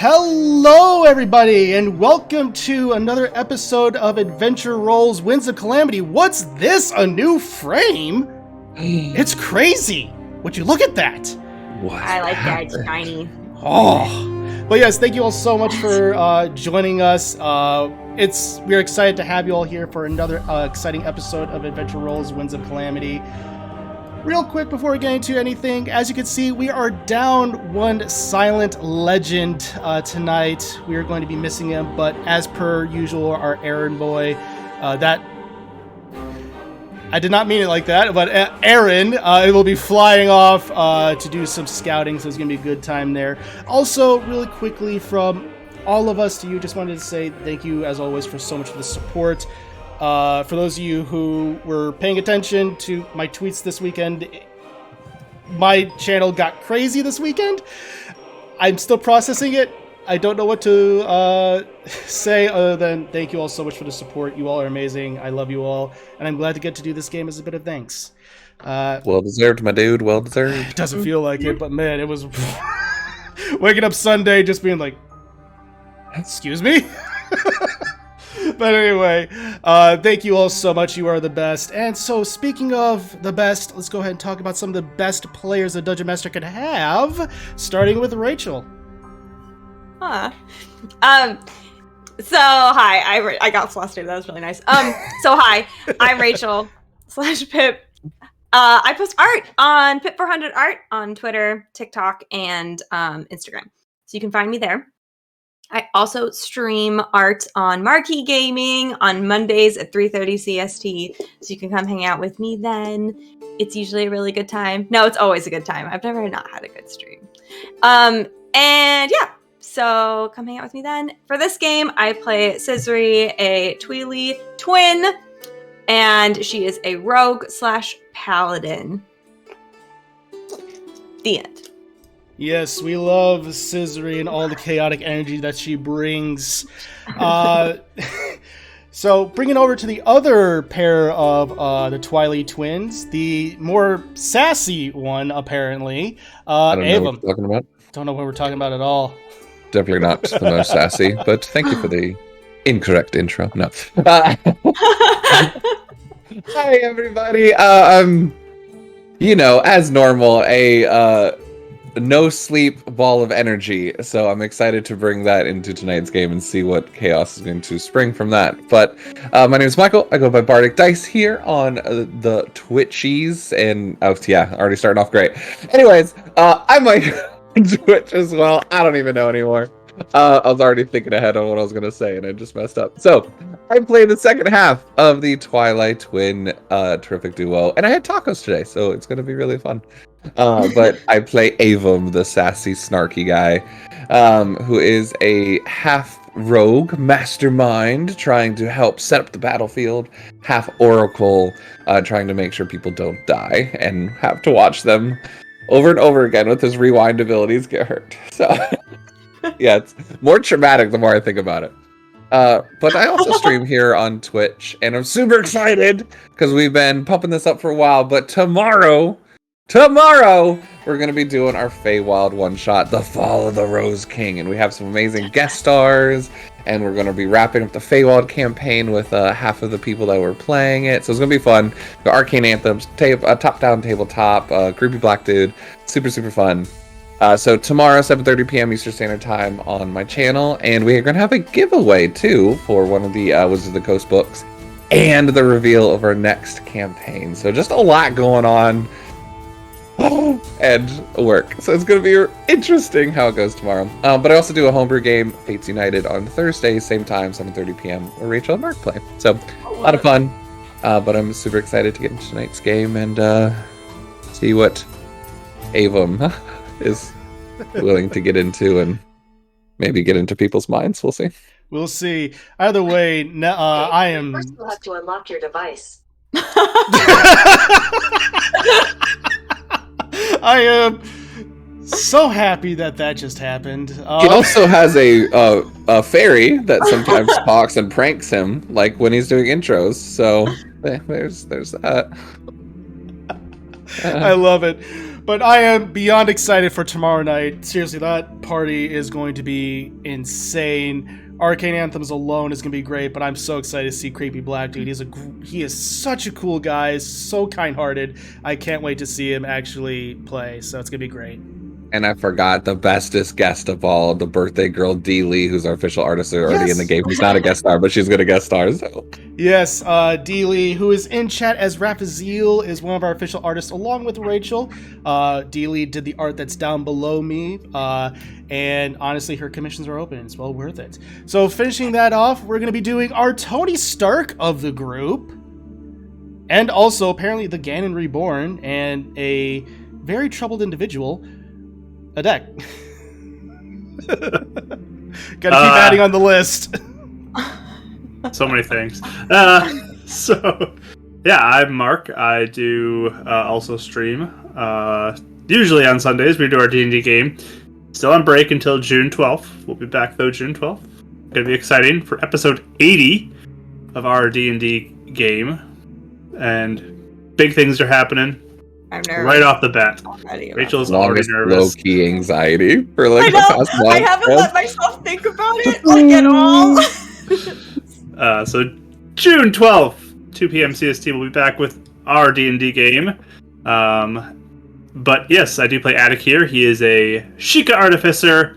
Hello, everybody, and welcome to another episode of Adventure Rolls Winds of Calamity. What's this? A new frame? It's crazy. Would you look at that? What? I like that. It's shiny. Oh, but yes, thank you all so much for joining us. We're excited to have you all here for another exciting episode of Adventure Rolls Winds of Calamity. Real quick before we get into anything, as you can see, we are down one silent legend tonight. We are going to be missing him, but as per usual, our errand boy, I did not mean it like that, but Aaron, it will be flying off to do some scouting, so it's going to be a good time there. Also, really quickly, from all of us to you, just wanted to say thank you, as always, for so much of the support. For those of you who were paying attention to my tweets this weekend, my channel got crazy this weekend. I'm still processing it. I don't know what to say other than thank you all so much for the support. You all are amazing. I love you all. And I'm glad to get to do this game as a bit of thanks. Well deserved, my dude. Well deserved. It doesn't feel like it, but man, it was waking up Sunday just being like, excuse me? But anyway, thank you all so much. You are the best. And so, speaking of the best, let's go ahead and talk about some of the best players a Dungeon Master could have, starting with Rachel. So hi, I got flustered. That was really nice. So hi, I'm Rachel /Pip. I post art on Pip400 Art on Twitter, TikTok, and Instagram. So you can find me there. I also stream art on Marquee Gaming on Mondays at 3:30 CST, so you can come hang out with me then. It's usually a really good time. No, it's always a good time. I've never not had a good stream. And yeah, so come hang out with me then. For this game, I play Cizri, a Tweely twin, and she is a rogue / paladin. The end. Yes, we love Cizri and all the chaotic energy that she brings. So, bringing over to the other pair of the Twilight twins, the more sassy one, apparently. I don't know Avum. what you're talking about. Don't know what we're talking about at all. Definitely not the most sassy, but thank you for the incorrect intro. No. Hi, everybody. As normal, a no sleep ball of energy, so I'm excited to bring that into tonight's game and see what chaos is going to spring from that. But my name is Michael. I go by Bardic Dice here on the Twitchies, and already starting off great. Anyways, I might Twitch as well. I don't even know anymore. I was already thinking ahead on what I was going to say, and I just messed up. So, I played the second half of the Twilight Twin terrific duo, and I had tacos today, so it's going to be really fun. But I play Avum, the sassy, snarky guy, who is a half-rogue mastermind trying to help set up the battlefield, half-oracle, trying to make sure people don't die, and have to watch them over and over again with his rewind abilities get hurt. So, yeah, it's more traumatic the more I think about it. But I also stream here on Twitch, and I'm super excited because we've been pumping this up for a while, but tomorrow, we're going to be doing our Feywild one-shot, The Fall of the Rose King, and we have some amazing guest stars, and we're going to be wrapping up the Feywild campaign with half of the people that were playing it, so it's going to be fun. The Arcane Anthems, top-down tabletop, creepy black dude, super, super fun. So tomorrow, 7:30 p.m. Eastern Standard Time on my channel, and we are going to have a giveaway, too, for one of the Wizards of the Coast books, and the reveal of our next campaign. So just a lot going on. And work. So it's going to be interesting how it goes tomorrow. But I also do a homebrew game, Fates United, on Thursday, same time, 7:30 p.m., where Rachel and Mark play. So a lot of fun. But I'm super excited to get into tonight's game and see what Avum is willing to get into and maybe get into people's minds. We'll see. We'll see. Either way, I am... First, you'll have to unlock your device. I am so happy that just happened. He also has a fairy that sometimes talks and pranks him, like when he's doing intros. So there's that. I love it. But I am beyond excited for tomorrow night. Seriously, that party is going to be insane. Arcane Anthems alone is going to be great, but I'm so excited to see Creepy Black Dude. He is such a cool guy, so kind-hearted. I can't wait to see him actually play, so it's going to be great. And I forgot the bestest guest of all, the birthday girl D. Lee, who's our official artist already in the game. Who's not a guest star, but she's going to guest star. So. Yes, D. Lee, who is in chat as Raphaziel, is one of our official artists, along with Rachel. D. Lee did the art that's down below me, and honestly, her commissions are open. It's well worth it. So finishing that off, we're going to be doing our Tony Stark of the group, and also apparently the Ganon Reborn, and a very troubled individual, a deck. Gotta keep adding on the list. So many things. So, yeah, I'm Mark. I do also stream. Usually on Sundays, we do our D&D game. Still on break until June 12th. We'll be back, though, June 12th. Gonna be exciting for episode 80 of our D&D game. And big things are happening. I'm nervous. Right off the bat. Rachel's already nervous. Low-key anxiety for I like know. the past month. I haven't let myself think about it like at all. So June 12th, 2 p.m. CST, we'll be back with our D&D game. But yes, I do play Attic here. He is a Sheikah Artificer.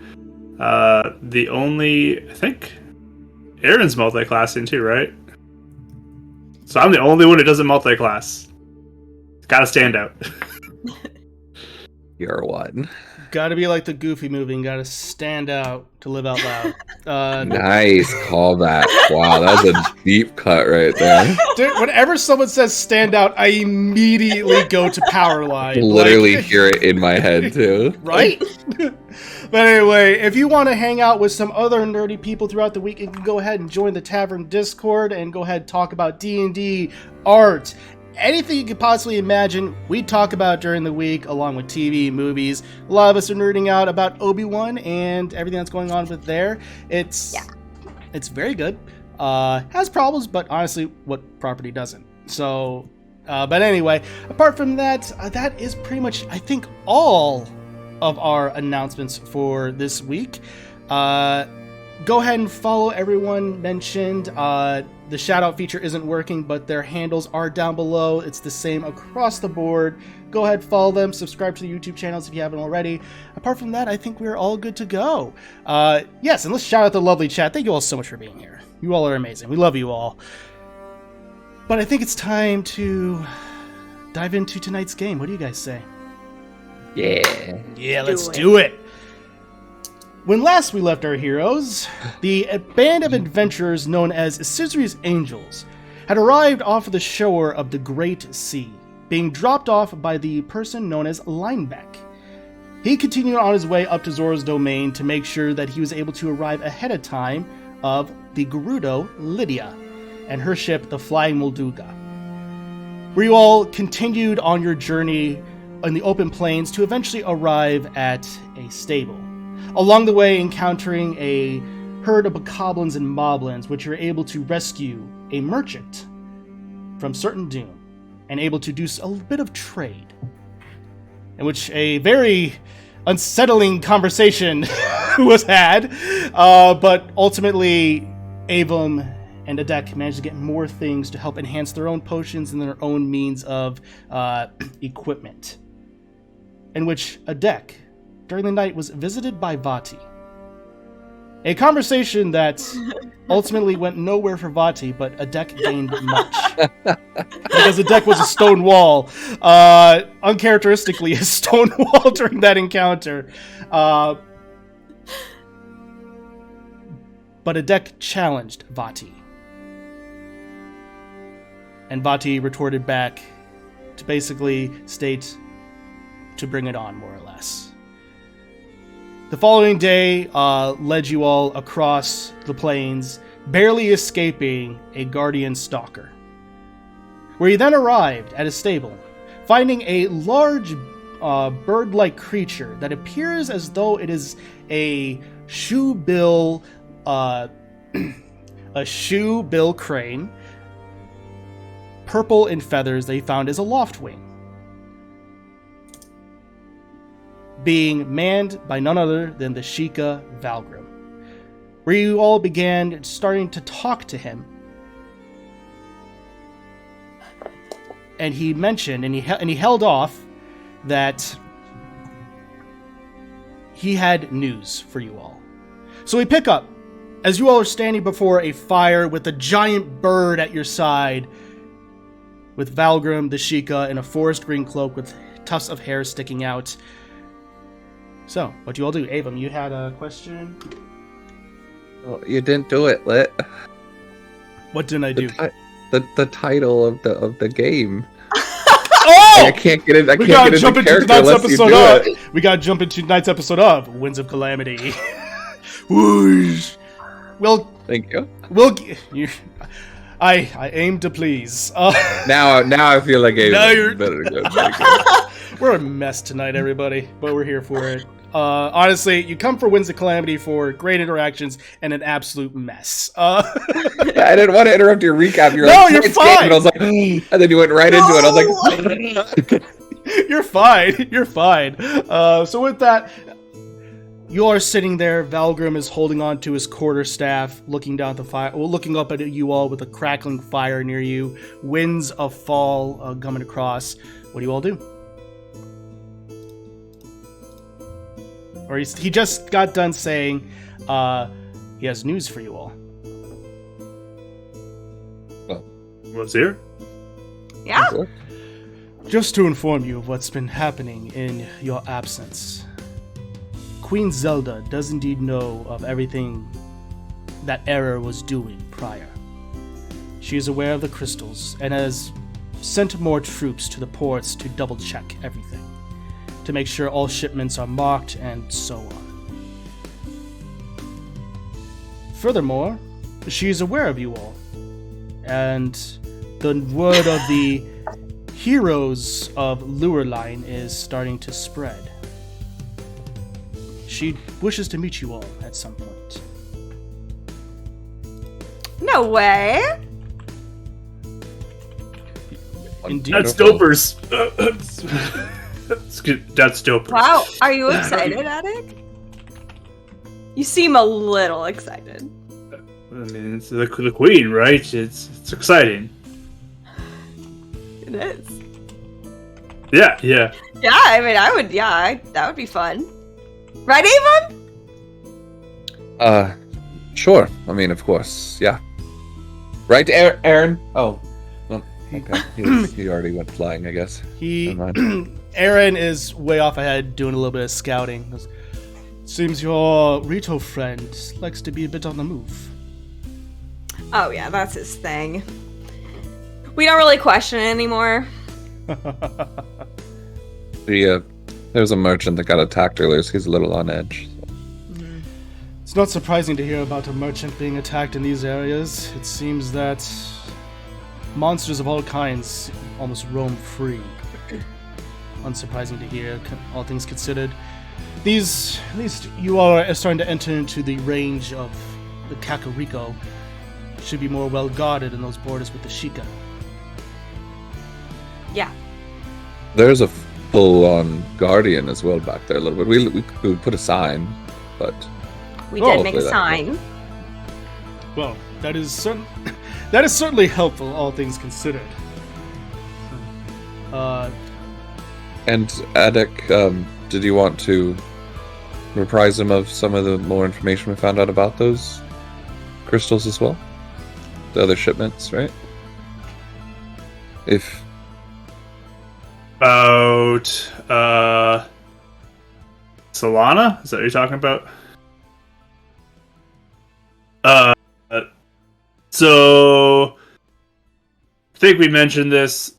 The only, I think, Aaron's multi-classing too, right? So I'm the only one who doesn't multi-class. Gotta stand out. You're one. Gotta be like the Goofy movie and gotta stand out to live out loud. Nice callback. Wow, that's a deep cut right there. Dude, whenever someone says stand out, I immediately go to Powerline. Literally hear it in my head too. Right? But anyway, if you want to hang out with some other nerdy people throughout the week, you can go ahead and join the Tavern Discord and go ahead and talk about D&D, art, anything you could possibly imagine, we talk about during the week, along with TV, movies. A lot of us are nerding out about Obi-Wan and everything that's going on with there. It's very good. Has problems, but honestly, what property doesn't? So, but anyway, apart from that, that is pretty much, I think, all of our announcements for this week. Go ahead and follow everyone mentioned. The shout-out feature isn't working, but their handles are down below. It's the same across the board. Go ahead, follow them, subscribe to the YouTube channels if you haven't already. Apart from that, I think we're all good to go. Yes, and let's shout out the lovely chat. Thank you all so much for being here. You all are amazing. We love you all. But I think it's time to dive into tonight's game. What do you guys say? Yeah, let's do it. When last we left our heroes, the band of adventurers known as Cizri's Angels had arrived off the shore of the Great Sea, being dropped off by the person known as Linebeck. He continued on his way up to Zora's domain to make sure that he was able to arrive ahead of time of the Gerudo Lydia and her ship, the Flying Molduga, where you all continued on your journey in the open plains to eventually arrive at a stable. Along the way, encountering a herd of bokoblins and moblins, which you're able to rescue a merchant from certain doom, and able to do a bit of trade. In which a very unsettling conversation was had, but ultimately, Avum and Adek managed to get more things to help enhance their own potions and their own means of equipment. In which Adek, during the night, was visited by Vati. A conversation that ultimately went nowhere for Vati, but Adek gained much. Because Adek was a stone wall. Uncharacteristically, a stone wall during that encounter. But Adek challenged Vati. And Vati retorted back to basically state to bring it on, more or less. The following day led you all across the plains, barely escaping a guardian stalker, where you then arrived at a stable, finding a large bird-like creature that appears as though it is a shoebill crane, purple in feathers. They found as a loftwing. being manned by none other than the Sheikah Valgrim, where you all began starting to talk to him. And he mentioned, and he held off, that he had news for you all. So we pick up, as you all are standing before a fire with a giant bird at your side, with Valgrim, the Sheikah, in a forest green cloak with tufts of hair sticking out. So, what do you all do? Avum, you had a question? Oh, you didn't do it, Lit. What didn't I do? The title of the game. Oh! I can't get it. We gotta jump into tonight's episode of. We gotta jump into tonight's episode of Winds of Calamity. Whoosh. Well, thank you. I aim to please. Now I feel like a better go. We're a mess tonight, everybody, but we're here for it. Honestly, you come for Winds of Calamity for great interactions and an absolute mess. I didn't want to interrupt your recap. You're fine. And I was like, and then you went right into it. I was like, You're fine. You're fine. So with that, you are sitting there. Valgrim is holding on to his quarterstaff, looking down at the fire, looking up at you all with a crackling fire near you. Winds of fall coming across. What do you all do? Or he just got done saying he has news for you all. What's here? Yeah. Just to inform you of what's been happening in your absence. Queen Zelda does indeed know of everything that Error was doing prior. She is aware of the crystals and has sent more troops to the ports to double-check everything, to make sure all shipments are marked and so on. Furthermore, she is aware of you all, and the word of the heroes of Lurline is starting to spread. She wishes to meet you all at some point. No way. Indeed. That's dopers. That's dopers. Wow. Are you excited, Attic? You seem a little excited. I mean, it's the queen, right? It's exciting. It is. Yeah. Yeah, I mean, that would be fun. Right, Avon? Sure. I mean, of course, yeah. Right, Aaron? Oh, well, okay. He already went flying, I guess. Aaron is way off ahead, doing a little bit of scouting. Goes, seems your Rito friend likes to be a bit on the move. Oh yeah, that's his thing. We don't really question it anymore. There was a merchant that got attacked earlier, so he's a little on edge. It's not surprising to hear about a merchant being attacked in these areas. It seems that monsters of all kinds almost roam free. Unsurprising to hear, all things considered. At least you are starting to enter into the range of the Kakariko. Should be more well guarded in those borders with the Sheikah. Yeah. There's a full-on guardian as well back there a little bit. We put a sign, but we did make a sign. Well, that is certainly helpful, all things considered. And Adek, did you want to reprise him of some of the more information we found out about those crystals as well? The other shipments, right? About Solana? Is that what you're talking about? So I think we mentioned this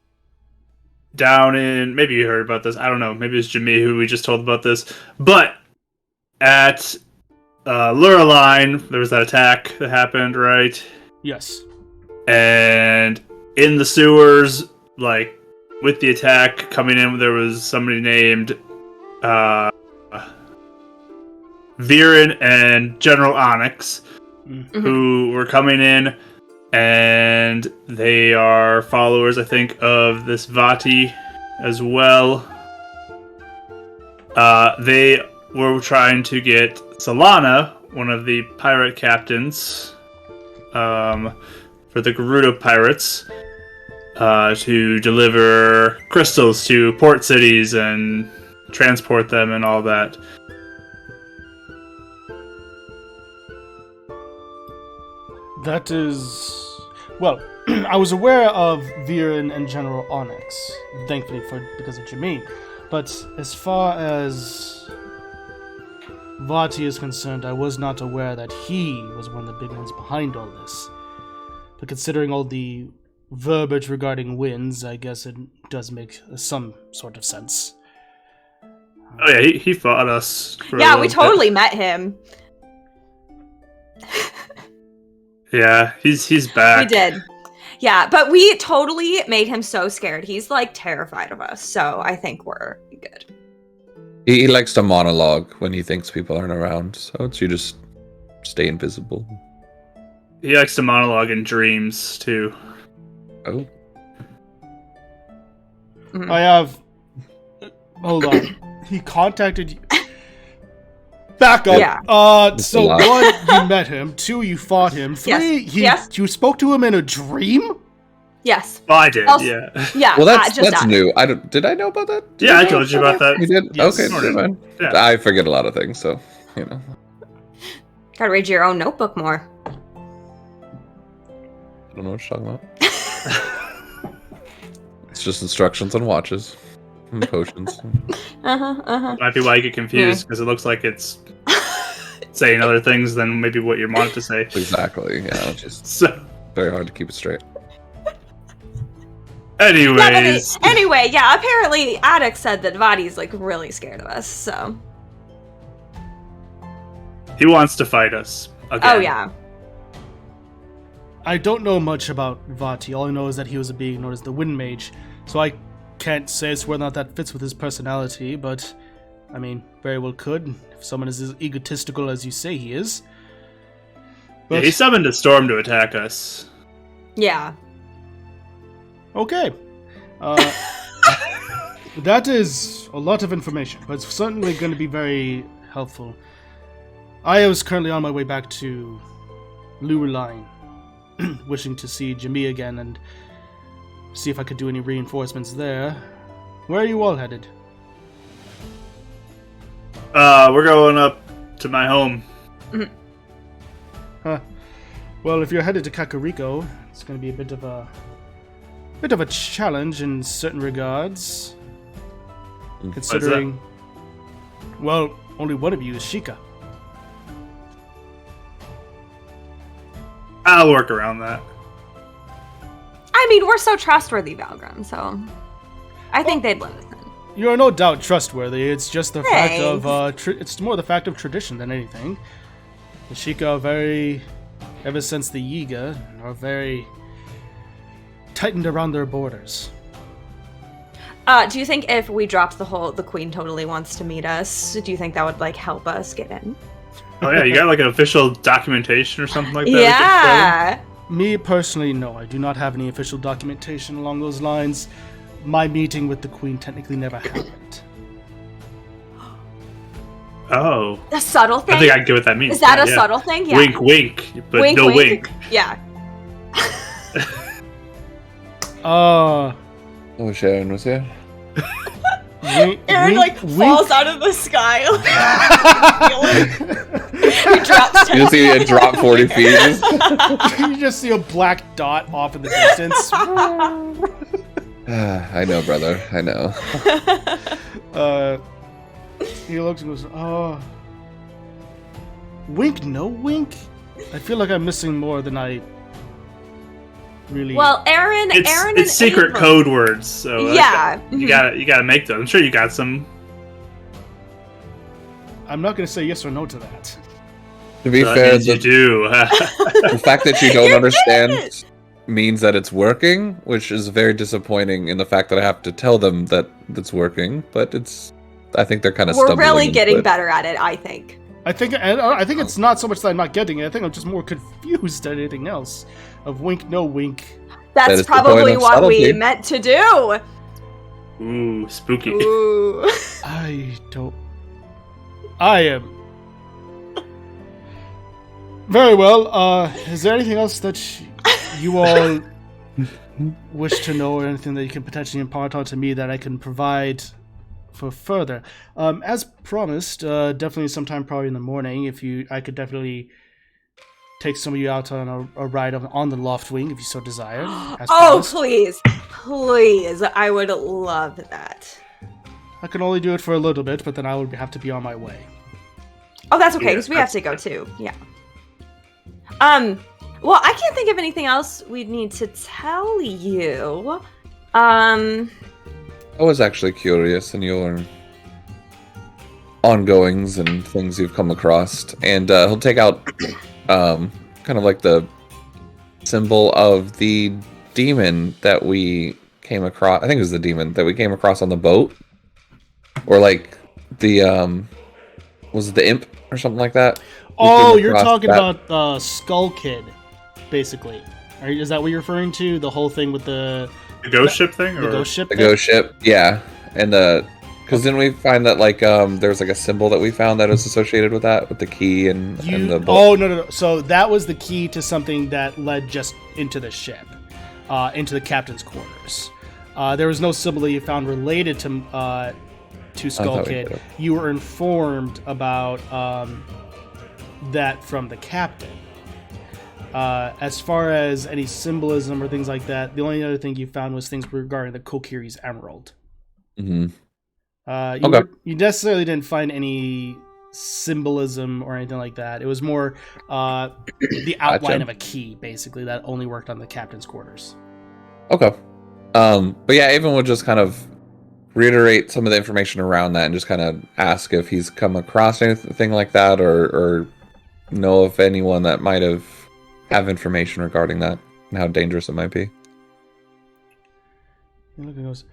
down in, maybe you heard about this, I don't know, maybe it's Jimmy who we just told about this, but at Lurline, there was that attack that happened, right? Yes. And in the sewers, like, with the attack coming in, there was somebody named Viren and General Onyx, who were coming in, and they are followers, I think, of this Vati as well. They were trying to get Solana, one of the pirate captains, for the Gerudo pirates, to deliver crystals to port cities and transport them and all that. That is... Well, I was aware of Viren and General Onyx, thankfully because of Jamin. But as far as Vati is concerned, I was not aware that he was one of the big ones behind all this. But considering all the verbiage regarding winds, I guess it does make some sort of sense. Oh yeah, he fought us. For Yeah, we totally met him. Yeah, he's back. We did. Yeah, but we totally made him so scared. He's like terrified of us, so I think we're good. He likes to monologue when he thinks people aren't around, so it's you just stay invisible. He likes to monologue in dreams too. Oh. Mhm. I have... Hold on. He contacted you... Back up. Yeah. So a lot. 1, you met him. 2, you fought him. 3, Yes. you spoke to him in a dream? Yes. Oh, I did, Also- yeah. Yeah. Well, that's that. new. Did I know about that? Did Yeah, I know told you about that. You did? Yes. Okay, Sort never of. mind. Yeah. I forget a lot of things, so, you know. Gotta read your own notebook more. I don't know what you're talking about. It's just instructions on watches and potions. Might be why you get confused, because it looks like it's saying other things than maybe what you want it to say. Exactly, yeah. It's just So, very hard to keep it straight. anyways, Anyway, yeah, apparently Addict said that Vadi's like really scared of us, so. he wants to fight us again. Oh, yeah. I don't know much about Vati. All I know is that he was a being known as the Wind Mage. So I can't say as whether or not that fits with his personality, but I mean, very well could, if someone is as egotistical as you say he is. Yeah, But, he summoned a storm to attack us. Yeah. okay. That is a lot of information, but it's certainly going to be very helpful. I was currently on my way back to Lureline, wishing to see Jimmy again and see if I could do any reinforcements there. Where are you all headed? We're going up to my home. Huh. Well, if you're headed to Kakariko, it's going to be a bit of a challenge in certain regards. Considering, well, only one of you is Sheikah. I'll work around that. I mean, we're so trustworthy, Valgrim, so I think they'd let us in. You are no doubt trustworthy. It's just the fact of Thanks. it's more the fact of tradition than anything. The Sheikah are very, ever since the Yiga, are very tightened around their borders. Do you think if we dropped the queen totally wants to meet us, do you think that would like help us get in? Oh yeah, you got like an official documentation or something like that? we could Yeah. Me personally, no, I do not have any official documentation along those lines. My meeting with the Queen technically never happened. show? Oh. A subtle thing? I think I get what that means. Is that a Yeah. subtle thing? Yeah. Wink, wink, but Wink, no wink. wink. Yeah. Oh, Sharon was here. Aaron falls out of the sky. He drops You see it drop 40 feet. You just see a black dot off in the distance. I know, brother. I know. He looks and goes, "Oh, wink, no wink." I feel like I'm missing more than I really. Well, Aaron and It's secret Ava- code words, so Yeah. you gotta make those. I'm sure you got some. I'm not going to say yes or no to that. To be That fair, means you do. the fact that you don't You're understand good. means that it's working, which is very disappointing in the fact that I have to tell them that it's working, but I think they're kind of We're really getting better at it, I think. I think it's not so much that I'm not getting it. I think I'm just more confused than anything else. Of wink, no wink. That That's is the point probably of what we subtlety. meant to do. Ooh, spooky. Ooh. I don't I am. Very well. Is there anything else that you all wish to know, or anything that you can potentially impart onto me that I can provide for further? As promised, definitely sometime probably in the morning. I could definitely take some of you out on a ride on the loft wing if you so desire. As Oh, promised. please! I would love that. I can only do it for a little bit, but then I would have to be on my way. Oh, that's okay, Yeah, because we have to go too. Yeah. Well, I can't think of anything else we'd need to tell you. I was actually curious in your ongoings and things you've come across, and he'll take out kind of like the symbol of the demon that we came across. I think it was the demon that we came across on the boat, or like the was it the imp or something like that? Oh, you're talking about the Skull Kid, basically. Is that what you're referring to? The whole thing with the ghost ship thing? the ghost ship? the thing? ghost ship, yeah, and because didn't we find that like there's like a symbol that we found that is associated with that, with the key and the boat? Oh no! So that was the key to something that led just into the ship, into the captain's quarters. There was no symbol that you found related to Skull Kid. You were informed about that from the captain. As far as any symbolism or things like that, the only other thing you found was things regarding the Kokiri's Emerald. Mm-hmm. You necessarily didn't find any symbolism or anything like that. It was more the outline of a key, basically, that only worked on the captain's quarters. Okay. But yeah, Avon would just kind of reiterate some of the information around that and just kind of ask if he's come across anything like that, or know if anyone that might have information regarding that and how dangerous it might be. Look at those.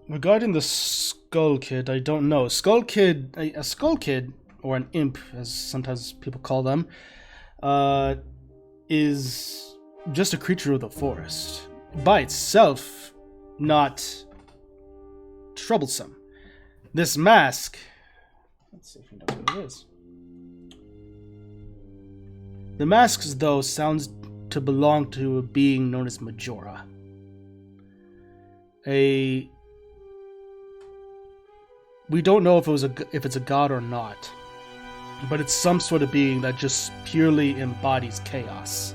Regarding the Skull Kid, I don't know. A Skull Kid, or an imp, as sometimes people call them, is just a creature of the forest. By itself, not troublesome. This mask... Let's see if he knows what it is. The masks, though, sounds to belong to a being known as Majora. We don't know if it's a god or not, but it's some sort of being that just purely embodies chaos.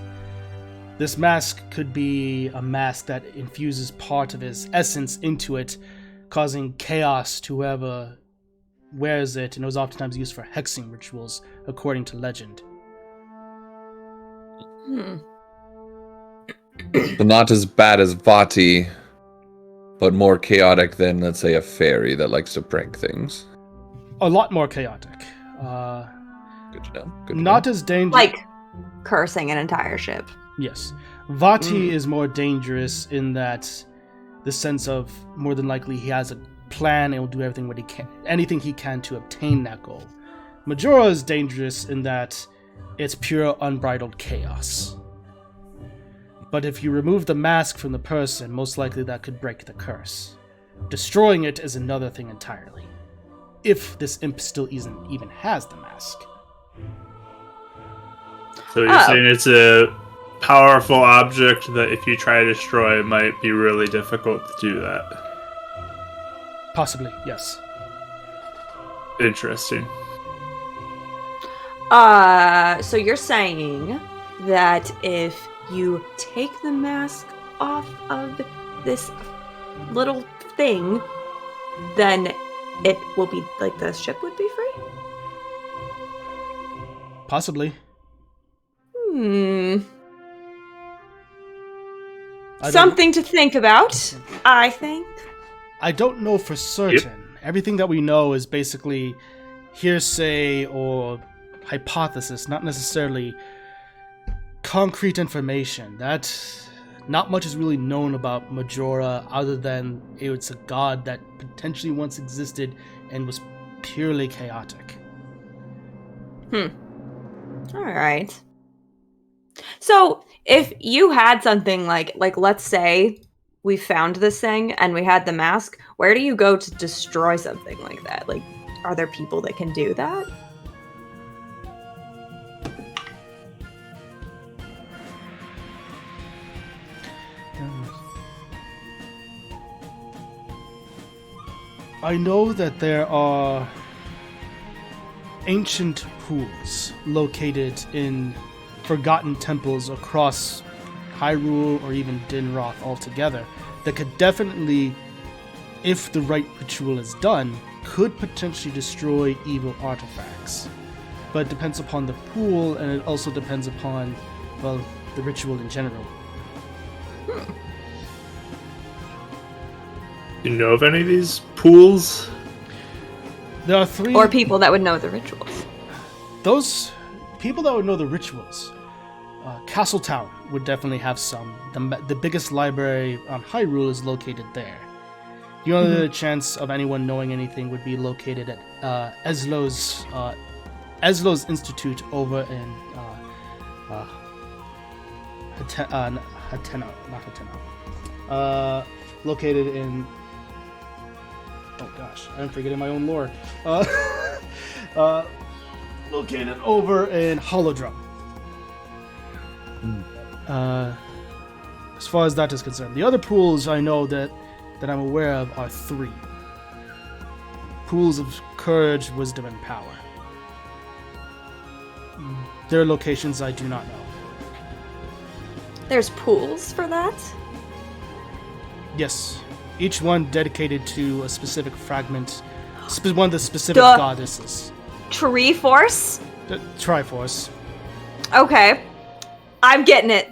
This mask could be a mask that infuses part of his essence into it, causing chaos to whoever wears it, and it was oftentimes used for hexing rituals, according to legend. So not as bad as Vati, but more chaotic than, let's say, a fairy that likes to prank things. A lot more chaotic. Good to know. Not as dangerous. Like cursing an entire ship. Yes. Vati is more dangerous in that the sense of more than likely he has a plan and will do anything he can to obtain that goal. Majora is dangerous in that it's pure unbridled chaos. But if you remove the mask from the person, most likely that could break the curse. Destroying it is another thing entirely. If this imp still even has the mask. So you're saying it's a powerful object that if you try to destroy, it might be really difficult to do that. Possibly, yes. Interesting. So you're saying that if you take the mask off of this little thing, then it will be like the ship would be free? Possibly. Something to think about, I think. I don't know for certain. Yep. Everything that we know is basically hearsay or hypothesis, not necessarily concrete information. That not much is really known about Majora other than it's a god that potentially once existed and was purely chaotic. Alright. So, if you had something like let's say we found this thing and we had the mask, where do you go to destroy something like that? Like, are there people that can do that? I know that there are ancient pools located in forgotten temples across Hyrule or even Dinroth altogether that could definitely, if the right ritual is done, could potentially destroy evil artifacts. But it depends upon the pool, and it also depends upon, well, the ritual in general. You know of any of these pools? There are 3... Or people that would know the rituals. Those people that would know the rituals. Castle Town would definitely have some. The biggest library on Hyrule is located there. The only chance of anyone knowing anything would be located at Eslo's Institute over in Hateno, not Hateno. Located in... Oh gosh, I'm forgetting my own lore. Located over in Holodrum. As far as that is concerned, the other pools I know that I'm aware of are 3. Pools of courage, wisdom, and power. Their locations I do not know. There's pools for that? Yes, each one dedicated to a specific fragment, one of the specific Duh. goddesses. Tree Force? The Triforce. Okay. I'm getting it.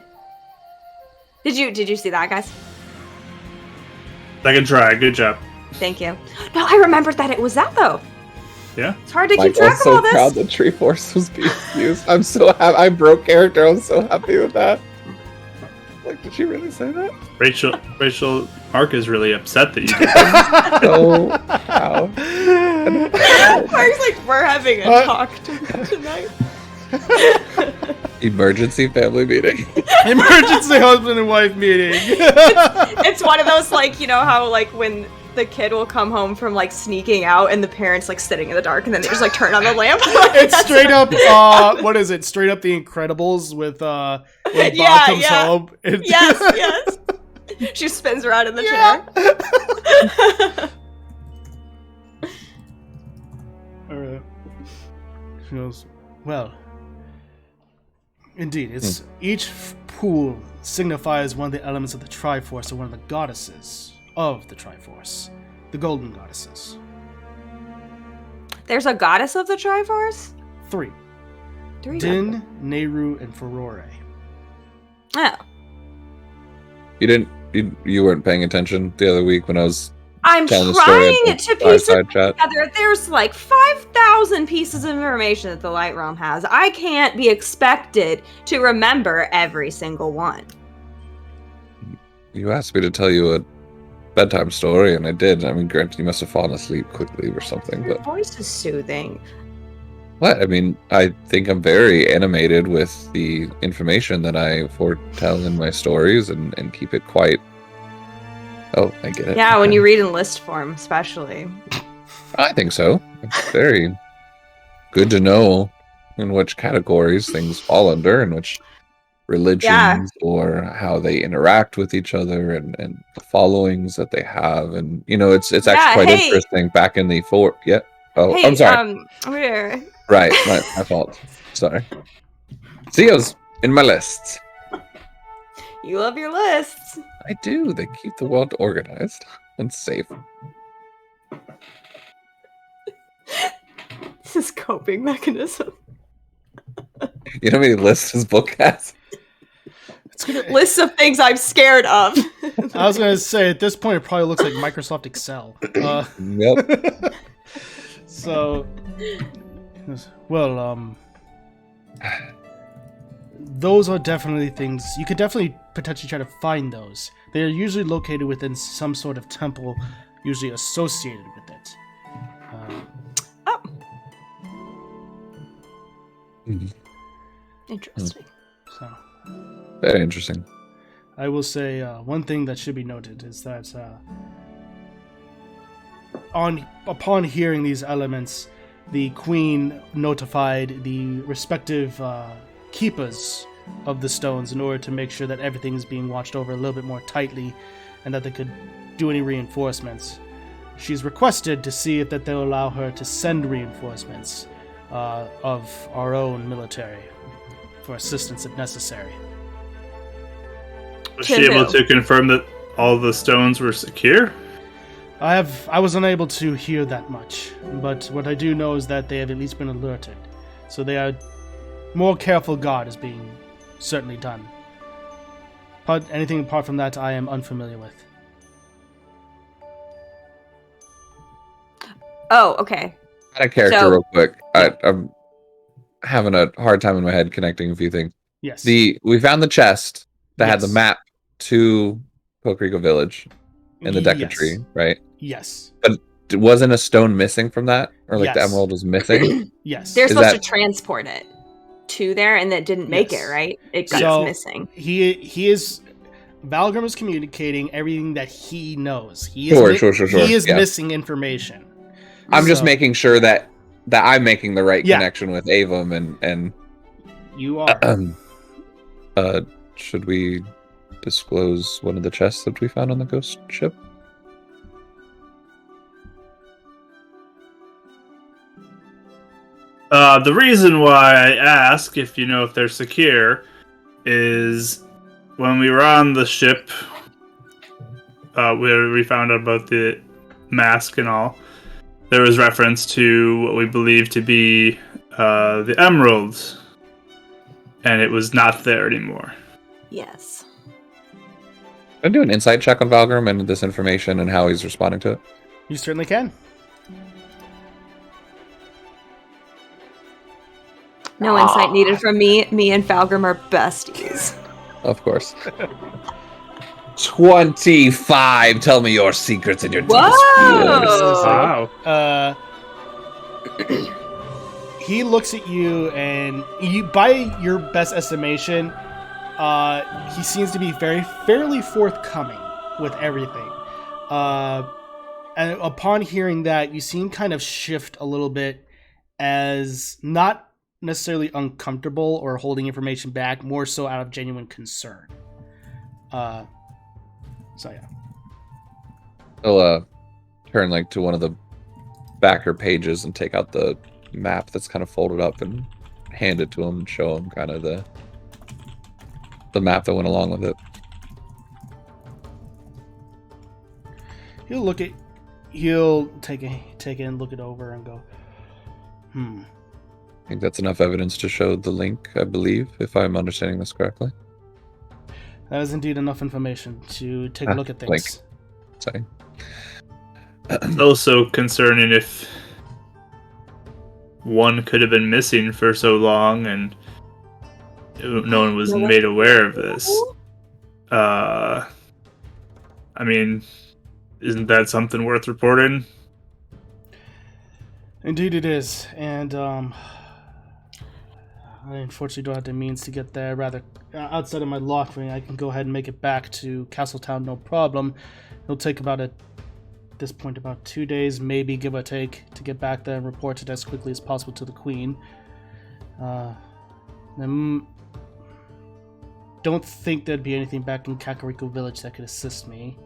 Did you see that, guys? Second try. Good job. Thank you. No, I remembered that it was that, though. Yeah. It's hard to keep Michael's track of so all this. proud that Tree Force was being used. I'm so happy. I broke character. I'm so happy with that. Like, did she really say that? Rachel, Mark is really upset that you did that. Oh, wow. Mark's like, we're having a talk tonight. Emergency family meeting. Emergency husband and wife meeting. It's one of those, like, you know how, like, when the kid will come home from, like, sneaking out and the parents, like, sitting in the dark and then they just, like, turn on the lamp. It's straight up, what is it? Straight up The Incredibles with, when Bob comes home. Yes. She spins around in the chair. Alright. She goes, well, indeed, it's each pool signifies one of the elements of the Triforce or one of the goddesses of the Triforce, the golden goddesses. There's a goddess of the Triforce? 3. 3. Din, Nehru, and Furore. Oh. You weren't paying attention the other week when I was I'm telling the story trying at to the piece it fireside chat. together. There's like 5,000 pieces of information that the Light Realm has. I can't be expected to remember every single one. You asked me to tell you a bedtime story, and I did. I mean, granted, you must have fallen asleep quickly or something, Your but voice is soothing. what? I mean, I think I'm very animated with the information that I foretell in my stories and keep it quite... Oh, I get it. Yeah, when Okay. you read in list form, especially. I think so. It's very good to know in which categories things fall under, and which religions or how they interact with each other, and the followings that they have, and it's actually quite interesting. Back in the Oh, I'm sorry. Where? Right, my fault. Sorry. Theo's in my lists. You love your lists. I do. They keep the world organized and safe. This is coping mechanism. You know how many lists his book has? Lists of things I'm scared of. I was going to say, at this point, it probably looks like Microsoft Excel. Yep. So, well, those are definitely things. You could definitely potentially try to find those. They are usually located within some sort of temple, usually associated with it. Oh. Mhm. Interesting. So, Very interesting. I will say one thing that should be noted is that upon hearing these elements, the Queen notified the respective keepers of the stones in order to make sure that everything is being watched over a little bit more tightly and that they could do any reinforcements. She's requested to see if that they'll allow her to send reinforcements of our own military for assistance if necessary. Was she able to confirm that all the stones were secure? I was unable to hear that much, but what I do know is that they have at least been alerted, so they are more careful guard is being certainly done. But anything apart from that, I am unfamiliar with. Oh, okay. Out of character, So- real quick. I'm having a hard time in my head connecting a few things. Yes. We found the chest that had the Yes. map to Pokerico Village in the Deca tree, right? Yes. Wasn't a stone missing from that, or like the Yes. emerald was missing? Yes. They're Is supposed that- to transport it to there, and that didn't make Yes. it, right? It got So- missing. He is. Valgrim is communicating everything that he knows. He is Sure. He is Yeah. missing information. I'm just So, making sure that I'm making the right Yeah. connection with Avum and You are. should we disclose one of the chests that we found on the ghost ship? The reason why I ask if you know if they're secure is when we were on the ship, where we found out about the mask and all, there was reference to what we believe to be the emeralds, and it was not there anymore. Yes. Can I do an insight check on Valgrim and this information and how he's responding to it? You certainly can. No insight needed from me. Me and Valgrim are besties. Of course. 25. Tell me your secrets and your deepest fears. Wow. He looks at you, and by your best estimation, he seems to be fairly forthcoming with everything. And upon hearing that, you see him kind of shift a little bit, as not necessarily uncomfortable or holding information back, more so out of genuine concern. So yeah. He'll turn like to one of the backer pages and take out the map that's kind of folded up and hand it to him and show him kind of the map that went along with it. He'll take it and look it over and go, I think that's enough evidence to show the link, I believe, if I'm understanding this correctly. that is indeed enough information to take a look at things. Link. Sorry. It's also concerning if one could have been missing for so long and no one was made aware of this. I mean, isn't that something worth reporting? Indeed it is, and I unfortunately don't have the means to get there. Rather, outside of my lock ring, I can go ahead and make it back to Castletown, no problem. It'll take at this point about 2 days, maybe give or take, to get back there and report it as quickly as possible to the Queen. Don't think there'd be anything back in Kakariko Village that could assist me,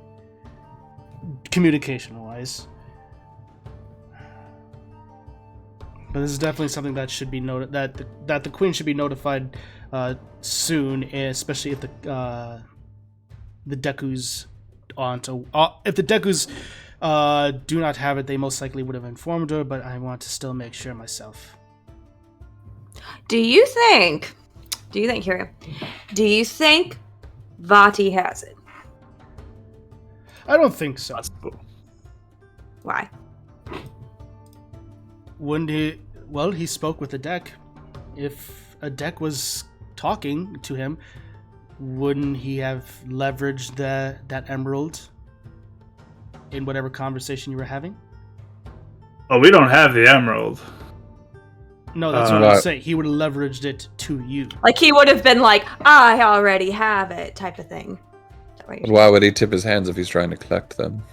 communication-wise. But this is definitely something that should be noted, that the Queen should be notified soon, especially if the Dekus aren't. If the Dekus do not have it, they most likely would have informed her. But I want to still make sure myself. Do you think, Kira? Do you think Vati has it? I don't think so. Possible. Why? Wouldn't he? Well, he spoke with the deck. If a deck was talking to him, wouldn't he have leveraged that emerald in whatever conversation you were having? Oh, we don't have the emerald. No, that's what I was saying. He would have leveraged it to you. Like he would have been like, I already have it, type of thing. equation. Why would he tip his hands if he's trying to collect them?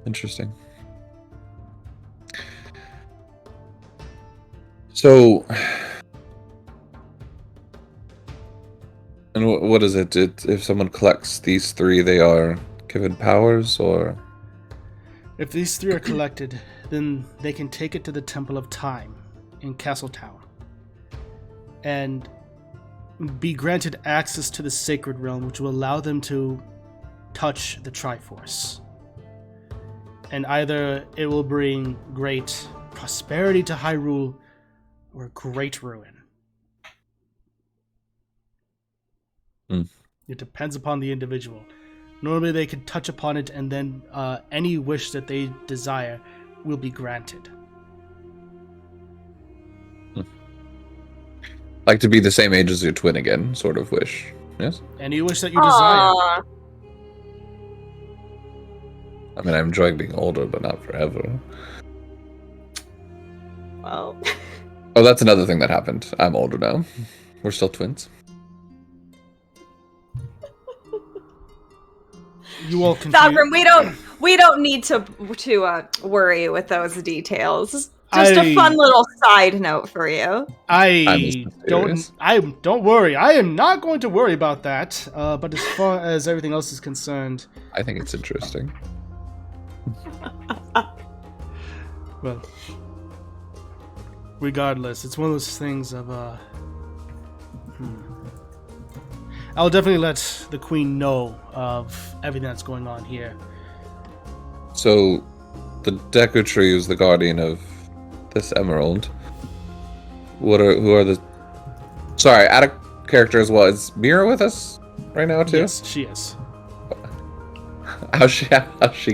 Interesting. So, and what is it? If someone collects these 3, they are given powers, or? If these 3 are collected, then they can take it to the Temple of Time in Castletown and be granted access to the Sacred Realm, which will allow them to touch the Triforce. And either it will bring great prosperity to Hyrule or great ruin. It depends upon the individual. Normally they can touch upon it, and then any wish that they desire will be granted. Like to be the same age as your twin again, sort of wish. Yes? Any wish that you desire. Aww. I mean, I'm enjoying being older, but not forever. Well. Oh, that's another thing that happened. I'm older now. We're still twins. You all confused. Valgrim, we don't need to worry with those details. Just a fun little side note for you. Don't worry. I am not going to worry about that. But as far as everything else is concerned, I think it's interesting. Well, regardless, it's one of those things of I'll definitely let the Queen know of everything that's going on here. So, the Deku Tree is the guardian of this emerald. Who are the? Sorry, out of character as well. Is Mira with us right now too? Yes, she is. How's she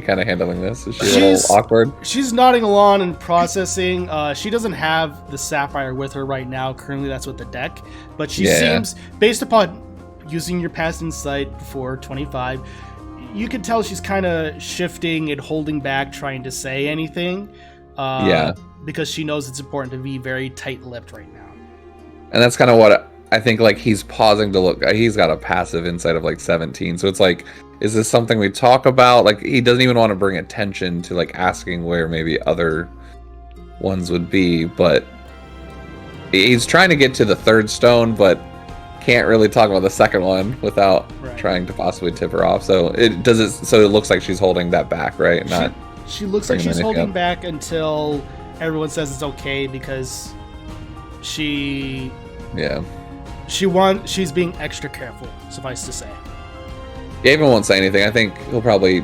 kind of handling this? Is she a little awkward? She's nodding along and processing. She doesn't have the sapphire with her right now. Currently, that's with the deck. But she seems, based upon using your past insight before 25, you can tell she's kind of shifting and holding back, trying to say anything. Because she knows it's important to be very tight-lipped right now. And that's kind of what I think, like, he's pausing to look. He's got a passive insight of, like, 17. So it's like, is this something we talk about? Like, he doesn't even want to bring attention to, like, asking where maybe other ones would be. But he's trying to get to the 3rd stone, but can't really talk about the 2nd one without trying to possibly tip her off. So it looks like she's holding that back, right? She looks like she's holding back until everyone says it's okay, because she's being extra careful, suffice to say. Gaben won't say anything. I think he'll probably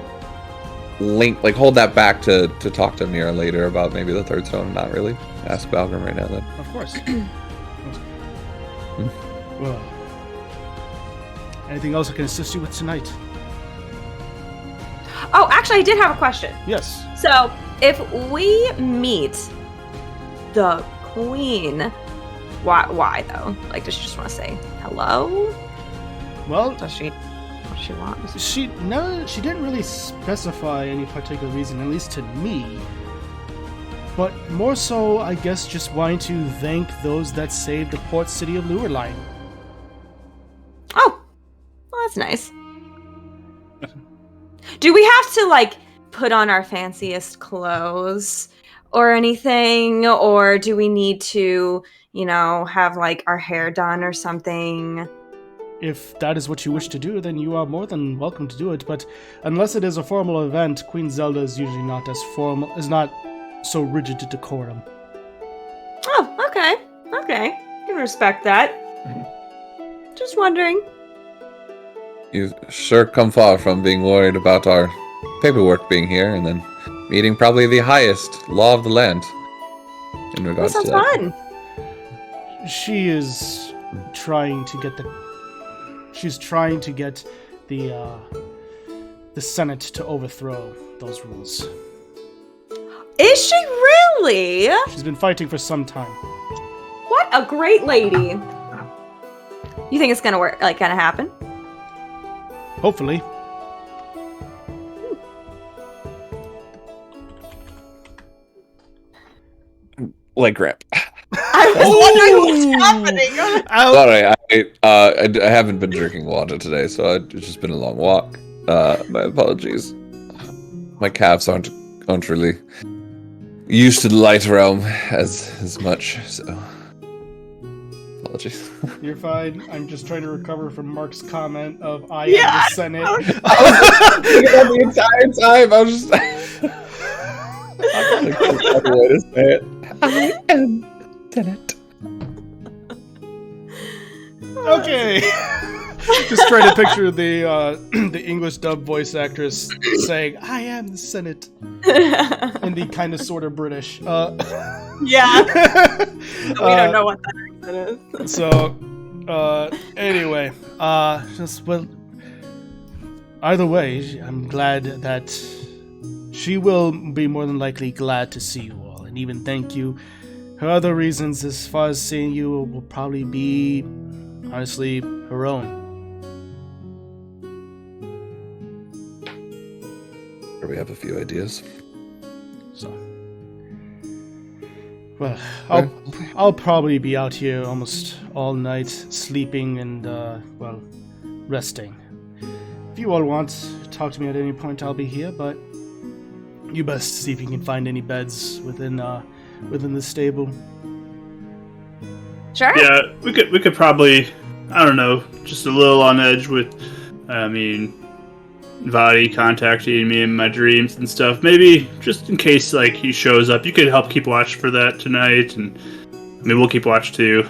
hold that back to talk to Mira later about maybe the 3rd stone, and not really ask Valgrim right now then. Of course. Well, anything else I can assist you with tonight? Oh, actually, I did have a question. Yes. So, if we meet the Queen, why though? Like, does she just want to say hello? Well, What does she want? She didn't really specify any particular reason, at least to me. But more so, I guess, just wanting to thank those that saved the port city of Lurline. Oh, well, that's nice. Do we have to, like, put on our fanciest clothes or anything? Or do we need to, have, like, our hair done or something? If that is what you wish to do, then you are more than welcome to do it. But unless it is a formal event, Queen Zelda is usually not so rigid to decorum. Oh, okay. I can respect that. Just wondering. You've sure come far from being worried about our paperwork being here, and then meeting probably the highest law of the land in regards to that. That sounds fun. She is trying to get the Senate to overthrow those rules. Is she really? She's been fighting for some time. What a great lady. You think it's gonna work? Like, gonna happen? Hopefully. Like grip. I was wondering what's happening. Out. Sorry, I haven't been drinking water today, so it's just been a long walk. My apologies. My calves aren't really used to the light realm as much, so apologies. You're fine. I'm just trying to recover from Mark's comment of I am Yeah, the Senate. I was thinking that the entire time. I was just I couldn't find a way to say it. I am Senate. Okay. Just trying to picture the English dub voice actress saying, "I am the Senate," in the kind of sort of British. Yeah. We don't know what that accent is. So, anyway, just well. Either way, I'm glad that she will be more than likely glad to see you all, and even thank you. Her other reasons, as far as seeing you, will probably be, honestly, her own. We have a few ideas. So, well, I'll probably be out here almost all night, sleeping and resting. If you all want to talk to me at any point, I'll be here. But you best see if you can find any beds within the stable. Sure. Yeah, we could probably, I don't know, just a little on edge with, Vadi contacting me in my dreams and stuff. Maybe just in case like he shows up, you could help keep watch for that tonight, and we'll keep watch too.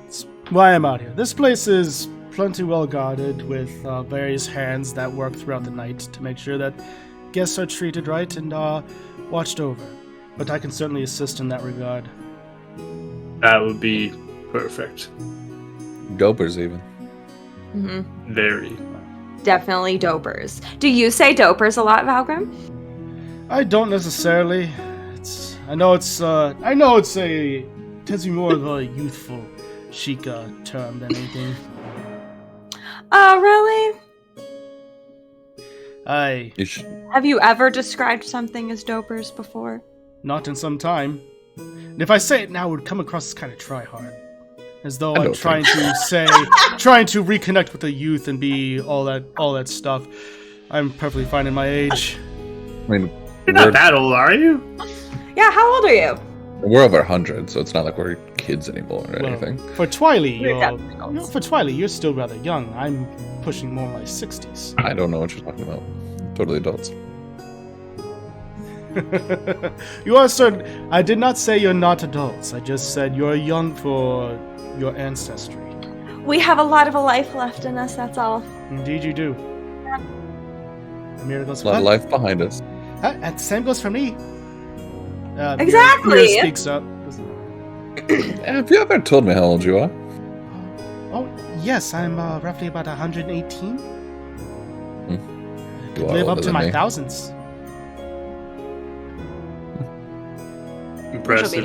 That's why I'm out here. This place is plenty well guarded with various hands that work throughout the night to make sure that guests are treated right and watched over. But I can certainly assist in that regard. That would be perfect. Dopers even. Mm-hmm. Very. Definitely dopers. Do you say dopers a lot, Valgrim? I don't necessarily. I know it's a tends to be more of a youthful, chic term than anything. Oh, really? Have you ever described something as dopers before? Not in some time. And if I say it now, it would come across as kind of try-hard. As though I'm trying to reconnect with the youth and be all that stuff. I'm perfectly fine in my age. I mean, You're not that old, are you? Yeah, how old are you? we're over 100, so it's not like we're kids anymore or anything. For Twiley, We're definitely adults. you're still rather young. I'm pushing more my 60s. I don't know what you're talking about. Totally adults. You are certain. I did not say you're not adults. I just said you're young for your ancestry. We have a lot of a life left in us, that's all. Indeed, you do. Amira goes, A lot of "What? life behind us. And same goes for me. Exactly. Mira speaks up. Have you ever told me how old you are? Oh, yes, I'm roughly about 118. You are Live up older to than my me. thousands. Impressive.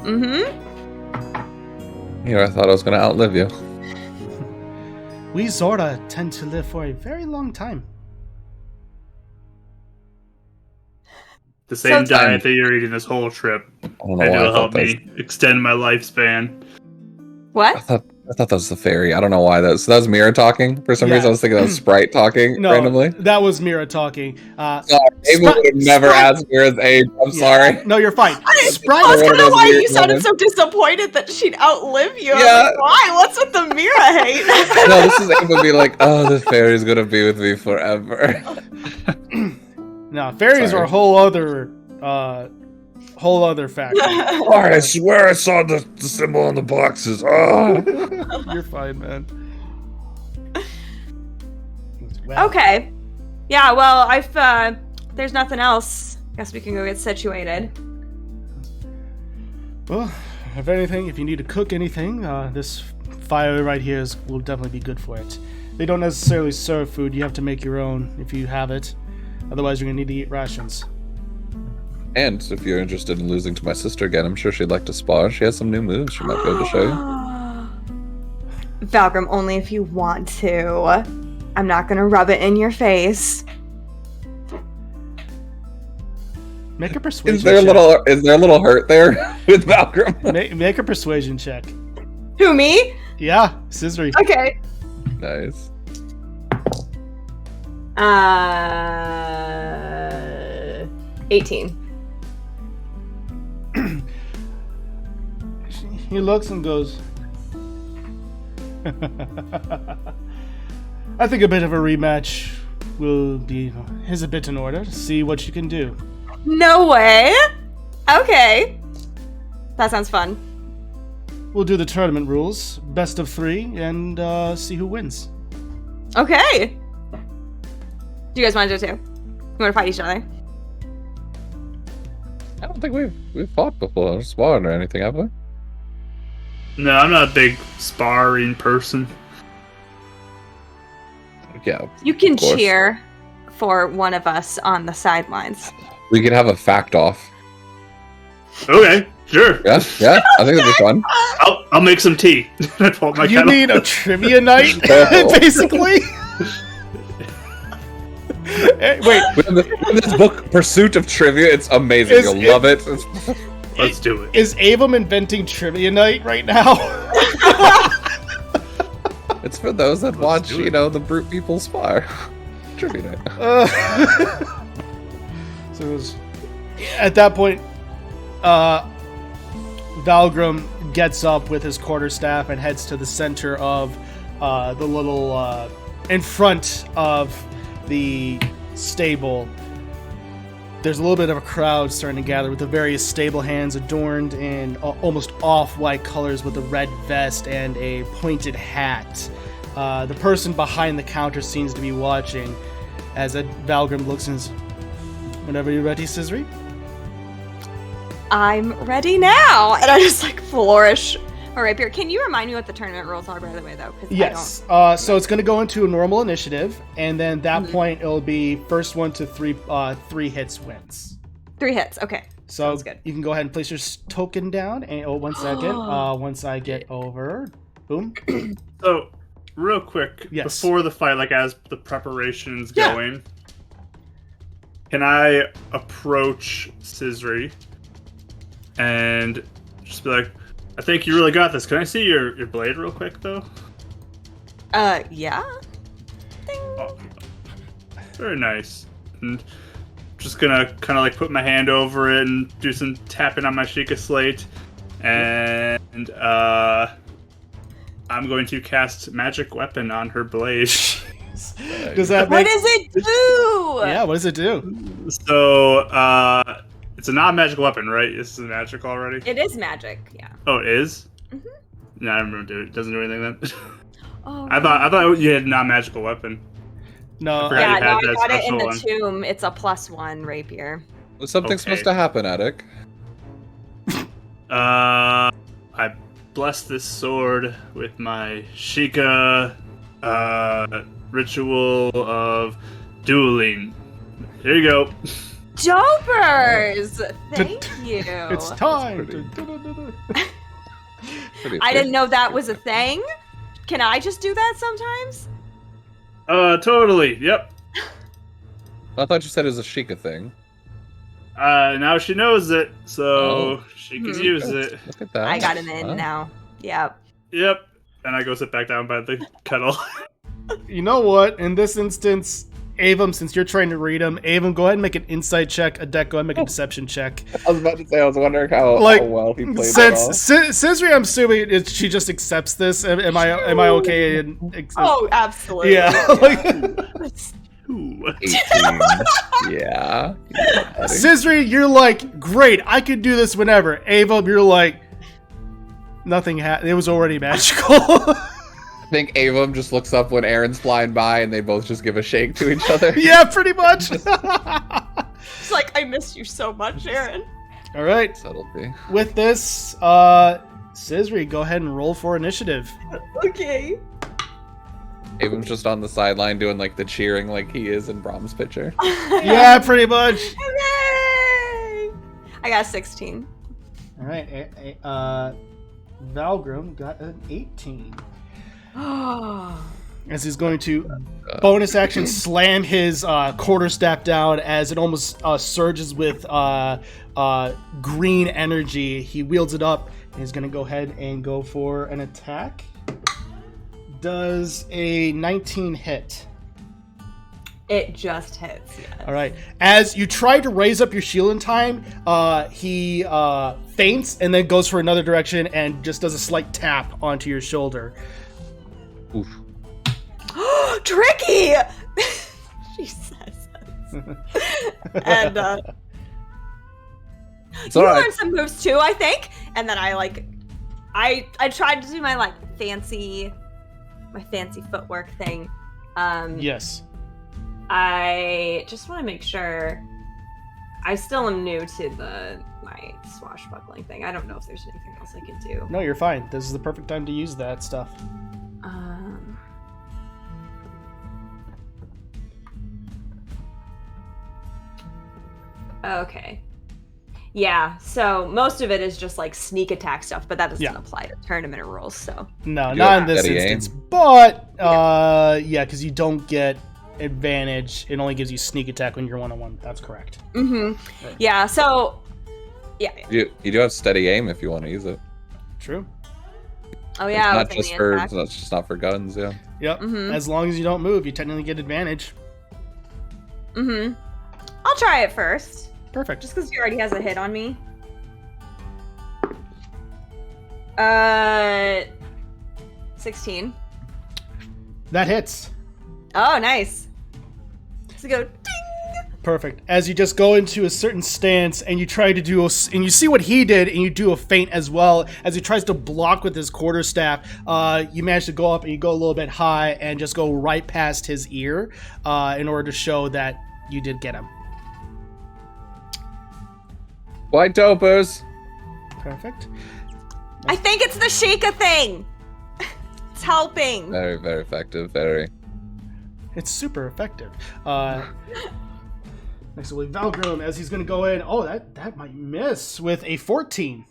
Mm-hmm. Here, I thought I was going to outlive you. We Zora tend to live for a very long time. The same So- diet that you're eating this whole trip. I don't know And why it'll I thought help that was, me extend my lifespan. What? I thought that was the fairy. I don't know why that was. So that was Mira talking. For some Yeah. reason, I was thinking that was Sprite talking No, randomly. that was Mira talking. Sorry, Ava would have never asked Mira's age. I'm Yeah. sorry. No, you're fine. I was Sprite. One of gonna those why you weird sounded moments. so disappointed that she'd outlive you. I was Yeah. like, why? What's with the Mira hate? No, this is Ava be like, oh, the fairy's gonna be with me forever. No, fairies Sorry. are a whole other factor. Oh, I swear I saw the symbol on the boxes. Oh. You're fine, man. Well, Okay. Yeah, well, there's nothing else. Guess we can go get situated. Well, if anything, if you need to cook anything, this fire right here will definitely be good for it. They don't necessarily serve food. You have to make your own if you have it. Otherwise, you're going to need to eat rations. And if you're interested in losing to my sister again, I'm sure she'd like to spar. She has some new moves she might be able to show you. Valgrim, only if you want to. I'm not gonna rub it in your face. Make a persuasion Is there a little hurt there with Valgrim? Make a persuasion check. Who, me? Yeah, Cizri. Okay. Nice. 18. He looks and goes, I think a bit of a rematch is a bit in order. See what you can do. No way. Okay. That sounds fun. We'll do the tournament rules, best of 3, and see who wins. Okay. Do you guys want to do it too? You want to fight each other? I don't think we've fought before, sparred or anything, have we? No, I'm not a big sparring person. Yeah. You can of course. cheer for one of us on the sidelines. We could have a fact off. Okay, sure. Yeah, I think that'd be fun. I'll make some tea. I pull out my You kettle. mean a trivia night, Oh. basically? Wait, We have this book, Pursuit of Trivia. It's amazing. You'll love it. Let's do it. is Avum inventing trivia night right now? It's for those that watch, do it. the brute people spar. Trivia night. So it was, at that point, Valgrim gets up with his quarterstaff and heads to the center of the little, in front of the stable. There's a little bit of a crowd starting to gather with the various stable hands adorned in almost off-white colors with a red vest and a pointed hat. The person behind the counter seems to be watching as Valgrim looks and says, whenever you're ready, Cizri. I'm ready now. And I just flourish a rapier. Can you remind me what the tournament rules are, by the way, though? Yes. So it's going to go into a normal initiative, and then that point it'll be first one to 3 hits wins. 3 hits. Okay. So Sounds good. you can go ahead and place your token down. And 1 second. Once I get over, boom. So, real quick, Yes. before the fight, as the preparation's Yeah. going, can I approach Cizri and just be like, I think you really got this. Can I see your blade real quick, though? Yeah. Ding. Oh, very nice. And just gonna kind of put my hand over it and do some tapping on my Sheikah slate. And I'm going to cast Magic Weapon on her blade. Does that What make... does it do? Yeah, what does it do? So, it's a non-magical weapon, right? This is magic already? It is magic, yeah. Oh, it is? Mhm. No, I don't do it. It doesn't do anything then. Oh, I thought you had a non-magical weapon. No. I forgot yeah, you no, had I that got it in special the one. tomb. It's a +1 rapier. Was something Okay. supposed to happen, Attic? I bless this sword with my Sheikah ritual of dueling. Here you go. Dopers! Thank you. It's time. Pretty I sweet. didn't know that was a thing. Can I just do that sometimes? Totally. Yep. I thought you said it was a Sheikah thing. Now she knows it, so Oh. she can use it. Look at that. I got him in Wow. now. Yep. Yep. And I go sit back down by the kettle. You know what? In this instance, Avum, since you're trying to read him, Avum, go ahead and make an insight check. Adek, go ahead and make a deception check. I was about to say, I was wondering how well he played Since it off. Cizri, I'm assuming she just accepts this. Am I okay? Oh, absolutely. yeah. Ooh. 18. Yeah. Cizri, you're like, great, I could do this whenever. Avum, you're like, nothing happened. It was already magical. I think Avum just looks up when Aaron's flying by and they both just give a shake to each other. Yeah, pretty much. It's like, I miss you so much, Aaron. All right. Subtlety. With this, Cizri, go ahead and roll for initiative. Okay. Avum's just on the sideline doing the cheering like he is in Brahm's picture. Yeah, pretty much. Hooray! I got 16. All right. Valgrim got an 18. as he's going to bonus action slam his quarterstaff down as it almost surges with green energy. He wields it up and he's going to go ahead and go for an attack. Does a 19 hit? It just hits. Yes. All right. As you try to raise up your shield in time, he feints and then goes for another direction and just does a slight tap onto your shoulder. Oof. Tricky! She says and It's you all right. learned some moves too, I think. And then I tried to do my fancy footwork thing. Yes. I just want to make sure. I still am new to my swashbuckling thing. I don't know if there's anything else I can do. No, you're fine. This is the perfect time to use that stuff. Okay. Yeah, so most of it is just sneak attack stuff, but that doesn't apply to tournament rules, so. No, You not have in this steady instance. But, because you don't get advantage. It only gives you sneak attack when you're one-on-one. That's correct. Mm-hmm. Yeah, so, yeah. You do have steady aim if you want to use it. True. Oh, yeah. It's just not for guns, yeah. Yep. Mhm. As long as you don't move, you technically get advantage. Mm-hmm. I'll try it first. Perfect. Just because he already has a hit on me. 16. That hits. Oh, nice. So go ding. Perfect. As you just go into a certain stance and you try to do and you see what he did and you do a feint as well as he tries to block with his quarterstaff. You manage to go up and you go a little bit high and just go right past his ear in order to show that you did get him. White dopers. Perfect. I think it's the Sheikah thing. It's helping. Very, very effective. Very. It's super effective. Next will be Valgrim as he's going to go in. Oh, that might miss with a 14.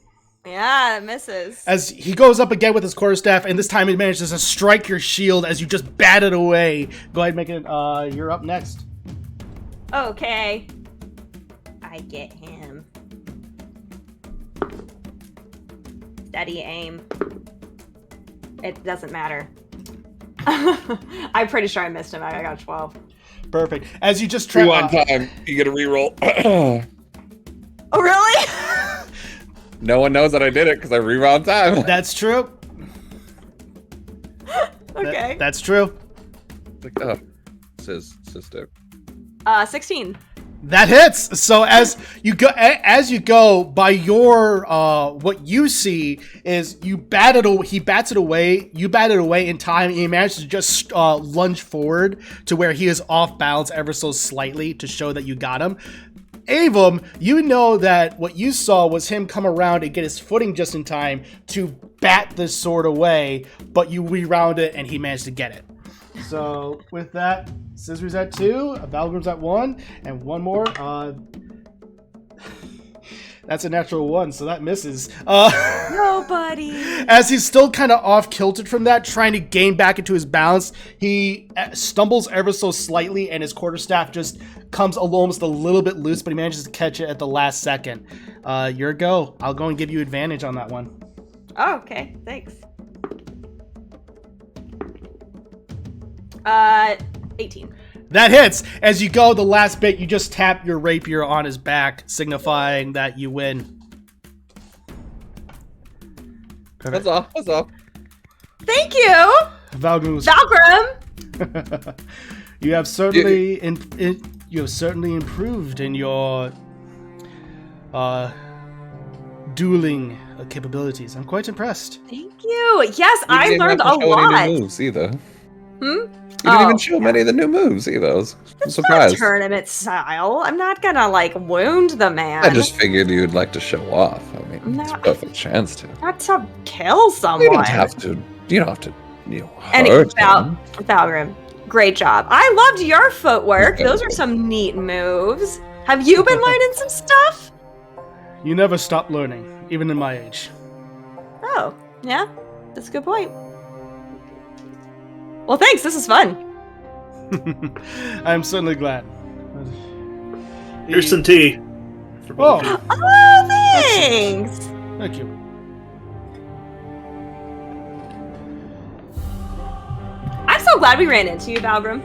Yeah, it misses. As he goes up again with his quarterstaff, and this time he manages to strike your shield as you just bat it away. Go ahead and make it. You're up next. Okay. I get him. Steady aim. It doesn't matter. I'm pretty sure I missed him. I got 12. Perfect. As you just try. Rewind time. You get a reroll. Oh, really? No one knows that I did it because I rewound time. That's true. Okay. That's true. Like, oh, sister. 16. That hits. So as you go by your what you see is he bats it away. You bat it away in time, and he manages to just lunge forward to where he is off balance ever so slightly to show that you got him. Avum, you know that what you saw was him come around and get his footing just in time to bat this sword away, but you reround it and he managed to get it. So with that, Cizri's at 2, Valgrim's at 1, and one more. That's a natural 1, so that misses. Nobody. As he's still kind of off kilted from that, trying to gain back into his balance, he stumbles ever so slightly, and his quarterstaff just comes almost a little bit loose, but he manages to catch it at the last second. Your go. I'll go and give you advantage on that one. Oh, okay. Thanks. 18. That hits. As you go, the last bit, you just tap your rapier on his back, signifying that you win. That's all. That's all. Thank you, Valgrim. You have certainly you have certainly improved in your dueling capabilities. I'm quite impressed. Thank you. Yes, I You didn't learned a have to show any lot. new moves either. Hmm? You didn't even show many of the new moves either. I was surprised. Tournament style. I'm not gonna wound the man. I just figured you'd like to show off. I mean, it's a No. perfect chance to. Not to kill someone. You don't have to. You don't have to. And Hurt him. Valgrim, great job. I loved your footwork. Those are some neat moves. Have you been learning some stuff? You never stop learning, even in my age. Oh, yeah. That's a good point. Well, thanks. This is fun. I'm certainly glad. Here's some tea. For both of you. Oh, thanks. Thank you. I'm so glad we ran into you, Valgrim.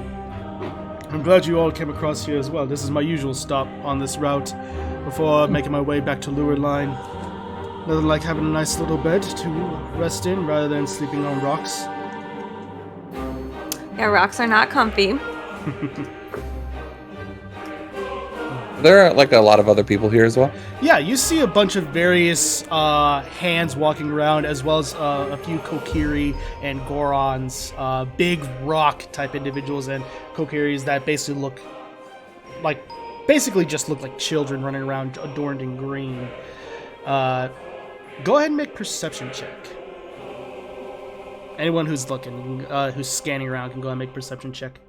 I'm glad you all came across here as well. This is my usual stop on this route before making my way back to Lure Line. Nothing like having a nice little bed to rest in rather than sleeping on rocks. Yeah, rocks are not comfy. There are like a lot of other people here as well. Yeah, you see a bunch of various hands walking around, as well as a few Kokiri and Gorons, big rock type individuals and Kokiris that basically just look like children running around adorned in green. Go ahead and make perception check. Anyone who's looking, who's scanning around, can go ahead and make perception check.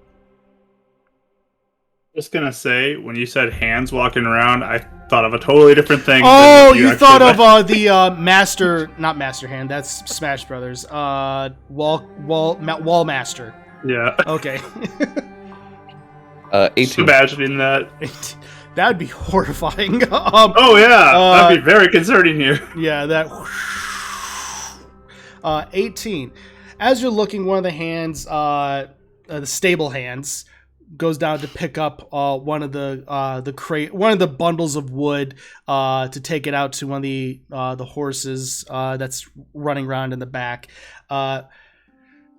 Just gonna say, when you said hands walking around, I thought of a totally different thing. Oh, than you actually thought meant. of the not Master Hand. That's Smash Brothers. Wall Master. Yeah. Okay. 18. Just imagining that. That would be horrifying. Oh yeah, that'd be very concerning here. Yeah, that. 18. As you're looking, one of the hands, the stable hands, goes down to pick up one of the bundles of wood to take it out to one of the horses that's running around in the back.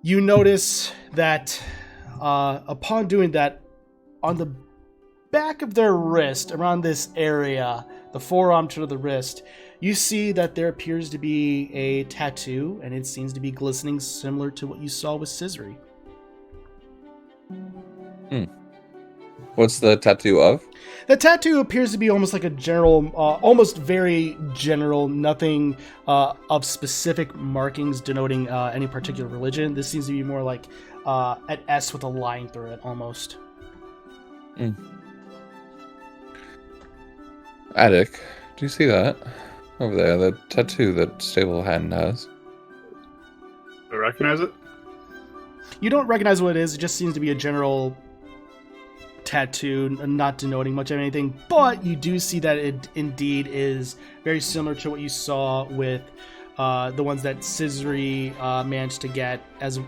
You notice that upon doing that, on the back of their wrist, around this area, the forearm to the wrist, you see that there appears to be a tattoo, and it seems to be glistening, similar to what you saw with Cizri. What's the tattoo of? The tattoo appears to be almost like a general, almost very general, nothing of specific markings denoting any particular religion. This seems to be more like an S with a line through it, almost. Attic, do you see that? Over there, the tattoo that Stable Hand has. Do I recognize it? You don't recognize what it is. It just seems to be a general tattoo, not denoting much of anything, but you do see that it indeed is very similar to what you saw with the ones that Cizri managed to get, as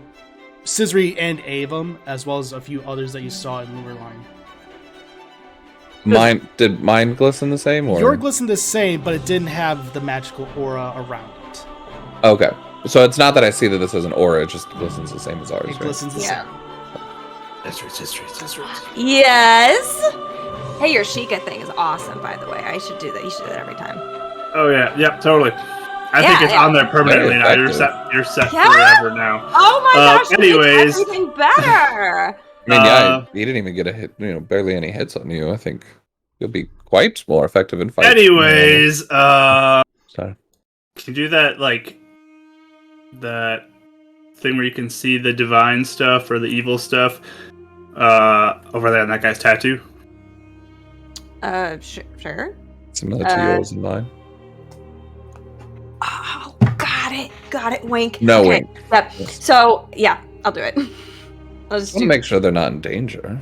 Cizri and Avum, as well as a few others that you saw in Lure Line. Did mine glisten the same? Or? Your glistened the same, but it didn't have the magical aura around it. Okay, so it's not that I see that this has an aura, it just glistens the same as ours, It right? glistens the Yeah. same. That's right. Yes. Hey, your Sheikah thing is awesome, by the way. I should do that. You should do that every time. Oh yeah, yep, totally. I think it's on there permanently now. You're set Yeah? forever now. Oh my gosh! it makes anyways. everything better. I mean, yeah, he didn't even get a hit, barely any hits on you. I think you'll be quite more effective in fighting. Anyways, Sorry. can you do that, like, that thing where you can see the divine stuff or the evil stuff over there on that guy's tattoo? Sure. Similar to yours and mine. Oh, got it. Wink. No Okay. wink. Yep. Yes. So yeah, I'll do it. I'll just I want to make sure they're not in danger.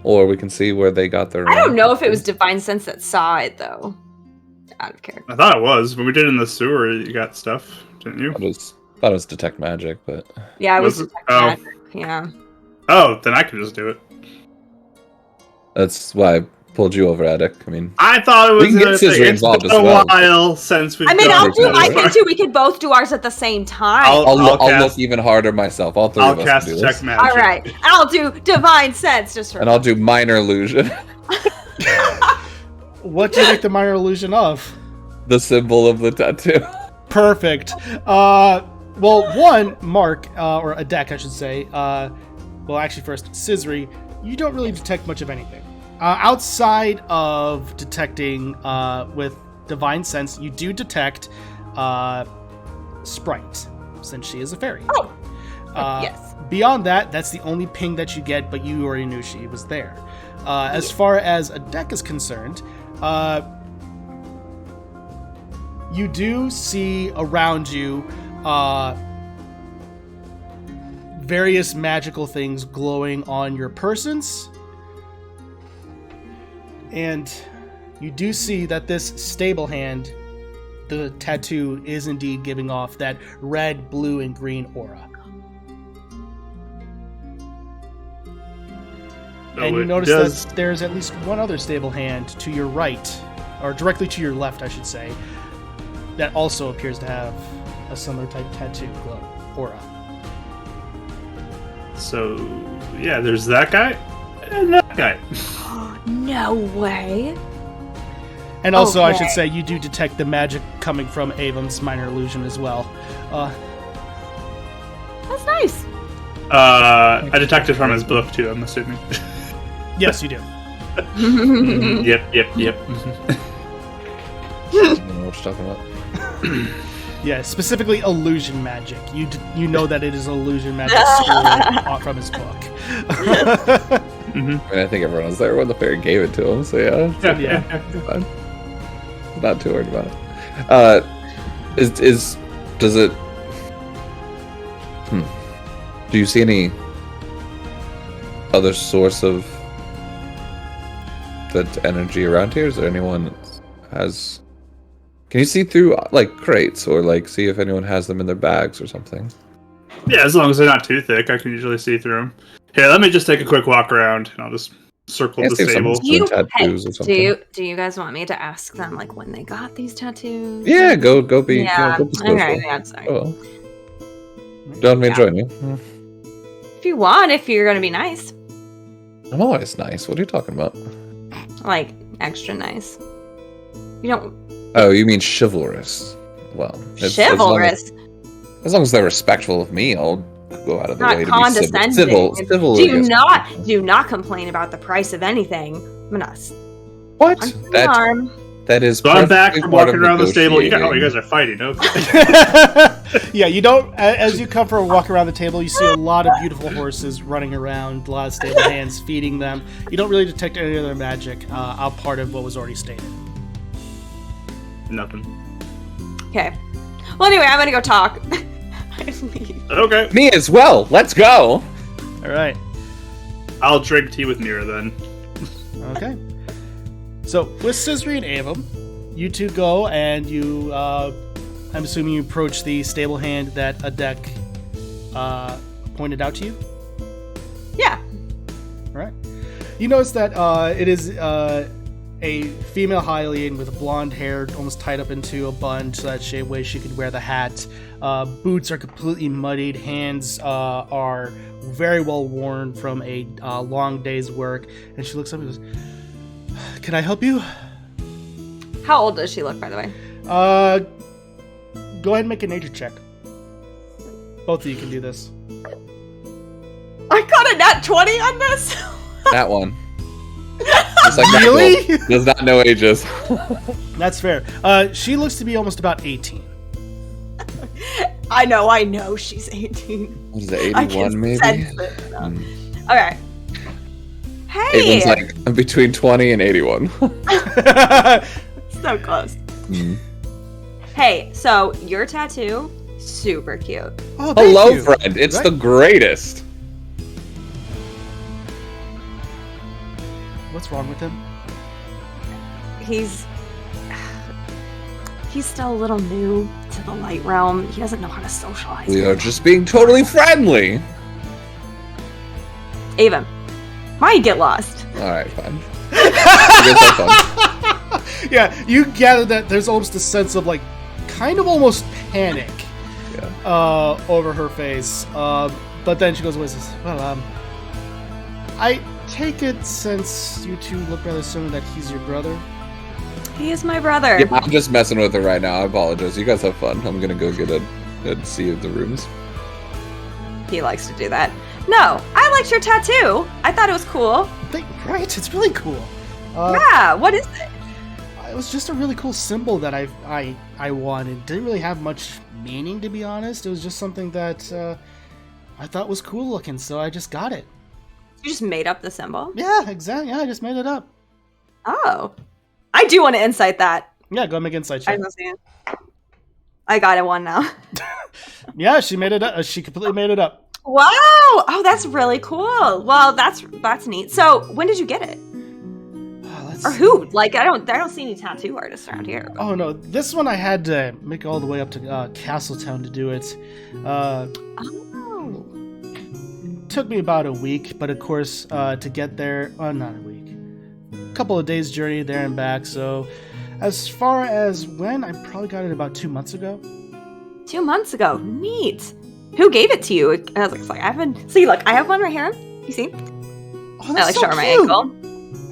Or we can see where they got their... I don't know if it was Divine Sense that saw it though. Out of character. I thought it was. When we did it in the sewer, you got stuff, didn't you? I thought it was detect magic, but... Yeah, I was Was it? detecting Oh. magic. Yeah. Oh, then I can just do it. That's why I pulled you over, Attic. I mean... I thought it was We can get gonna Cizri say it's involved been as a well. while since we've I mean, done I'll it. do. I can too. We could both do ours at the same time. I'll I'll cast- look even harder myself. All three I'll of us cast can do check this. magic. All right, I'll do Divine Sense just for. And I'll do minor illusion. What do you make the minor illusion of? The symbol of the tattoo. Perfect. Well, one, Mark, or a deck, I should say. Well, actually, first, Cizri, you don't really detect much of anything. Outside of detecting with Divine Sense, you do detect Sprite, since she is a fairy. Oh. Yes. Beyond that, that's the only ping that you get, but you already knew she was there. As far as a deck is concerned, you do see around you various magical things glowing on your persons. And you do see that this stable hand, the tattoo, is indeed giving off that red, blue, and green aura. And you notice that there's at least one other stable hand to your right, or directly to your left, I should say, that also appears to have a similar type tattoo glow aura. So, yeah, there's that guy and that guy. No way. And also, I Okay. should say, you do detect the magic coming from Avon's minor illusion as well. That's nice. I detected from his book, too, I'm assuming. Yes, you do. Yep. I don't know what you're talking about. Yeah, specifically illusion magic. You know that it is illusion magic school from his book. I mean, I think everyone was there when the fairy gave it to him, so yeah. Yeah. Fine. Not too worried about it. Does it? Do you see any other source of that energy around here? Is there anyone that has? Can you see through like crates or like see if anyone has them in their bags or something? Yeah, as long as they're not too thick, I can usually see through them. Here, let me just take a quick walk around, and I'll just circle Yeah, the see if stable. someone's doing tattoos or something. Do you guys want me to ask them like when they got these tattoos? Yeah, go be. Yeah. Go be social. Okay, yeah, sorry. Oh, well. Don't me join you. If you want, if you're gonna be nice, I'm always nice. What are you talking about? like extra nice. You don't Oh, you mean chivalrous? Well, chivalrous. As long as they're respectful of me, I'll go out of the Not way to condescending. be civil. Do not complain about the price of anything. I'm not. What? Arm. That is. So I'm back perfectly from part walking of around the stable. You negotiating. guys are fighting, okay. Yeah, you don't. As you come for a walk around the table, you see a lot of beautiful horses running around, a lot of stable hands feeding them. You don't really detect any other magic out part of what was already stated. Nothing. Okay. Well, anyway, I'm gonna go talk. I leave. Okay. Me as well. Let's go. All right. I'll drink tea with Mira then. Okay. So with Cizri and Avon, you two go and you. I'm assuming you approach the stable hand that Adek pointed out to you. Yeah. All right. You notice that it is a female Hylian with blonde hair, almost tied up into a bun, so that way she could wear the hat. Boots are completely muddied. Hands are very well worn from a long day's work. And she looks up and goes, "Can I help you?" How old does she look, by the way? Go ahead and make a nature check. Both of you can do this. I got a nat 20 on this. That one. Just like Really? Michael, does not know ages. That's fair. She looks to be almost about 18. I know she's 18. What is it? I 81 can maybe. sense it. Okay. Hey. Avon's like between 20 and 81. So close. Mm. Hey, so your tattoo, super cute. Oh, thank Hello, you. friend. It's Right? the greatest. What's wrong with him? He's still a little new to the light realm. He doesn't know how to socialize. We are just being totally friendly. Avon, why you get lost? All right, fine. You guys have fun. Yeah, you gather that there's almost a sense of like, kind of almost panic over her face. But then she goes, "What is this? Well, I take it since you two look rather similar that he's your brother." He is my brother. Yeah, I'm just messing with her right now. I apologize. You guys have fun. I'm gonna go get a see of the rooms. He likes to do that. No, I liked your tattoo. I thought it was cool. Right, it's really cool. Yeah, what is it? It was just a really cool symbol that I wanted. Didn't really have much meaning, to be honest. It was just something that I thought was cool looking, so I just got it. You just made up the symbol? Yeah, exactly. Yeah, I just made it up. Oh. I do want to insight that. Yeah, go make insight I check. don't see it. I got it one now. Yeah, she made it up. She completely made it up. Wow! Oh, that's really cool. Well, that's neat. So, when did you get it? Or who? Like, I don't see any tattoo artists around here. Oh no, this one I had to make all the way up to Castletown to do it. Oh. Took me about a week, but of course, to get there, not a week, a couple of days journey there and back. So, as far as when, I probably got it about 2 months ago. 2 months ago. Neat. Who gave it to you? I was like, I haven't. See, look, I have one right here. You see? Oh, I that's like so show her my cute. ankle.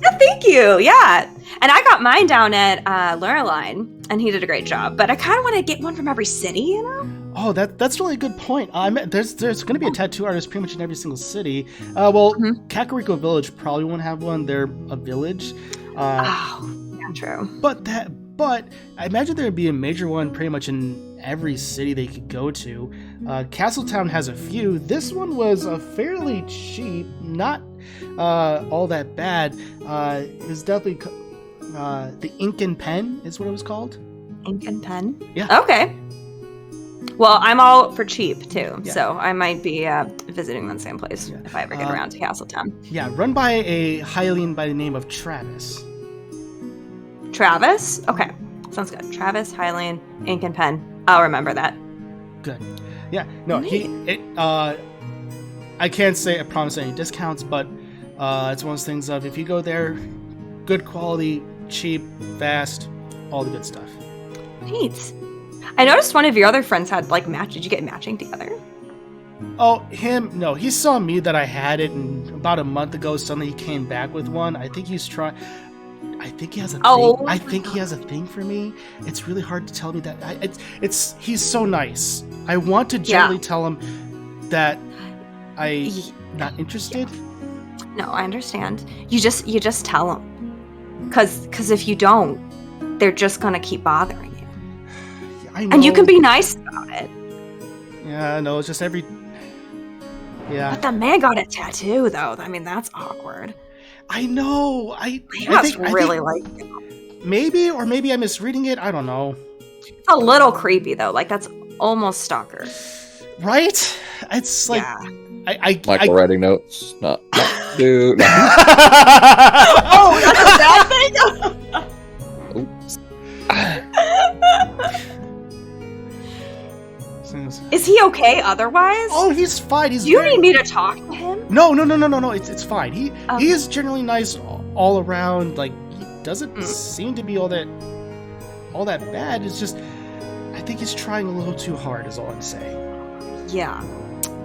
Yeah, thank you. Yeah. And I got mine down at Lurline, and he did a great job. But I kind of want to get one from every city, you know? Oh, that's really a good point. There's going to be a tattoo artist pretty much in every single city. Kakariko Village probably won't have one. They're a village. Yeah, true. But I imagine there would be a major one pretty much in every city they could go to. Castletown has a few. This one was fairly cheap, not all that bad. It was definitely the Ink and Pen is what it was called. Ink and Pen? Yeah. Okay. Well, I'm all for cheap, too. Yeah. So I might be visiting the same place if I ever get Uh, around to Castletown. Yeah, run by a Hylian by the name of Travis. Travis? Okay. Sounds good. Travis, Hylian, Ink and Pen. I'll remember that. Good. Yeah, no, I can't say I promise any discounts, but it's one of those things of if you go there, good quality, cheap, fast, all the good stuff. Neat. I noticed one of your other friends had like match. Did you get matching together? Oh, him? No, he saw me that I had it, and about a month ago, suddenly he came back with one. I think he's trying. I think he has a thing. Oh. I think he has a thing for me. It's really hard to tell me that. He's so nice. I want to gently tell him that I'm not interested. No, I understand. You just tell them, because if you don't, they're just gonna keep bothering you. I know. And you can be nice about it. Yeah, no, it's just every. Yeah. But the man got a tattoo, though. I mean, that's awkward. I know. He must really like it. Maybe I'm misreading it. I don't know. It's a little creepy, though. Like, that's almost stalker. Right? It's like Michael writing notes. No. Dude. No. Oh, that's a bad thing? Oops. Is he okay otherwise? Oh, he's fine. Do you need me to talk to him? No. It's fine. He is generally nice all around. Like he doesn't seem to be all that bad. It's just I think he's trying a little too hard. Is all I'm saying. Yeah,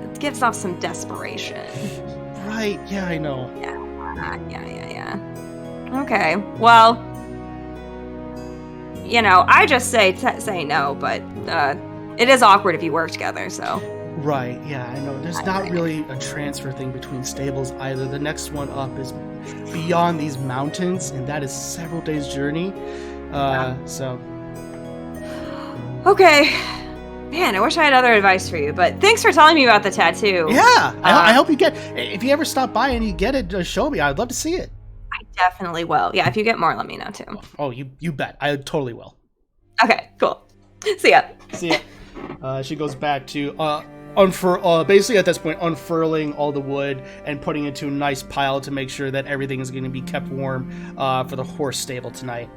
it gives off some desperation. Right? Yeah, I know. Yeah. Okay. Well, I just say no, but it is awkward if you work together. So. Right, yeah, I know. There's not really a transfer thing between stables either. The next one up is beyond these mountains, and that is several days' journey. So. Okay. Man, I wish I had other advice for you, but thanks for telling me about the tattoo. Yeah, I hope you get. If you ever stop by and you get it, just show me. I'd love to see it. I definitely will. Yeah, if you get more, let me know too. Oh, you bet. I totally will. Okay, cool. See ya. See ya. She goes back to basically at this point unfurling all the wood and putting it into a nice pile to make sure that everything is going to be kept warm for the horse stable tonight.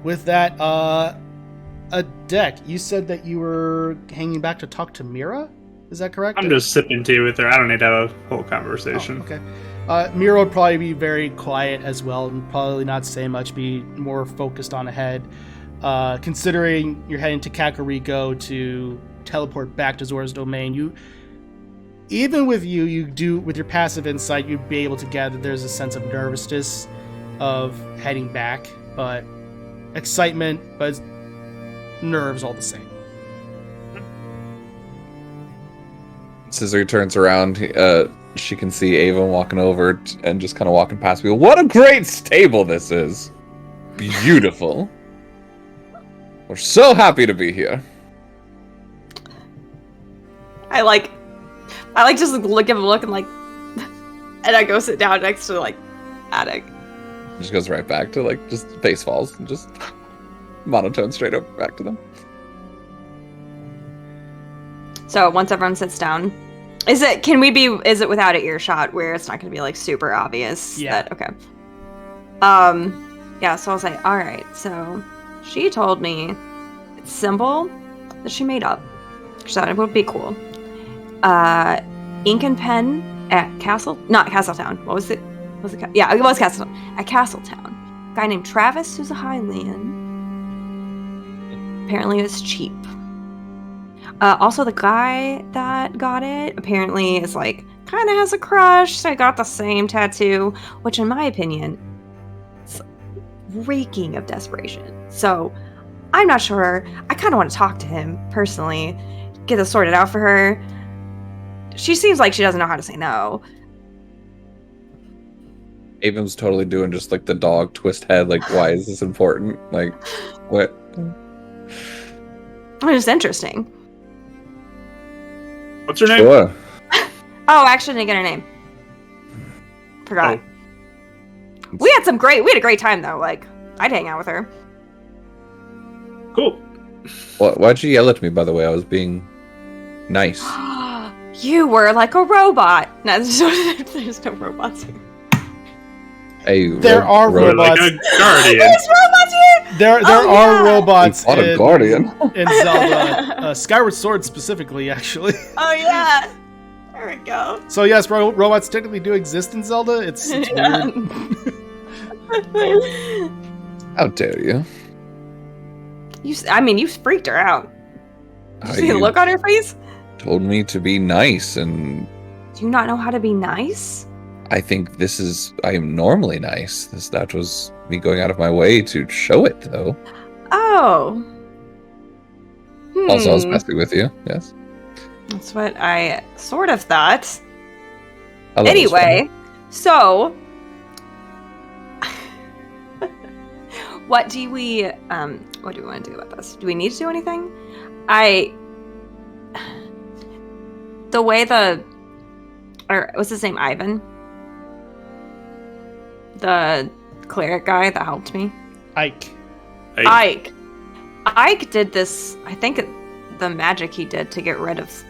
With that, Adek, you said that you were hanging back to talk to Mira? Is that correct? I'm just sipping tea with her. I don't need to have a whole conversation. Oh, okay. Mira would probably be very quiet as well and probably not say much, be more focused on ahead. Considering you're heading to Kakariko to teleport back to Zora's domain, you with your passive insight, you'd be able to gather there's a sense of nervousness of heading back, but excitement, but nerves all the same. Cizri turns around. She can see Ava walking over and just kind of walking past me. What a great stable this is! Beautiful. We're so happy to be here. I just give him a look and and I go sit down next to Attic. Just goes right back to just face falls and just monotone straight up back to them. So once everyone sits down, Is it without an earshot where it's not going to be like super obvious? Yeah. Okay. Yeah, so I'll say, all right, so she told me it's symbol that she made up. She thought it would be cool. Ink and pen at not Castletown. What was it? Yeah, it was Castletown. At Castletown. A guy named Travis, who's a Hylian. Apparently it was cheap. Also, the guy that got it apparently is like, kind of has a crush. So I got the same tattoo, which in my opinion, it's reeking of desperation. So I'm not sure. I kind of want to talk to him personally, get this sorted out for her. She seems like she doesn't know how to say no. Avon's totally doing just like the dog twist head. Like, why is this important? Like, what? It's just interesting. What's her name? Sure. Oh, actually, didn't get her name. Forgot. Oh. We had a great time though. Like, I'd hang out with her. Cool. Why'd you yell at me, by the way? I was being nice. You were like a robot. No, there's no robots here. There are robots. Like a guardian. There's robots here. There are robots What a guardian. in Zelda, Skyward Sword specifically, actually. Oh yeah. There we go. So yes, robots technically do exist in Zelda. It's Yeah. weird. How dare you? You freaked her out. Did you see the You look on her face? told me to be nice, and Do you not know how to be nice? I think I am normally nice. That was me going out of my way to show it, though. Oh. Also, I was messing with you. Yes. That's what I sort of thought. I love this Anyway, so what do we want to do about this? Do we need to do anything? The way what's his name? Ivan? The cleric guy that helped me? Ike. Ike did this, I think the magic he did to get rid of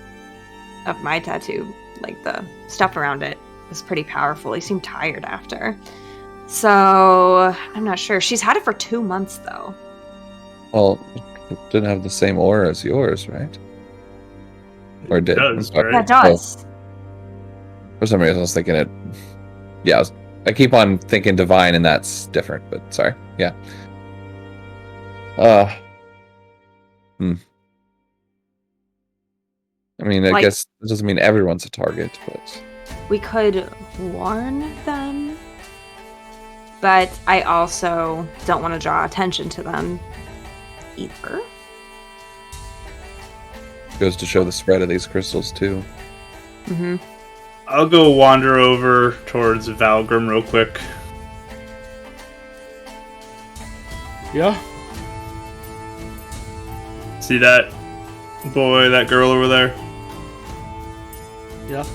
my tattoo, like the stuff around it, was pretty powerful. He seemed tired after. So, I'm not sure. She's had it for 2 months, though. Well, it didn't have the same aura as yours, right? Or did? It does, I'm sorry. right? Yeah, it does. For some reason, I was thinking it. Yeah, I keep on thinking divine, and that's different. But sorry. Yeah. I mean, I guess it doesn't mean everyone's a target, but We could warn them, but I also don't want to draw attention to them either. goes to show the spread of these crystals too. Mm-hmm. I'll go wander over towards Valgrim real quick. Yeah. See that boy, that girl over there? Yeah.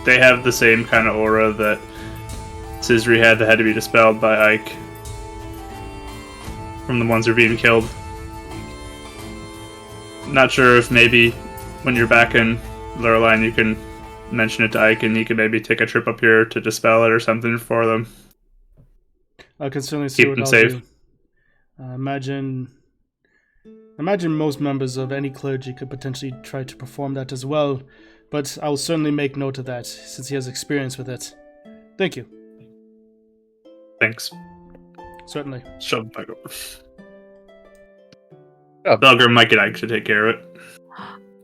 They have the same kind of aura that Cizri had that had to be dispelled by Ike from the ones who are being killed. Not sure if maybe when you're back in Lurline you can mention it to Ike and he can maybe take a trip up here to dispel it or something for them. I can certainly see Keep what them I'll safe. do. Imagine most members of any clergy could potentially try to perform that as well, but I will certainly make note of that since he has experience with it. Thank you. Thanks. Certainly. Shove it back over. Oh. Valgrim might get Ike to take care of it.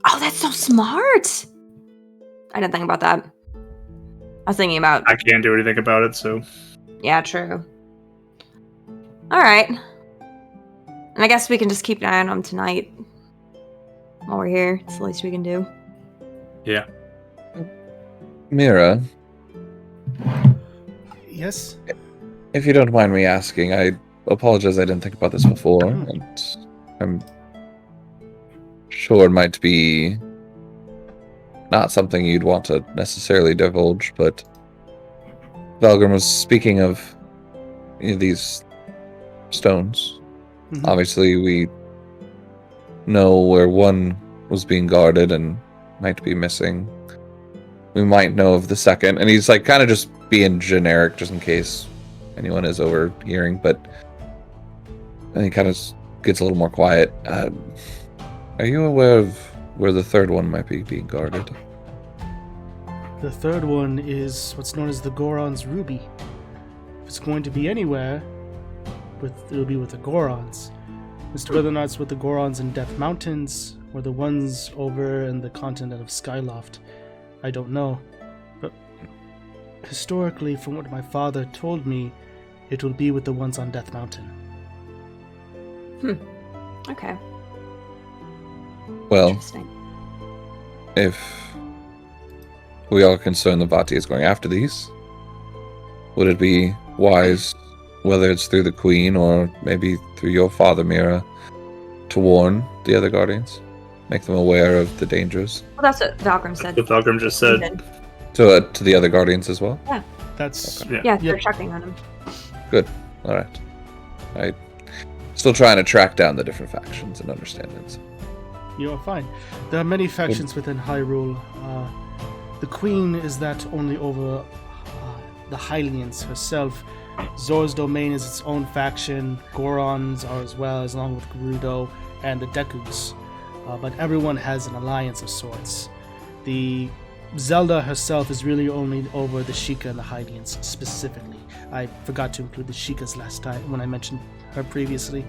Oh, that's so smart! I didn't think about that. I was thinking about... I can't do anything about it, so... Yeah, true. Alright. And I guess we can just keep an eye on him tonight. While we're here. It's the least we can do. Yeah. Mira, Yes? if you don't mind me asking, I apologize I didn't think about this before, and I'm sure it might be not something you'd want to necessarily divulge, but Valgrim was speaking of these stones. Mhm. Obviously, we know where one was being guarded and might be missing. We might know of the second. And he's like kind of just being generic just in case anyone is overhearing, but then he kind of gets a little more quiet. Are you aware of where the third one might be being guarded? The third one is what's known as the Goron's Ruby. If it's going to be anywhere, it'll be with the Gorons. As to whether or not it's with the Gorons in Death Mountains, or the ones over in the continent of Skyloft, I don't know. But historically, from what my father told me, it will be with the ones on Death Mountain. Okay. Well, Interesting. if we are concerned that Vati is going after these, would it be wise, whether it's through the Queen or maybe through your father, Mira, to warn the other Guardians? Make them aware of the dangers? Well, that's what Valgrim said. What Valgrim just said. To the other Guardians as well? That's Okay. Yeah, they're checking on him. Good. Alright. I still trying to track down the different factions and understand it. You're fine. There are many factions within Hyrule. The Queen is that only over the Hylians herself. Zora's Domain is its own faction. Gorons are as well, along with Gerudo and the Dekus. But everyone has an alliance of sorts. The Zelda herself is really only over the Sheikah and the Hylians specifically. I forgot to include the Sheikahs last time when I mentioned her previously.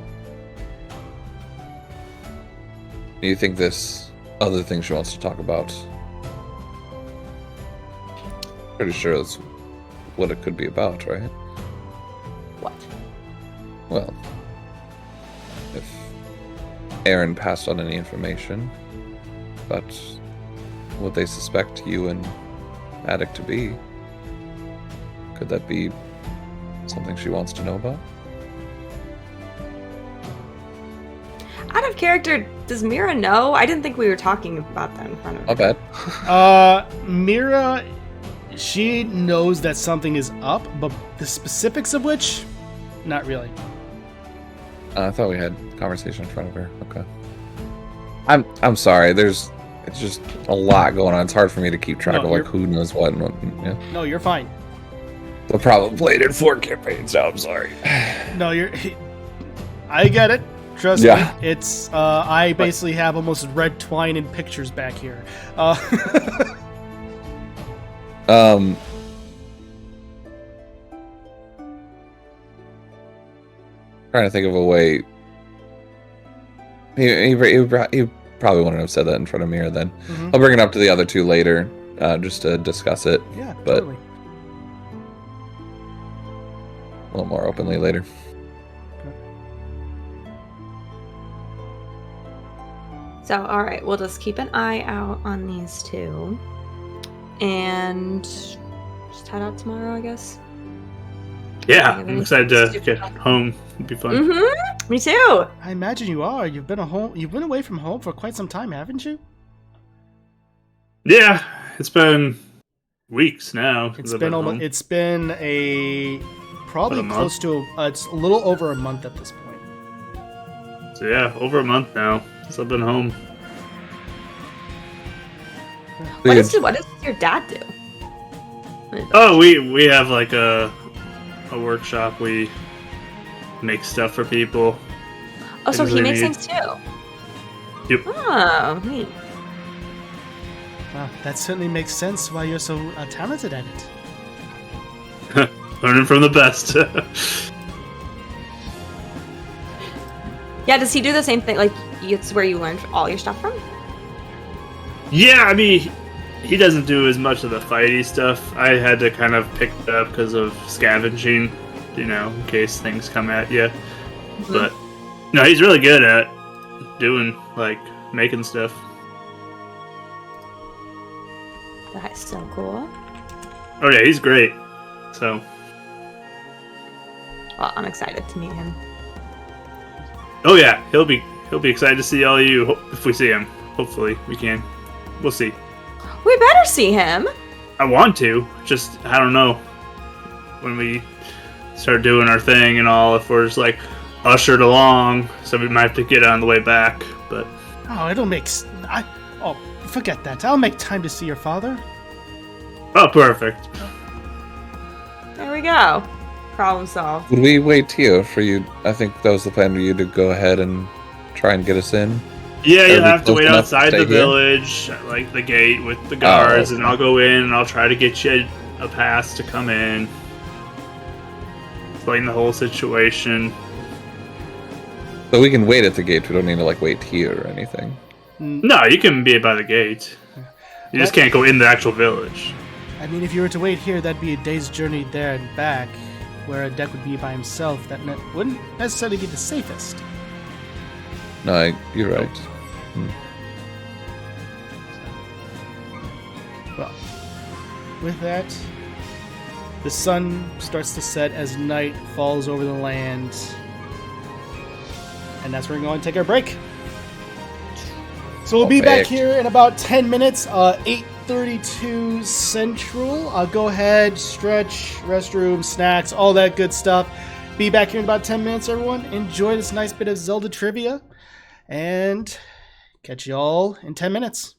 Do you think this other thing she wants to talk about? Pretty sure that's what it could be about, right? What? Well, if Aaron passed on any information, but what they suspect you and Attic to be, could that be something she wants to know about? Out of character, does Mira know? I didn't think we were talking about that in front of her. Not bad. Mira, she knows that something is up, but the specifics of which, not really. I thought we had a conversation in front of her. Okay. I'm sorry. It's just a lot going on. It's hard for me to keep track No, of like you're- who knows what and what. Yeah. No, you're fine. The problem played in 4 campaigns. So I'm sorry. No, I get it. Trust Yeah. me. It's I basically have almost red twine in pictures back here. Trying to think of a way. He probably wouldn't have said that in front of Mira then. Mhm. I'll bring it up to the other two later, just to discuss it Yeah, But- totally. a little more openly later. So, all right, we'll just keep an eye out on these two, and just head out tomorrow, I guess. Yeah, Okay, I'm excited to get home. It'd be fun. Mm-hmm. Me too. I imagine you are. You've been away from home for quite some time, haven't you? Yeah, it's been weeks now. since It's I've been home. almost. It's been probably About a close to. It's a little over a month at this point. So yeah, over a month now since I've been home. What does your dad do? Oh, we have like a workshop. We make stuff for people. Oh, so he Usually makes me. things too. Yep. Oh, neat. Wow, that certainly makes sense why you're so talented at it. Learning from the best. Yeah, does he do the same thing? Like, it's where you learned all your stuff from? Yeah, I mean, he doesn't do as much of the fighty stuff. I had to kind of pick it up because of scavenging, in case things come at you. Mm-hmm. But no, he's really good at doing making stuff. That's so cool. Oh yeah, he's great. So Well, I'm excited to meet him. oh yeah, he'll be excited to see all of you if we see him. Hopefully we can. We'll see. We better see him. I want to, just I don't know when we start doing our thing and all. If we're just ushered along, so we might have to get on the way back. But Oh, it'll make. Oh, forget that. I'll make time to see your father. Oh, perfect. There we go. Problem solved. Would we wait here for you? I think that was the plan for you to go ahead and try and get us in. Yeah, you'll Are we have to close wait enough to outside stay the here? village, at, like the gate with the guards, okay. and I'll go in and I'll try to get you a pass to come in. Explain the whole situation. So we can wait at the gate. We don't need to like wait here or anything. No, you can be by the gate. You just can't go in the actual village. I mean, if you were to wait here, that'd be a day's journey there and back, where a deck would be by himself. That wouldn't necessarily be the safest. No, you're right. Well, with that, the sun starts to set as night falls over the land. And that's where we're going to take our break. So we'll be back Perfect. here in about 10 minutes, 8:32 Central. I'll go ahead, stretch, restroom, snacks, all that good stuff. Be back here in about 10 minutes, everyone. Enjoy this nice bit of Zelda trivia. And catch you all in 10 minutes.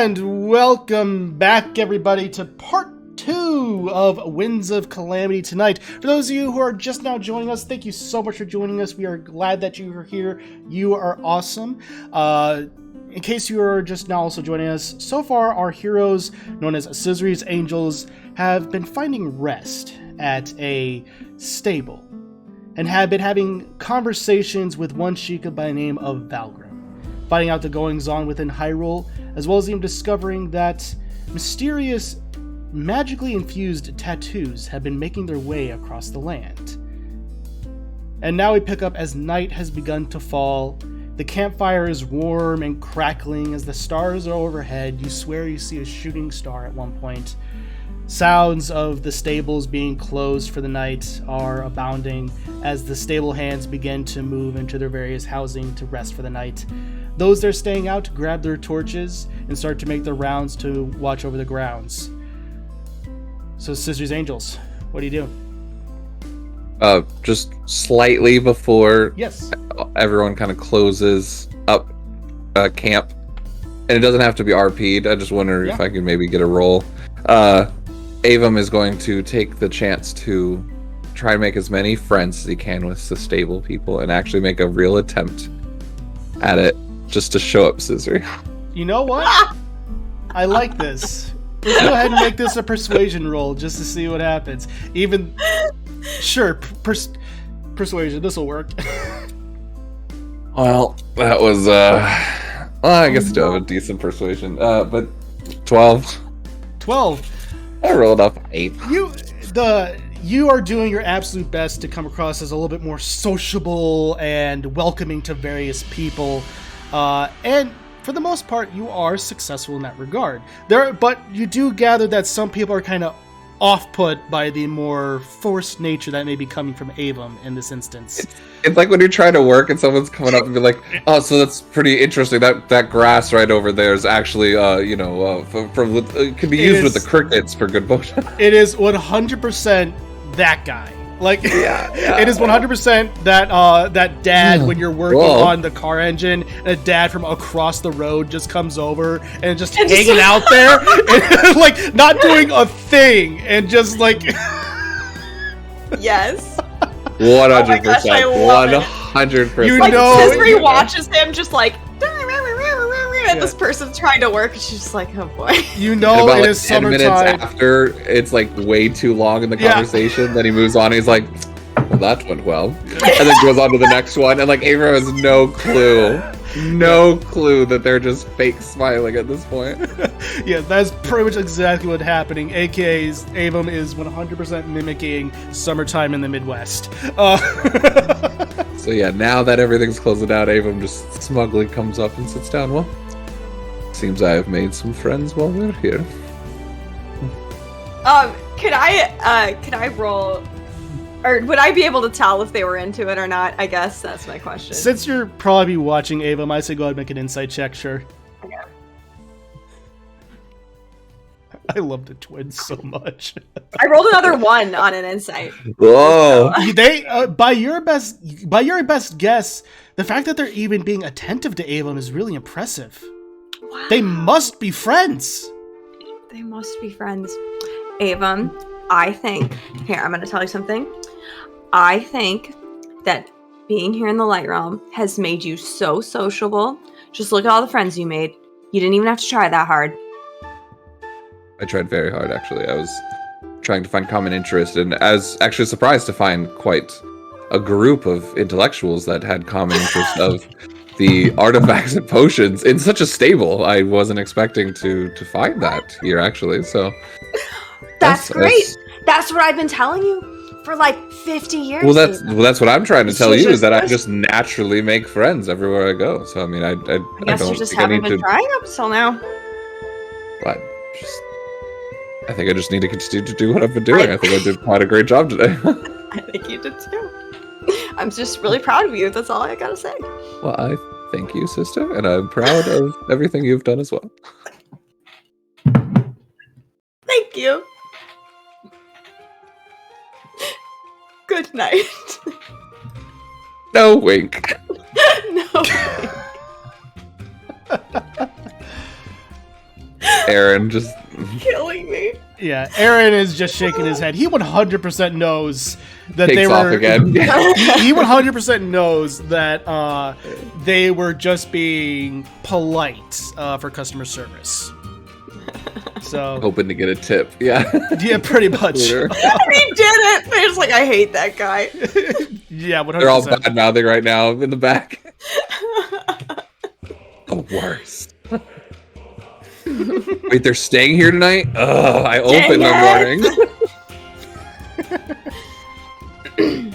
And welcome back, everybody, to part 2 of Winds of Calamity tonight. For those of you who are just now joining us, thank you so much for joining us. We are glad that you are here. You are awesome. In case you are just now also joining us, so far our heroes, known as Cizri's Angels, have been finding rest at a stable and have been having conversations with one Sheikah by the name of Valgrim, finding out the goings-on within Hyrule, as well as even discovering that mysterious, magically infused tattoos have been making their way across the land. And now we pick up as night has begun to fall. The campfire is warm and crackling as the stars are overhead. You swear you see a shooting star at one point. Sounds of the stables being closed for the night are abounding as the stable hands begin to move into their various housing to rest for the night. Those that are staying out grab their torches and start to make their rounds to watch over the grounds. So, Cizri's Angels, what do you do? Just slightly before Yes. everyone kind of closes up camp, and it doesn't have to be RP'd. I just wonder if I can maybe get a roll. Avum is going to take the chance to try and make as many friends as he can with the stable people and actually make a real attempt at it just to show up Cizri. You know what? I like this. Let's go ahead and make this a persuasion roll just to see what happens. Sure, persuasion, this will work. Well, that was, I guess I do have a decent persuasion, but 12. 12. I rolled up 8. You are doing your absolute best to come across as a little bit more sociable and welcoming to various people, and for the most part, you are successful in that regard. But you do gather that some people are kind of off-put by the more forced nature that may be coming from Avum in this instance. It's like when you're trying to work and someone's coming up and be like, "Oh, so that's pretty interesting. That grass right over there is actually, it can be used with the crickets for good motion." It is 100% that guy. Like, yeah. It is 100% that dad when you're working on the car engine, and a dad from across the road just comes over and just hanging out there, and, like, not doing a thing, and just like. Yes. 100%. Oh my gosh, I love it. 100%. You Like, know, Cizri watches him just like, and this person's trying to work, and she's just like, oh boy. You know, about, it like, is 10 minutes summertime. after, it's like way too long in the conversation. Then he moves on. And he's like, "Well, that went well," and then goes on to the next one. And like, Avum has no clue that they're just fake smiling at this point. Yeah, that's pretty much exactly what's happening. AKA, Avum is 100% mimicking summertime in the Midwest. So yeah, now that everything's closing out, Avum just smugly comes up and sits down. Well, seems I have made some friends while we're here. Could I roll, or would I be able to tell if they were into it or not? I guess that's my question. Since you're probably watching Avum, I say go ahead and make an insight check, sure. Okay. I love the twins so much. I rolled another 1 on an insight. Whoa! They, by your best guess, the fact that they're even being attentive to Avum is really impressive. Wow. They must be friends. They must be friends. Avum, I think, here, I'm going to tell you something. I think that being here in the Light Realm has made you so sociable. Just look at all the friends you made. You didn't even have to try that hard. I tried very hard, actually. I was trying to find common interest, and I was actually surprised to find quite a group of intellectuals that had common interest of the artifacts and potions in such a stable. I wasn't expecting to find that here, actually. So that's great. That's what I've been telling you for like 50 years. Well, that's what I'm trying to tell you, is that I just naturally make friends everywhere I go. So I mean, I guess you just haven't been trying up till now. But I think I just need to continue to do what I've been doing. I think I did quite a great job today. I think you did too. I'm just really proud of you. That's all I gotta say. Well, I thank you, sister, and I'm proud of everything you've done as well. Thank you. Good night. No wink. No. Aaron just Killing me. Yeah, Aaron is just shaking his head. He 100% knows that takes they off were. again. He 100% knows that they were just being polite for customer service. So Hoping to get a tip. Yeah. yeah, pretty much. Later. He did it. They're just like, I hate that guy. Yeah, 100%. They're all bad mouthing right now in the back. The worst. Wait, they're staying here tonight? Ugh, I open Dang in the morning.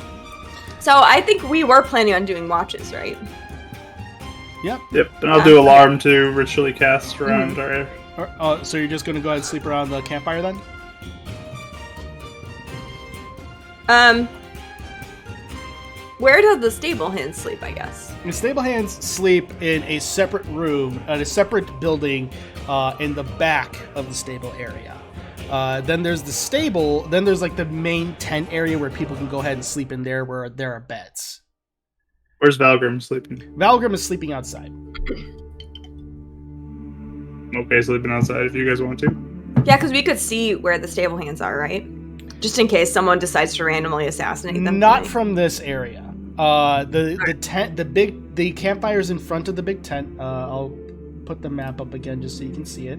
So I think we were planning on doing watches, right? Yep. Yep, and I'll do alarm to ritually cast around our. So you're just gonna go ahead and sleep around the campfire then? Where does the stable hand sleep, I guess? The stable hands sleep in a separate room, in a separate building, in the back of the stable area. Then there's the stable. Then there's like the main tent area where people can go ahead and sleep in there, where there are beds. Where's Valgrim sleeping? Valgrim is sleeping outside. I'm okay sleeping outside if you guys want to. Yeah, because we could see where the stable hands are, right? Just in case someone decides to randomly assassinate them. Not from this area. The tent, the campfire's in front of the big tent. I'll put the map up again just so you can see it.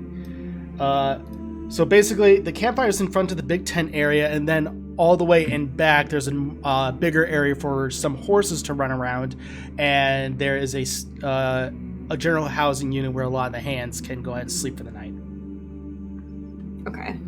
So basically, the campfire's in front of the big tent area, and then all the way in back, there's a bigger area for some horses to run around, and there is a general housing unit where a lot of the hands can go ahead and sleep for the night. Okay.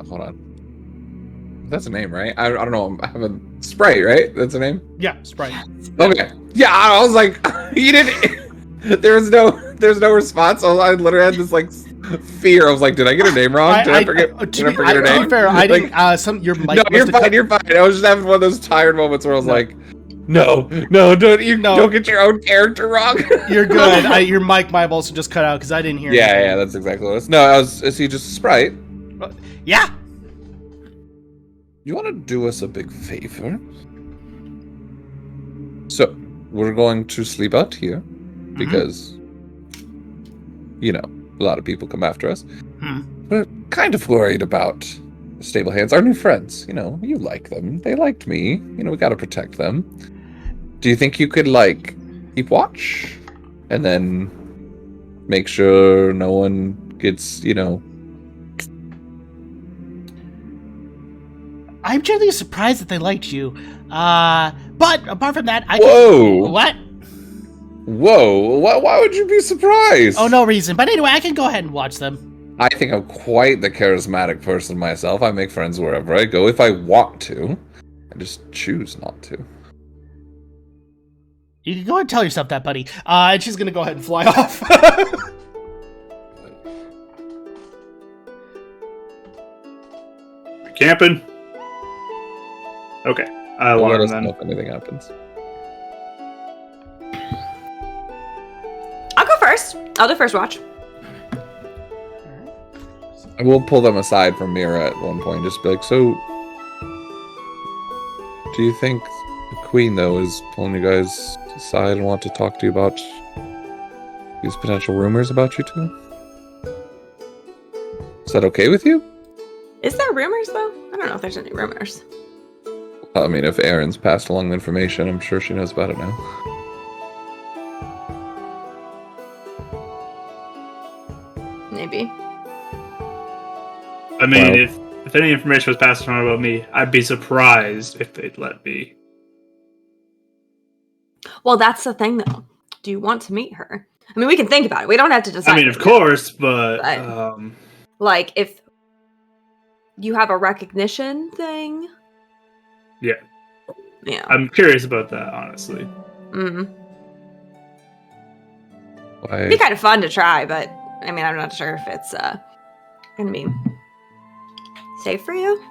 Hold on. That's a name, right? I don't know. I have a Sprite, right? That's a name? Yeah, Sprite. Okay. Yeah, I was like, you didn't. There's no response. I literally had this like fear. I was like, did I get her name wrong? Did I forget her name? To be fair, I Like, didn't. Your mic. no, you're fine. You're fine. I was just having one of those tired moments where I was like, no, don't get your own character wrong. You're good. Your mic might have also just cut out because I didn't hear. Yeah, that's exactly what it was. No, is he just a Sprite? Yeah. You want to do us a big favor? So, we're going to sleep out here because, you know, a lot of people come after us. We're kind of worried about the stable hands, our new friends. You know, you like them. They liked me. You know, we got to protect them. Do you think you could, like, keep watch? And then make sure no one gets, you know... I'm genuinely surprised that they liked you. But apart from that, Whoa! What? Whoa! Why would you be surprised? Oh, no reason. But anyway, I can go ahead and watch them. I think I'm quite the charismatic person myself. I make friends wherever I go if I want to. I just choose not to. You can go ahead and tell yourself that, buddy. And she's gonna go ahead and fly off. Camping? Okay. I'll Let alarm us then. know if anything happens. I'll go first. I'll do first watch. I will pull them aside from Mira at one point, just be like, so... Do you think the Queen, though, is pulling you guys aside and want to talk to you about these potential rumors about you two? Is that okay with you? Is there rumors, though? I don't know if there's any rumors. I mean, if Erin's passed along the information, I'm sure she knows about it now. Maybe. I mean, Well- if any information was passed on about me, I'd be surprised if they'd let me. Well, that's the thing, though. Do you want to meet her? I mean, we can think about it. We don't have to decide. I mean, of right now. course, but Like, if you have a recognition thing. Yeah. Yeah. I'm curious about that, honestly. Mm-hmm. Why? It'd be kind of fun to try, but I mean, I'm not sure if it's gonna be safe for you.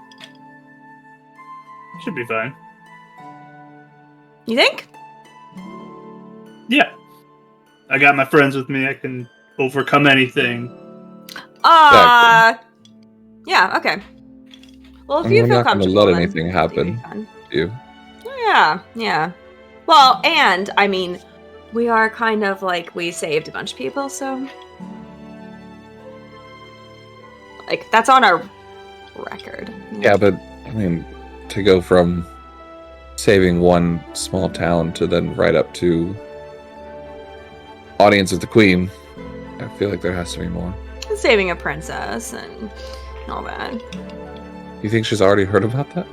Should be fine. You think? Yeah. I got my friends with me. I can overcome anything. Yeah. Okay. Well, if I mean, you we're feel not gonna comfortable, let then anything it'd be happen. fun. You. Yeah. Well, and I mean, we are kind of like we saved a bunch of people, so like that's on our record. Yeah, but I mean, to go from saving one small town to then right up to audience of the Queen, I feel like there has to be more. Saving a princess and all that. You think she's already heard about that?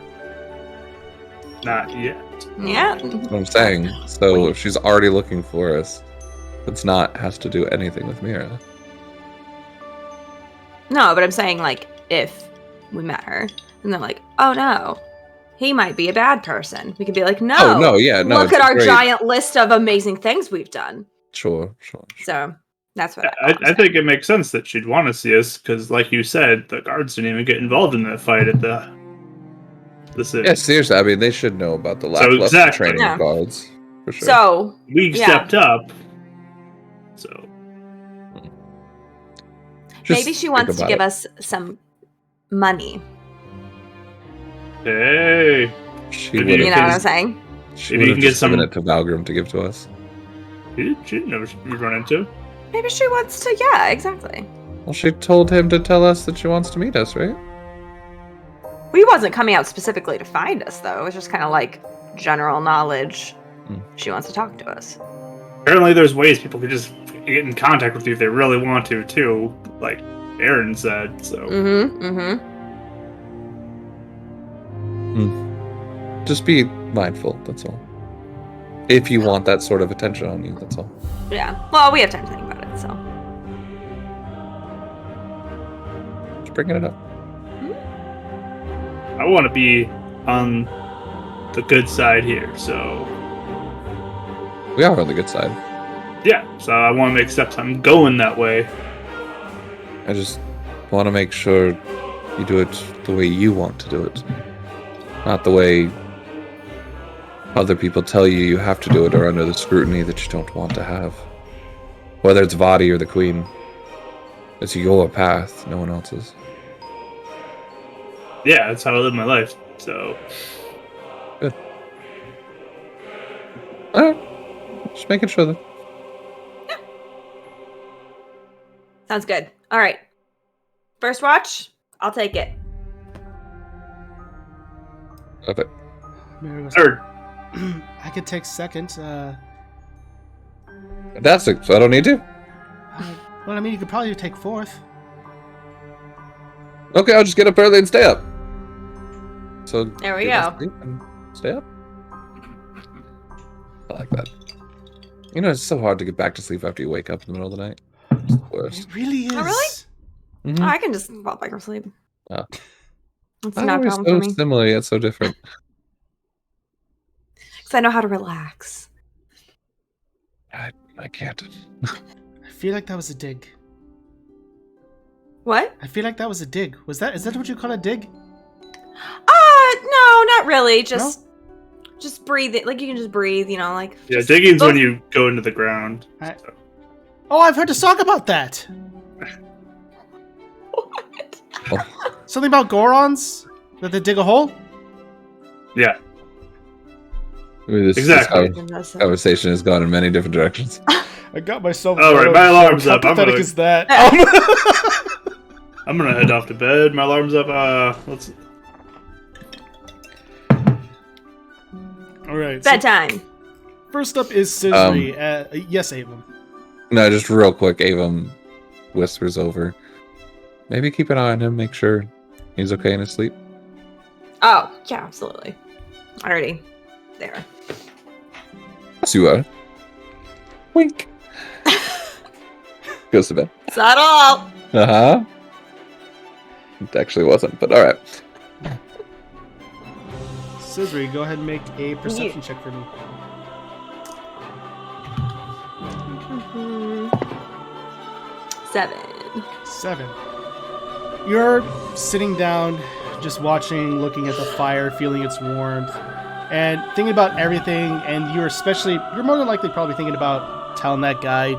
Not yet. Yeah. That's what I'm saying. So if she's already looking for us, it's not has to do anything with Mira. No, but I'm saying like if we met her and they're like, oh no, he might be a bad person. We could be like, no. Oh, no, yeah, no. Look at our great. giant list of amazing things we've done. Sure. So that's what I think it makes sense that she'd want to see us because, like you said, the guards didn't even get involved in that fight at the city. Yeah, seriously. I mean, they should know about the lackluster exactly. training Yeah. of guards. For sure. So We stepped up. So Just maybe she think wants to about give it. us some money. hey, She Maybe would You have. know what I'm saying? She Maybe would you have can just get given some- it to Valgrim to give to us. she didn't know we'd run into. Maybe she wants to. Yeah, exactly. Well, she told him to tell us that she wants to meet us, right? We wasn't coming out specifically to find us, though. It was just kind of like general knowledge. She wants to talk to us. Apparently, there's ways people could just get in contact with you if they really want to, too. Like Aaron said. So Mm-hmm. Just be mindful, that's all. If you want that sort of attention on you, that's all. Yeah. Well, we have time to think about it, so. Just bringing it up. I want to be on the good side here. So We are on the good side. yeah, so I want to make steps. I'm going that way. I just want to make sure you do it the way you want to do it. Not the way other people tell you you have to do it or under the scrutiny that you don't want to have. Whether it's Vadi or the Queen, it's your path, no one else's. Yeah, that's how I live my life. So Good. Alright. Just making sure that. Sounds good. All right. First watch, I'll take it. Of it. Mary goes, third. I could take second. Fantastic, so I don't need to? Well, I mean, you could probably take fourth. Okay, I'll just get up early and stay up. So There we get go. to sleep and stay up. I like that. You know, it's so hard to get back to sleep after you wake up in the middle of the night. It's the worst. It really is. Oh, really? Mhm. Oh, I can just fall back or sleep. Oh. It's Oh, not a we're problem for so me. similar yet so different. Because I know how to relax. I can't. I feel like that was a dig. What? I feel like that was a dig. Is that what you call a dig? No, not really. Just breathe it. Like you can just breathe, you know, like. Yeah, just digging's go- when you go into the ground. So. Oh, I've heard a song about that. What? Something about Gorons? That they dig a hole? Yeah, I mean, this Exactly. conversation has gone in many different directions. I got myself. All right, my alarm's up. How I'm pathetic gonna- is that? I'm gonna head off to bed. My alarm's up. Let's. All right. So Bedtime. first up is Cizri. Yes, Avon. No, just real quick, Avon whispers over. Maybe keep an eye on him, make sure he's okay in his sleep. Oh, yeah, absolutely. Already there. Yes, you are. Wink. Goes to bed. Is that all? Uh-huh. It actually wasn't, but alright. Cizri, go ahead and make a perception check for me. Mhm. 7. 7. You're sitting down, just watching, looking at the fire, feeling its warmth, and thinking about everything. And you're more than likely probably thinking about telling that guy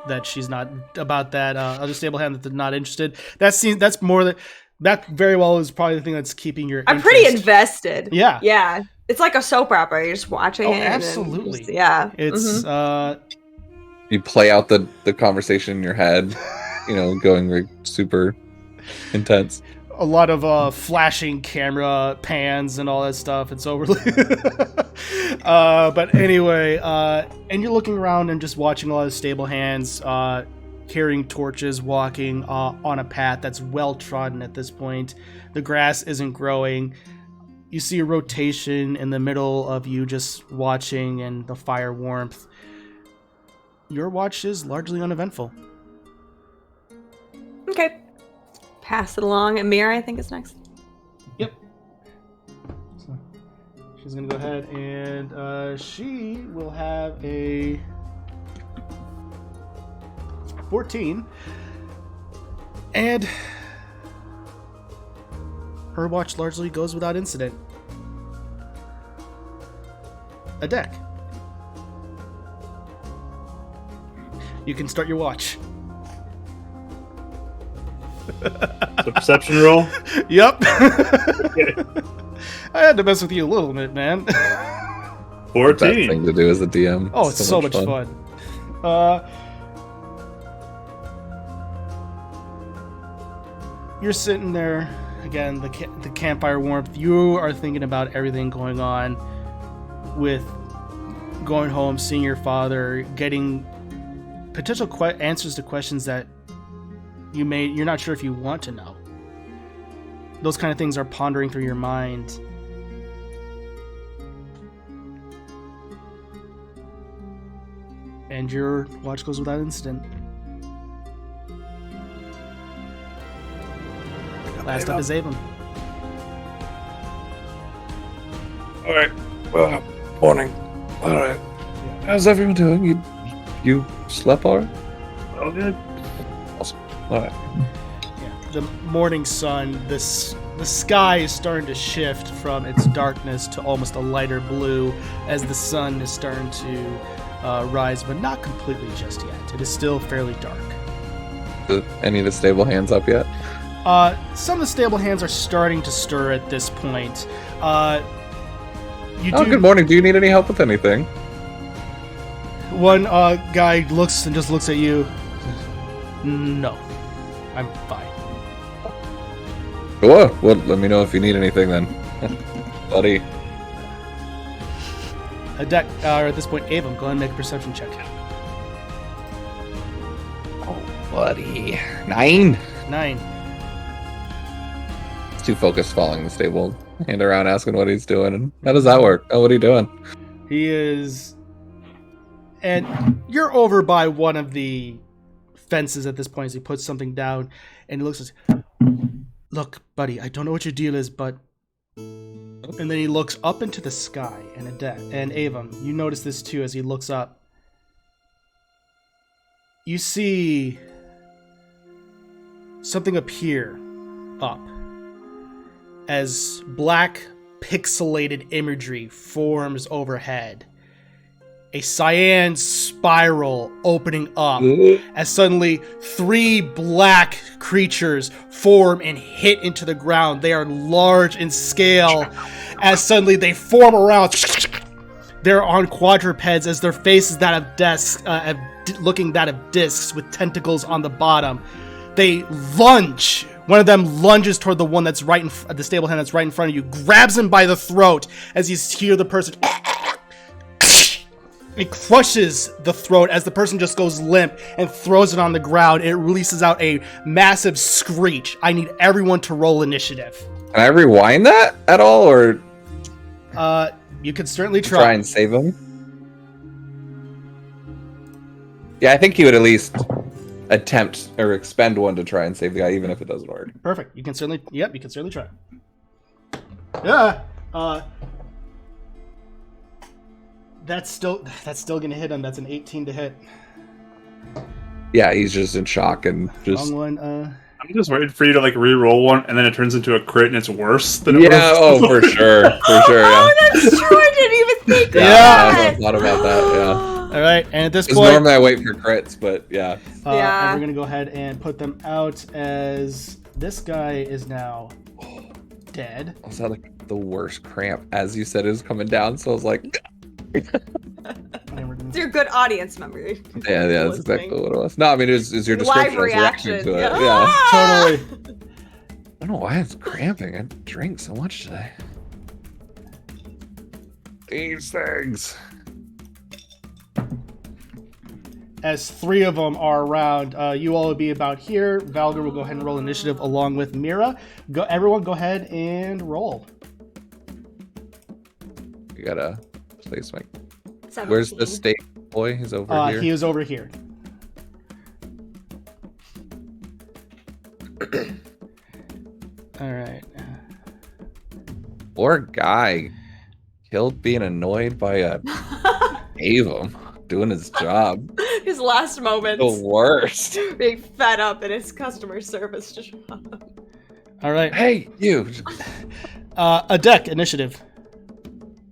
that she's not about that other stable hand that they're not interested. That very well is probably the thing that's keeping your. I'm pretty interest. invested. Yeah. Yeah. It's like a soap opera. You're just watching Oh, it. and then absolutely. just- yeah. It's You play out the conversation in your head, going like super intense. a lot of flashing camera pans and all that stuff. It's overly. But anyway, and you're looking around and just watching a lot of stable hands carrying torches, walking on a path that's well trodden at this point. The grass isn't growing. You see a rotation in the middle of you just watching and the fire warmth. Your watch is largely uneventful. Okay. Pass it along. Amira, I think, is next. Yep. So she's going to go ahead and she will have a 14. And her watch largely goes without incident. A deck. You can start your watch. The perception roll. Yep. Okay. I had to mess with you a little bit, man. Best 14. thing to do as a DM. Oh, it's so much fun. You're sitting there again, the campfire warmth. You are thinking about everything going on with going home, seeing your father, getting potential answers to questions that you're not sure if you want to know. Those kind of things are pondering through your mind. And your watch goes without incident. Last up is Avon. All right. Well, morning. All right. How's everyone doing? You slept all right? Oh, good. Awesome. All right. Yeah. The morning sun, the sky is starting to shift from its darkness to almost a lighter blue as the sun is starting to rise, but not completely just yet. It is still fairly dark. Any of the stable hands up yet? Some of the stable hands are starting to stir at this point. Good morning. Do you need any help with anything? One guy looks at you. No, I'm fine. Well, let me know if you need anything then, buddy. At this point, Avon, go ahead and make a perception check. Oh, buddy. 9. 9. It's too focused following the stable hand around asking what he's doing. And how does that work? Oh, what are you doing? He is... And you're over by one of the fences at this point as he puts something down, and he looks at you. Look, buddy, I don't know what your deal is, but... And then he looks up into the sky, and Avon, you notice this too as he looks up. You see something appear up as black pixelated imagery forms overhead. A cyan spiral opening up as suddenly 3 black creatures form and hit into the ground. They are large in scale as suddenly they form around. They're on quadrupeds as their faces that of desks, looking that of discs with tentacles on the bottom. They lunge. One of them lunges toward the one that's the stable hand that's right in front of you, grabs him by the throat as you hear the person. It crushes the throat as the person just goes limp and throws it on the ground. It releases out a massive screech. I need everyone to roll initiative. Can I rewind that at all, or you could certainly try and save him? Yeah, I think he would at least attempt or expend one to try and save the guy, even if it doesn't work. Perfect. You can certainly try. Yeah. That's still gonna hit him. That's an 18 to hit. Yeah, he's just in shock and just. Wrong one. I'm just waiting for you to re-roll one, and then it turns into a crit, and it's worse than it was. Yeah, oh, for sure, Yeah. Oh, that's true. I didn't even think of I that. thought about that. Yeah. All right, and at this Because point, normally I wait for crits, but yeah. Yeah. and we're gonna go ahead and put them out as this guy is now dead. I was had like the worst cramp as you said it was coming down, so I was like, It's your good audience member. yeah, that's exactly what it was. No, I mean, it was your Live description. I was reacting reaction. to it. Yeah. Yeah. Totally. I don't know why it's cramping. I drink so much today. These things. As 3 of them are around, you all will be about here. Valgrim will go ahead and roll initiative along with Mira. Everyone go ahead and roll. You gotta place my... 17. Where's the state boy? He's over here. He is over here. All right. Poor guy. Killed being annoyed by a Avum doing his job. His last moments. The worst. Being fed up in his customer service job. All right. Hey, you. A deck initiative.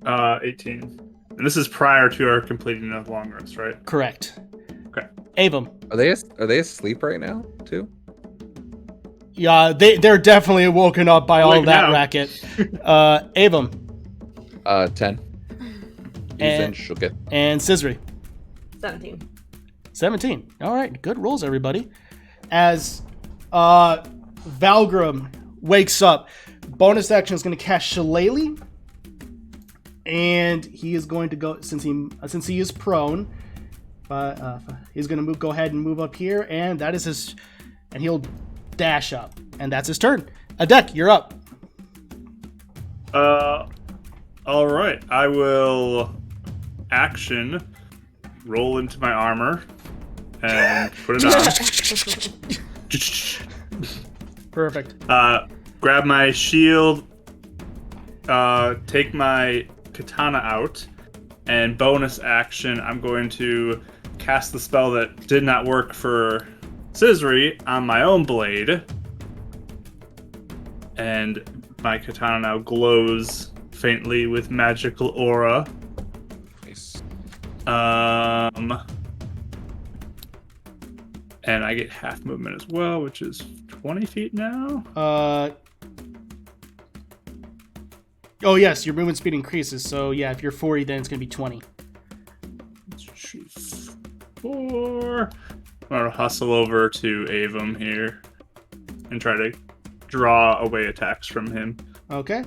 18. And this is prior to our completing the long rest, right? Correct. Okay. Avum. Are they asleep right now too? Yeah, they're definitely woken up by all Like that now. racket. Avum 10. And- Shook it. and Cizri. 17. 17. All right, good rolls, everybody. As Valgrim wakes up, bonus action is going to cast Shillelagh, and he is going to go since he is prone. He's going to go ahead and move up here, and that is his, and he'll dash up, and that's his turn. Adek, you're up. All right. I will action roll into my armor and put it on. Perfect. Grab my shield, take my katana out, and bonus action, I'm going to cast the spell that did not work for Cizri on my own blade. And my katana now glows faintly with magical aura. Nice. And I get half movement as well, which is 20 feet now. Oh yes, your movement speed increases. So yeah, if you're 40, then it's gonna be 20. 4. I'm gonna hustle over to Avum here and try to draw away attacks from him. Okay.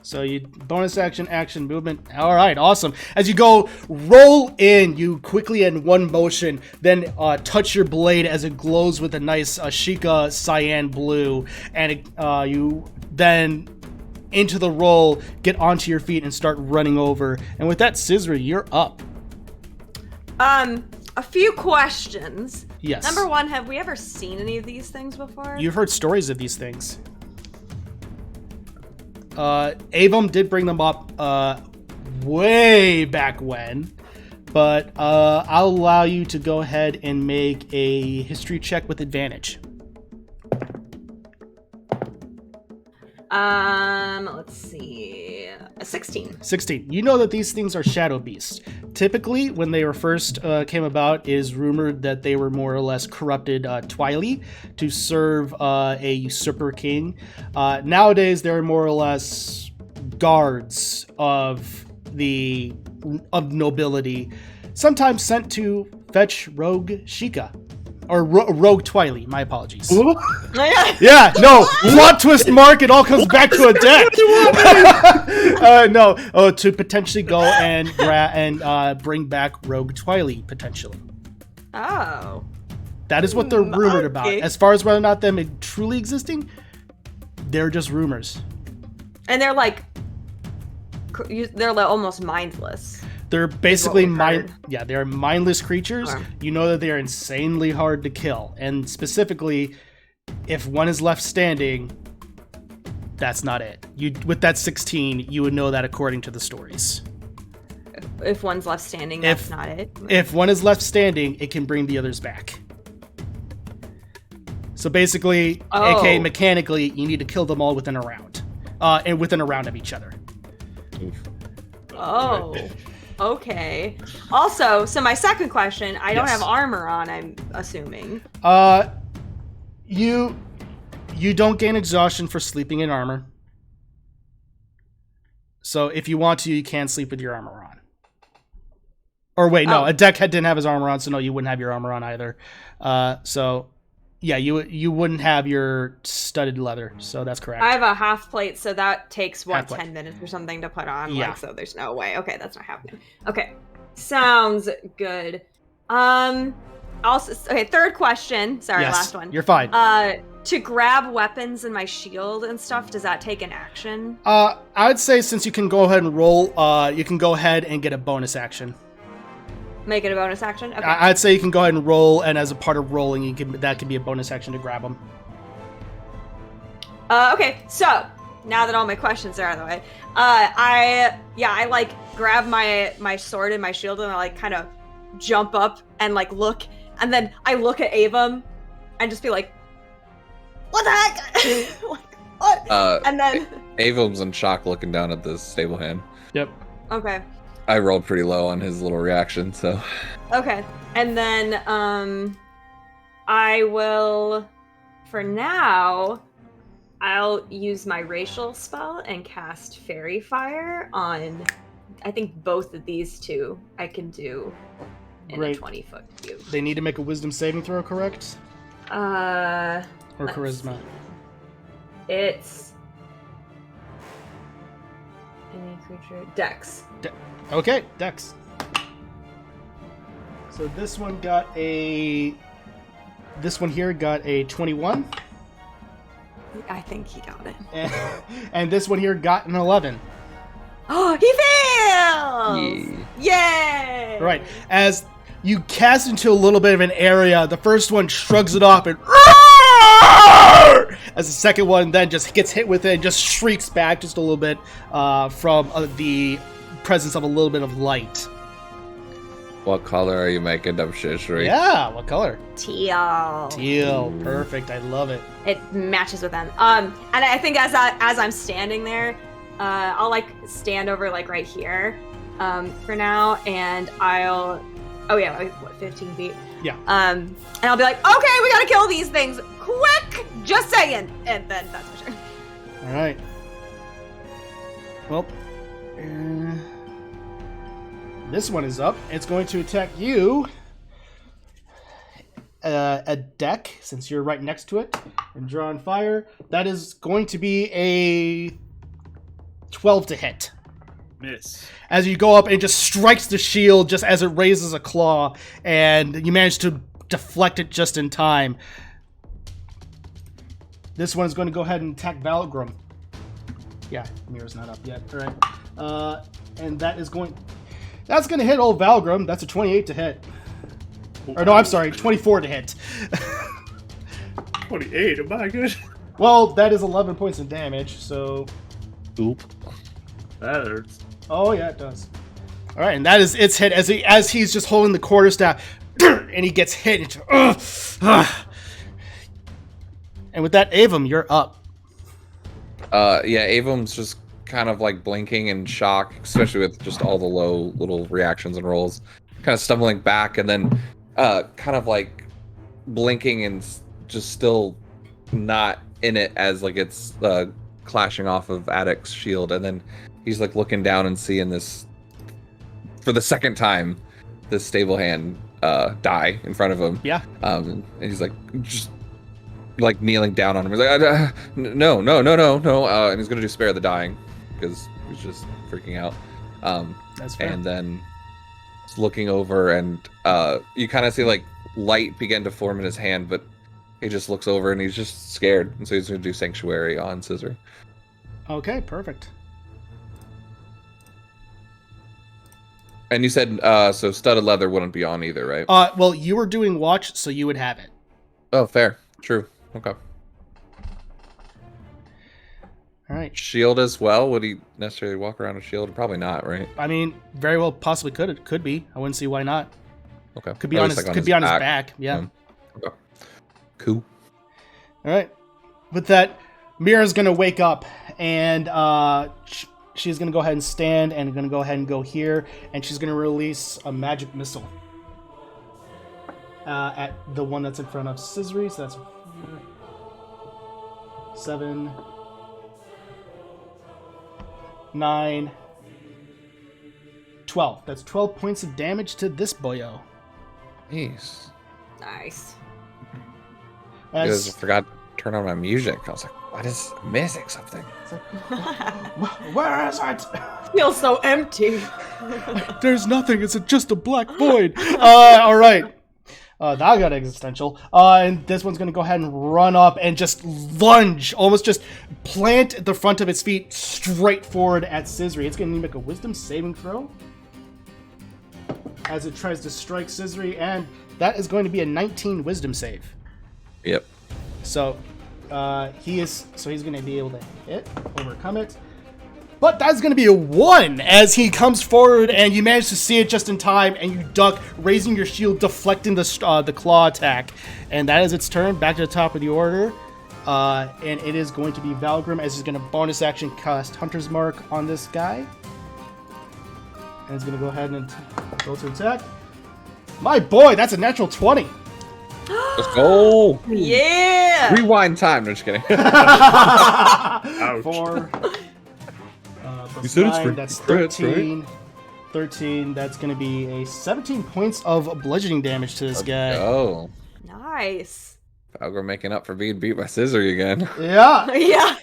So you bonus action, movement. All right, awesome. As you go roll in, you quickly in one motion, then touch your blade as it glows with a nice Sheikah cyan blue, and you then into the roll, get onto your feet and start running over. And with that, Cizri, you're up. A few questions. Yes. Number 1, have we ever seen any of these things before? You've heard stories of these things. Avum did bring them up way back when, but I'll allow you to go ahead and make a history check with advantage. Let's see. A 16. 16. You know that these things are shadow beasts. Typically, when they were first came about, it is rumored that they were more or less corrupted Twili to serve a usurper king. Nowadays, they're more or less guards of nobility, sometimes sent to fetch rogue Sheikah. Or rogue Twili, my apologies. Yeah, no, plot twist, Mark, it all comes back to a deck. To potentially go and bring back rogue Twili, potentially. Oh. That is what they're rumored about. Okay. As far as whether or not them truly existing, they're just rumors. And they're like almost mindless. They're basically we've heard. they're mindless creatures. Okay. You know that they are insanely hard to kill. And specifically, if one is left standing, that's not it. With that 16, you would know that according to the stories. If one's left standing, that's not it. If one is left standing, it can bring the others back. So basically, aka mechanically, you need to kill them all within a round. And within a round of each other. Oh. Okay. Also, so my second question, I don't have armor on, I'm assuming. You don't gain exhaustion for sleeping in armor. So if you want to, you can sleep with your armor on. Or wait, no, Oh. a deckhead didn't have his armor on, so no, you wouldn't have your armor on either. So yeah, you wouldn't have your studded leather, so that's correct. I have a half plate, so that takes Half plate. 10 minutes or something to put on. Yeah. Like, so there's no way. Okay, that's not happening. Okay, sounds good. Also, okay, third question. Sorry, Yes, last one. You're fine. To grab weapons and my shield and stuff, does that take an action? I would say since you can go ahead and roll, you can go ahead and get a bonus action. Make it a bonus action? Okay. I'd say you can go ahead and roll, and as a part of rolling, that can be a bonus action to grab them. Okay, so now that all my questions are out of the way, I like grab my sword and my shield and I like kind of jump up and like look, and then I look at Avum and just be like, "What the heck?" Like, what? And then Avum's in shock, looking down at the stable hand. Yep. okay, I rolled pretty low on his little reaction, so okay, and then I will, for now, I'll use my racial spell and cast Fairy Fire on, I think both of these two I can do in Great. a 20-foot view. They need to make a wisdom saving throw, correct? Or Let's charisma. see. It's any creature. Dex. Okay, Dex. So this one here got a 21, I think he got it. and this one here got an 11. Oh, he fails! Yay! Right. As you cast into a little bit of an area, the first one shrugs it off and as the second one then just gets hit with it and just shrieks back just a little bit from the presence of a little bit of light. what color are you making of Cizri? Yeah, what color? Teal. Teal. Perfect. I love it. It matches with them. And I think as I'm standing there, I'll like stand over like right here for now, and I'll. Oh yeah, like, what, 15 feet? Yeah. And I'll be like, okay, we gotta kill these things quick. Just saying, and then that's for sure. All right. Well, this one is up. It's going to attack you. A deck, since you're right next to it, and draw on fire. That is going to be a 12 to hit. Miss. As you go up, and it just strikes the shield just as it raises a claw, and you manage to deflect it just in time. This one is going to go ahead and attack Valgrim. Yeah, mirror's not up yet. All right. And that's going to hit old Valgrim. That's a 28 to hit. Or no, I'm sorry, 24 to hit. 28, am I good? Well, that is 11 points of damage, so... Oop. That hurts. Oh, yeah, it does. All right, and that is its hit as he's just holding the quarterstaff, and he gets hit. And with that, Avum, you're up. Yeah, Avum's just kind of like blinking in shock, especially with just all the low little reactions and rolls. Kind of stumbling back, and then kind of like blinking and just still not in it as like it's clashing off of Addict's shield, and then he's like looking down and seeing this for the second time, this stable hand die in front of him. Yeah. And he's like just like kneeling down on him. He's like, no, and he's gonna do spare the dying because he's just freaking out. That's fair. And then looking over, and you kind of see like light begin to form in his hand, but he just looks over and he's just scared, and so he's gonna do Sanctuary on Cizri. Okay, perfect. And you said so studded leather wouldn't be on either, right? Well, you were doing watch, so you would have it. Oh, fair, true. Okay. All right. Shield as well? Would he necessarily walk around with shield? Probably not, right? I mean, very well, possibly could. It could be. I wouldn't see why not. Okay. Could be Or at on least, his. like, Could be on his back. Yeah. Okay. Cool. All right. With that, Mira's gonna wake up, and she's gonna go ahead and stand, and gonna go ahead and go here, and she's gonna release a magic missile at the one that's in front of Cizri. So that's 7, 9, 12. That's 12 points of damage to this boyo. Jeez. Nice. Because I forgot to turn on my music. I was like, what is missing something? Where is it? Feels so empty. There's nothing. It's just a black void. All right. That got existential. And this one's going to go ahead and run up and just lunge, almost just plant the front of its feet straight forward at Cizri. It's going to need to make a wisdom saving throw as it tries to strike Cizri, and that is going to be a 19 wisdom save. Yep. So he's going to be able to overcome it. But that's going to be a 1 as he comes forward, and you manage to see it just in time, and you duck, raising your shield, deflecting the claw attack. And that is its turn. Back to the top of the order. And it is going to be Valgrim, as he's going to bonus action cast Hunter's Mark on this guy. And he's going to go ahead and go to attack. My boy, that's a natural 20. Let's go. Yeah. Rewind time. No, just kidding. Ouch. 4. You said it's 9, for that's crits, 13. 13, that's going to be a 17 points of bludgeoning damage to this guy. Oh. Nice. Valgrim making up for being beat by Cizri again. Yeah. Yeah.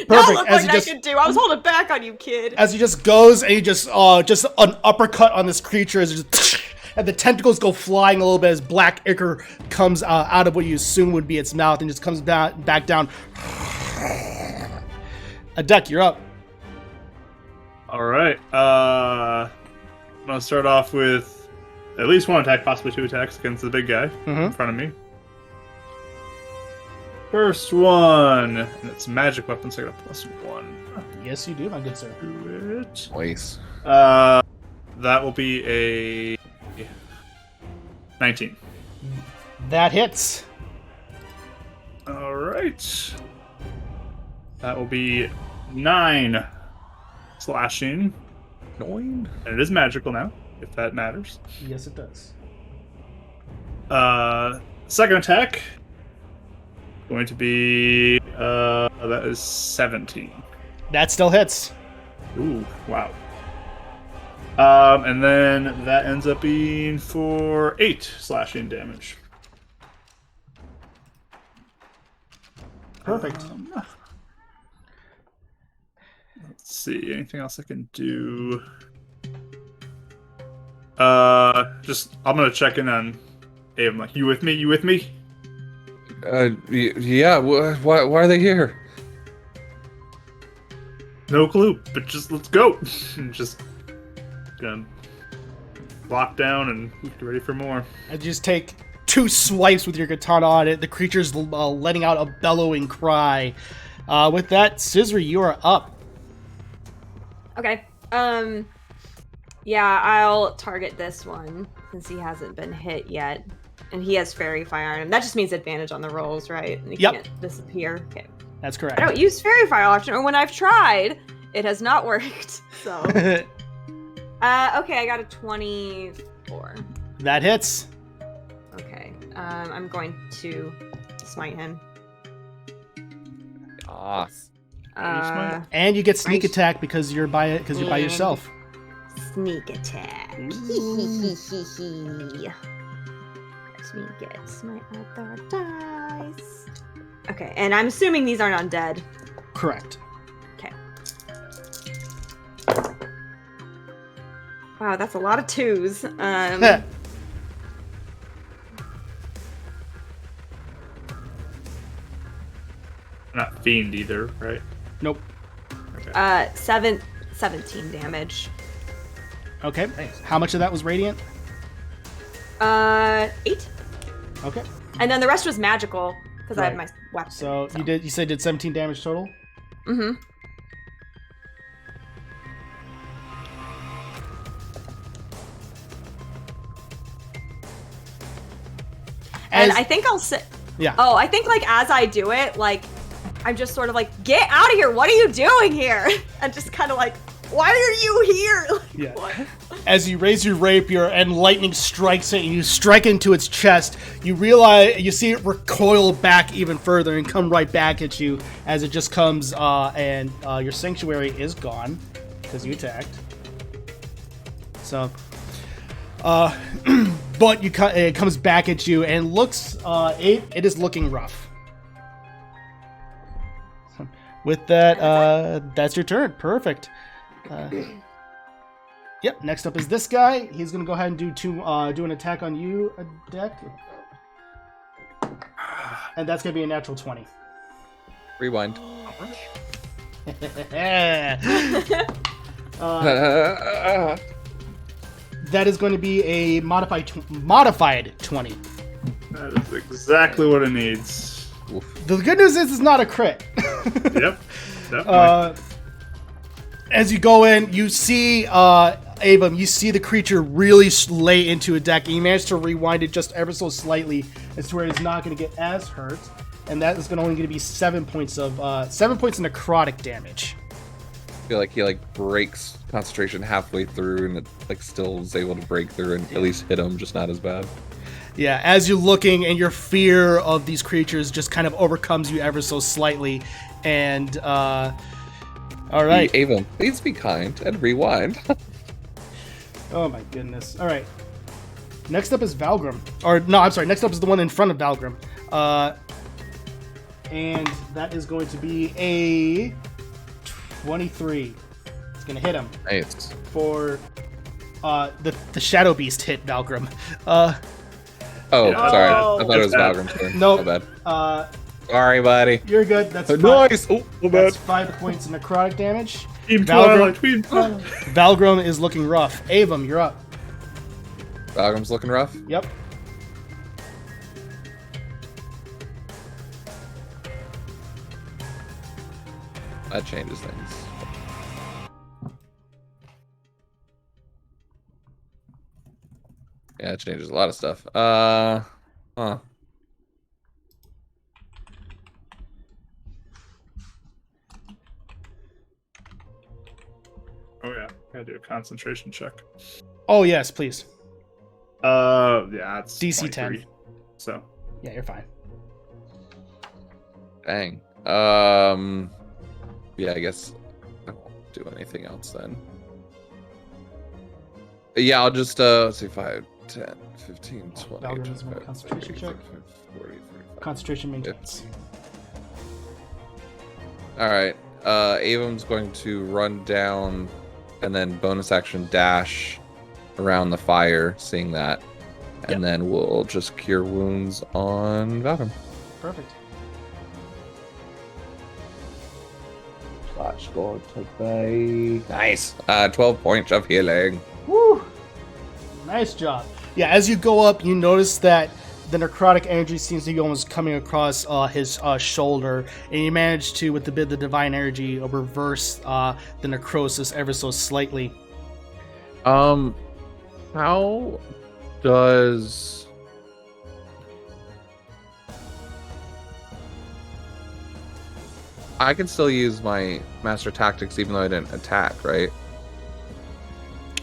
Perfect. That looked As like he I could do. I was holding back on you, kid. As he just goes and he just an uppercut on this creature as it just and the tentacles go flying a little bit as black ichor comes out of what you assume would be its mouth and just comes back down. Adek, you're up. All right. I'm gonna start off with at least one attack, possibly 2 attacks against the big guy in front of me. First one, and it's a magic weapon, so I got a +1. Yes, you do, my good sir. Do it. Twice. That will be a 19. That hits. All right. That will be 9 slashing. 9. And it is magical now, if that matters. Yes, it does. Second attack. Going to be that is 17. That still hits. Ooh, wow. And then that ends up being for 8 slashing damage. Perfect. Let's see, anything else I can do? I'm gonna check in on Abe. I'm like, you with me? You with me? Yeah. Why are they here? No clue, but just let's go. Just gonna lock down and get ready for more. And you just take 2 swipes with your katana on it. The creature's letting out a bellowing cry. With that, Cizri, you are up. Okay. Yeah, I'll target this one since he hasn't been hit yet. And he has Fairy Fire on him. That just means advantage on the rolls, right? And he Yep. can't disappear. Okay. That's correct. I don't use Fairy Fire often, or when I've tried, it has not worked. So, okay, I got a 24. That hits. Okay, I'm going to smite him. And you get sneak Nice. attack because you're by yourself. Sneak attack. Let me get my other dice. Okay, and I'm assuming these aren't undead. Correct. Okay. Wow, that's a lot of 2s. Not fiend either, right? Nope. Okay. 17 damage. Okay. How much of that was radiant? 8. Okay. And then the rest was magical because I had my Right. weapon. So you said did 17 damage total? Mm-hmm. And I think I'll sit. Yeah. Oh, I think like as I do it, like I'm just sort of like, get out of here! What are you doing here? And just kind of like, why are you here? Like, Yeah. what? As you raise your rapier and lightning strikes it and you strike into its chest, you see it recoil back even further and come right back at you as it just comes and your sanctuary is gone. because you attacked. So, but it comes back at you and looks. It is looking rough. With that, that's your turn. Perfect. Yep. Next up is this guy. He's gonna go ahead and do an attack on you, Deck, and that's gonna be a natural 20. Rewind. That is going to be a modified 20. That is exactly what it needs. The good news is it's not a crit. Yep. Definitely. As you go in, you see Avum. You see the creature really lay into a deck. And you manage to rewind it just ever so slightly, as to where it's not going to get as hurt, and that is only going to be 7 points of 7 points of necrotic damage. I feel like he breaks concentration halfway through, and it still is able to break through and at least hit him, just not as bad. Yeah, as you're looking, and your fear of these creatures just kind of overcomes you ever so slightly, and all right. Avon, please be kind and rewind. Oh my goodness! All right. Next up is Valgrim, or no, I'm sorry. Next up is the one in front of Valgrim, and that is going to be a 23. It's gonna hit him. Nice. For the Shadow Beast hit Valgrim. Sorry. I thought it was Valgrim's turn. Nope. My bad. Sorry, buddy. You're good. That's nice. Oh, my bad. That's 5 points of necrotic damage. Team Twilight. Team Twilight. Valgrim is looking rough. Avum, you're up. Valgrim's looking rough. Yep. That changes things. Yeah, it changes a lot of stuff. Huh. Oh yeah, gotta do a concentration check. Oh yes, please. Yeah, it's DC 23, 10. So Yeah, you're fine. Dang. Yeah, I guess I won't do anything else then. Yeah, I'll just let's see, 5, 10, 15, 20, Valgrim does 25, one concentration 30, check. 40, 45, Concentration maintains. 50. Alright. Avum's going to run down and then bonus action dash around the fire, seeing that. And then we'll just cure wounds on Valgrim. Perfect. Slash score, take by. Nice. 12 points of healing. Woo! Nice job. Yeah, as you go up, you notice that the necrotic energy seems to be almost coming across his shoulder, and you manage to, with the bit of the divine energy, reverse the necrosis ever so slightly. How does... I can still use my Master Tactics even though I didn't attack, right?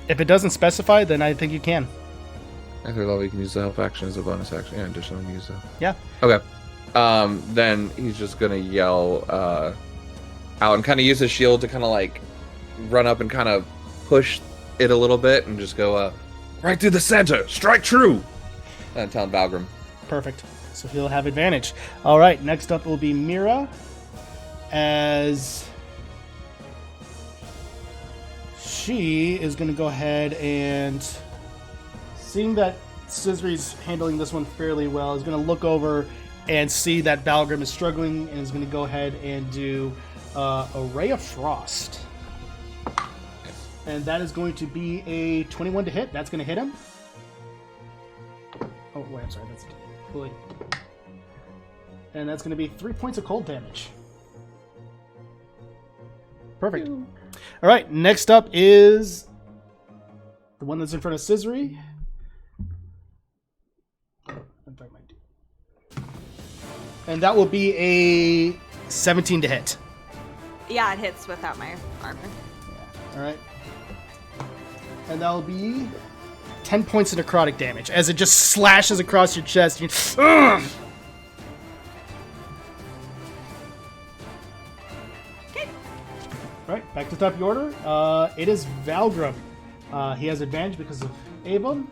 If it doesn't specify, then I think you can. At third level, you can use the help action as a bonus action. Yeah, additionally, use that. Yeah. Okay. Then he's just gonna yell out and kind of use his shield to kind of like run up and kind of push it a little bit and just go right through the center, strike true. And tell Valgrim. Perfect. So he'll have advantage. All right. Next up will be Mira, as she is going to go ahead and, seeing that Cizri's handling this one fairly well, is going to look over and see that Valgrim is struggling, and is going to go ahead and do a Ray of Frost. And that is going to be a 21 to hit. That's going to hit him. Oh, wait, I'm sorry. That's fully. And that's going to be 3 points of cold damage. Perfect. All right, next up is the one that's in front of Cizri. And that will be a 17 to hit. Yeah, it hits without my armor. Yeah. All right. And that will be 10 points of necrotic damage as it just slashes across your chest. Ugh! Right. back to the top of your order. It is Valgrim. He has advantage because of Abum.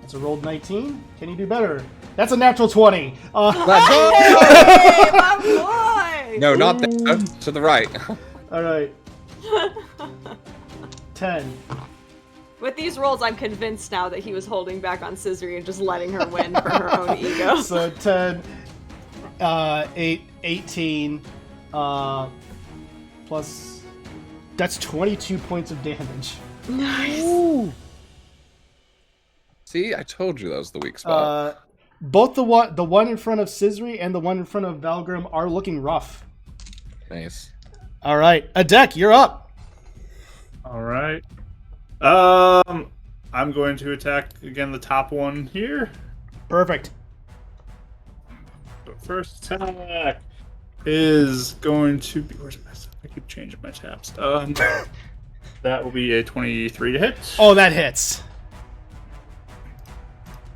That's a rolled 19. Can you do better? That's a natural 20. Let's go! Hey, my boy! No, not there. To the right. All right. 10. With these rolls, I'm convinced now that he was holding back on Cizri and just letting her win for her own ego. So 10, 8, 18, plus. That's 22 points of damage. Nice. Ooh. See, I told you that was the weak spot. Both the one in front of Cizri and the one in front of Valgrim are looking rough. Nice. All right, Adek, you're up. All right. I'm going to attack again the top one here. Perfect. So first attack is going to be. Where's my stuff? I keep changing my tabs. That will be a 23 to hit. Oh, that hits.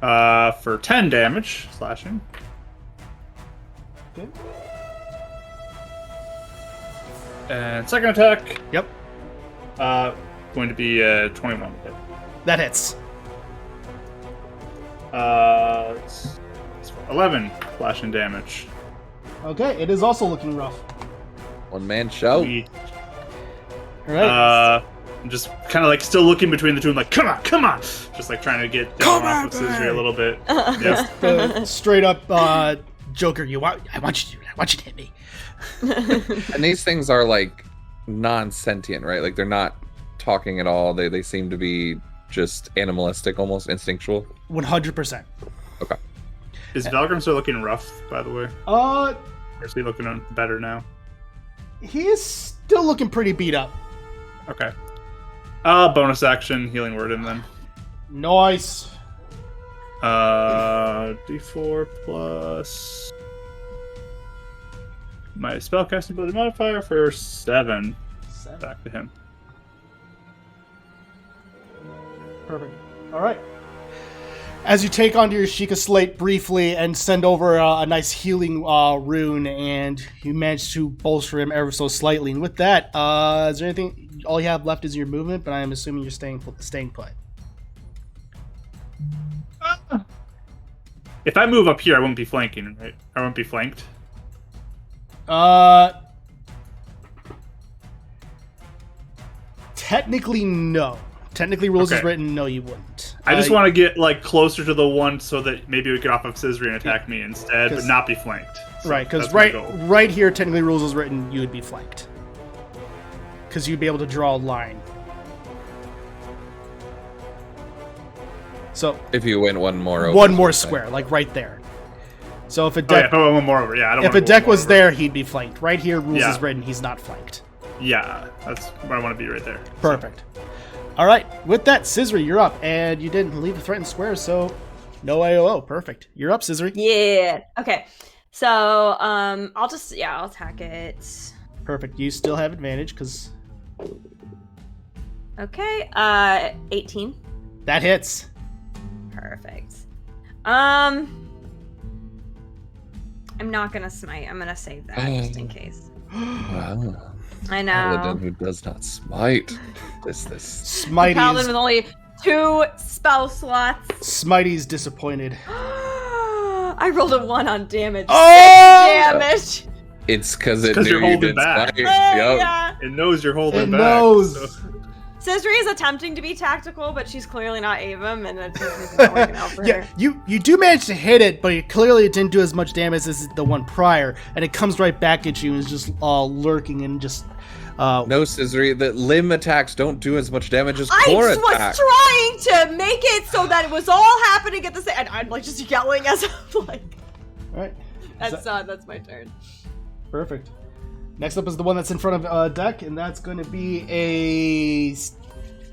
For 10 damage, slashing. Okay. And second attack, Yep, going to be a 21 to hit. that hits. It's 11 slashing damage. Okay, it is also looking rough. One man show. All right. I'm just kind of like still looking between the two. I'm like, come on, just like trying to get down off of Cizri a little bit. Yeah. Straight up, Joker. I want you to hit me. And these things are like non-sentient, right? Like they're not talking at all. They seem to be just animalistic, almost instinctual. 100%. Okay. Is Valgrim still looking rough, by the way? Or is he looking better now? He is still looking pretty beat up. Okay. Bonus action, healing word him then. Nice. D4 plus my spellcasting ability modifier for 7. Back to him. Perfect. All right. As you take onto your Sheikah Slate briefly and send over a nice healing rune, and you manage to bolster him ever so slightly. And with that, is there anything? All you have left is your movement, but I am assuming you're staying put. If I move up here, I won't be flanking, right? I won't be flanked. Technically, no. Technically, rules is Okay. written. No, you wouldn't. I just want to get like closer to the one so that maybe we get off of Cizri and attack me instead, but not be flanked. So right, because that's my goal. right here, technically, rules is written. You would be flanked because you'd be able to draw a line. So If you win one more over. one more square, like right there. So if a Oh yeah, deck, if I want one more over. Yeah, I don't if want a deck was over. there, he'd be flanked. Right here, rules Yeah. is written. He's not flanked. Yeah, that's where I want to be right there. Perfect. All right, with that, Cizri, you're up, and you didn't leave the threatened square, so no AOO. Perfect. You're up, Cizri. Yeah. Okay. So I'll attack it. Perfect. You still have advantage because Okay. 18. that hits. Perfect. I'm not gonna smite. I'm gonna save that just in case. Wow. I Paladin know. who does not smite. This. Smitey's Paladin with only 2 spell slots. Smitey's disappointed. I rolled a 1 on damage. Oh! 6 damage. It's because it 'cause knew you're you holding did back. smite. Oh, Yup. yeah. It knows you're holding It back. knows. So. Cizri is attempting to be tactical, but she's clearly not Avum, and it's not working out for Yeah, her. you do manage to hit it, but clearly it didn't do as much damage as the one prior, and it comes right back at you and is just lurking and just. No, Cizri, the limb attacks don't do as much damage as I core just was attacks. trying to make it so that it was all happening at the same. And I'm like just yelling as I'm like. All right. That's my turn. Perfect. Next up is the one that's in front of deck, and that's going to be a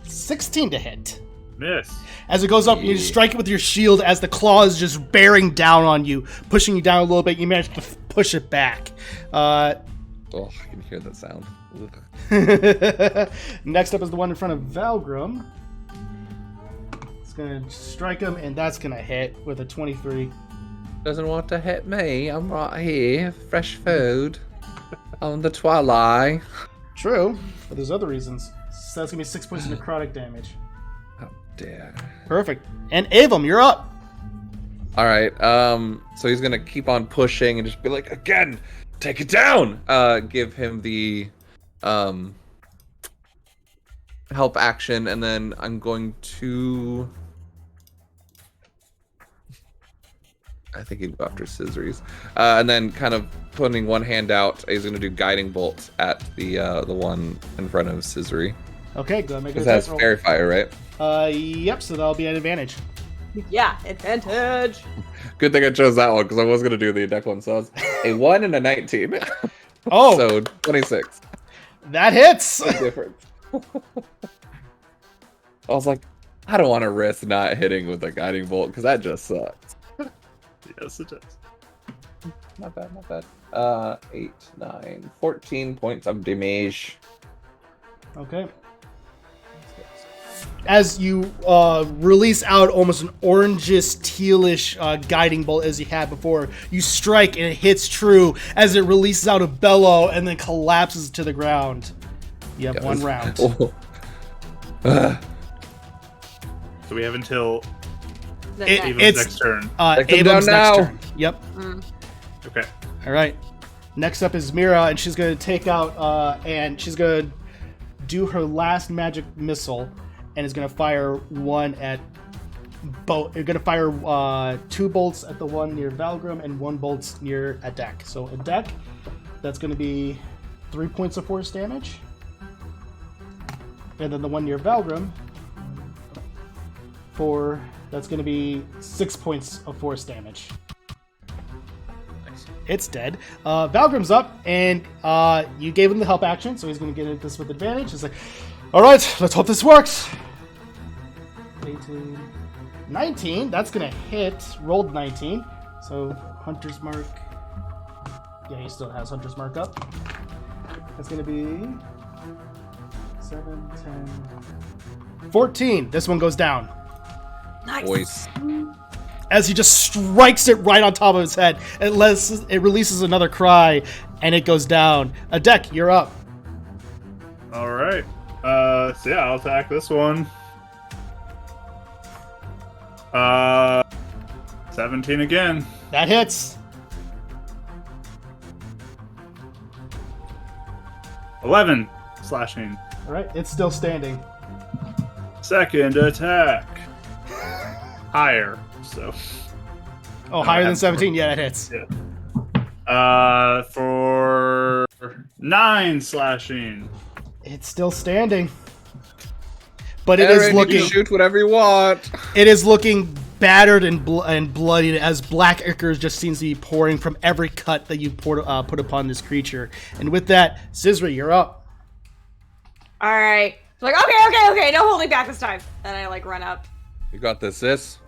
16 to hit. Miss. As it goes up, you strike it with your shield as the claw is just bearing down on you, pushing you down a little bit. You manage to push it back. Oh, I can hear that sound. Ugh. Next up is the one in front of Valgrim. It's going to strike him, and that's going to hit with a 23. Doesn't want to hit me. I'm right here. Fresh food. On the twilight. True, but there's other reasons. So that's gonna be 6 points of necrotic damage. Oh, dear. Perfect. And Avum, you're up. All right. So he's gonna keep on pushing and just be like, again, take it down. Give him the help action, and then I'm going to. I think he'd go after Cizri's, and then kind of putting one hand out, he's gonna do guiding bolt at the one in front of Cizri. Okay, go ahead, make an Because that's attack roll. fairy fire, right? Yep. So that'll be an advantage. Yeah, advantage. Good thing I chose that one because I was gonna do the deck one. So it's a 1 and a 19. Oh, So 26. that hits. Big difference. I was like, I don't want to risk not hitting with a guiding bolt because that just sucks. Yes, it does. Not bad, not bad. 8, 9, 14 points of damage. Okay. As you release out almost an orangish, tealish guiding bolt as you had before, you strike and it hits true as it releases out a bellow and then collapses to the ground. You have one round. Oh. So we have until It's Avon's next turn. Take them Avum's down next now. turn. Yep. Okay. All right. Next up is Mira, and she's going to take out and she's going to do her last magic missile, and is going to fire one at both. You're going to fire 2 bolts at the one near Valgrim and 1 bolt near Adek. So Adek, that's going to be 3 points of force damage, and then the one near Valgrim, that's going to be 6 points of force damage. It's dead. Valgrim's up, and you gave him the help action, so he's going to get this with advantage. He's like, all right, let's hope this works. 18, 19, that's going to hit. Rolled 19, so Hunter's Mark. Yeah, he still has Hunter's Mark up. That's going to be 7, 10, 14. This one goes down. Nice. Voice. As he just strikes it right on top of his head. It releases another cry, and it goes down. Adek, you're up. All right. So yeah, I'll attack this one. 17 again. That hits. 11 slashing. All right, it's still standing. Second attack. Higher. So. Oh, higher than 17? Yeah, that hits. Yeah. For 9 slashing. It's still standing. But it Aaron, is you looking. can shoot whatever you want. It is looking battered and bloodied as black ichor just seems to be pouring from every cut that you put upon this creature. And with that, Cizri, you're up. All right. Like, okay. Don't hold me back this time. And I like run up. You got this, sis.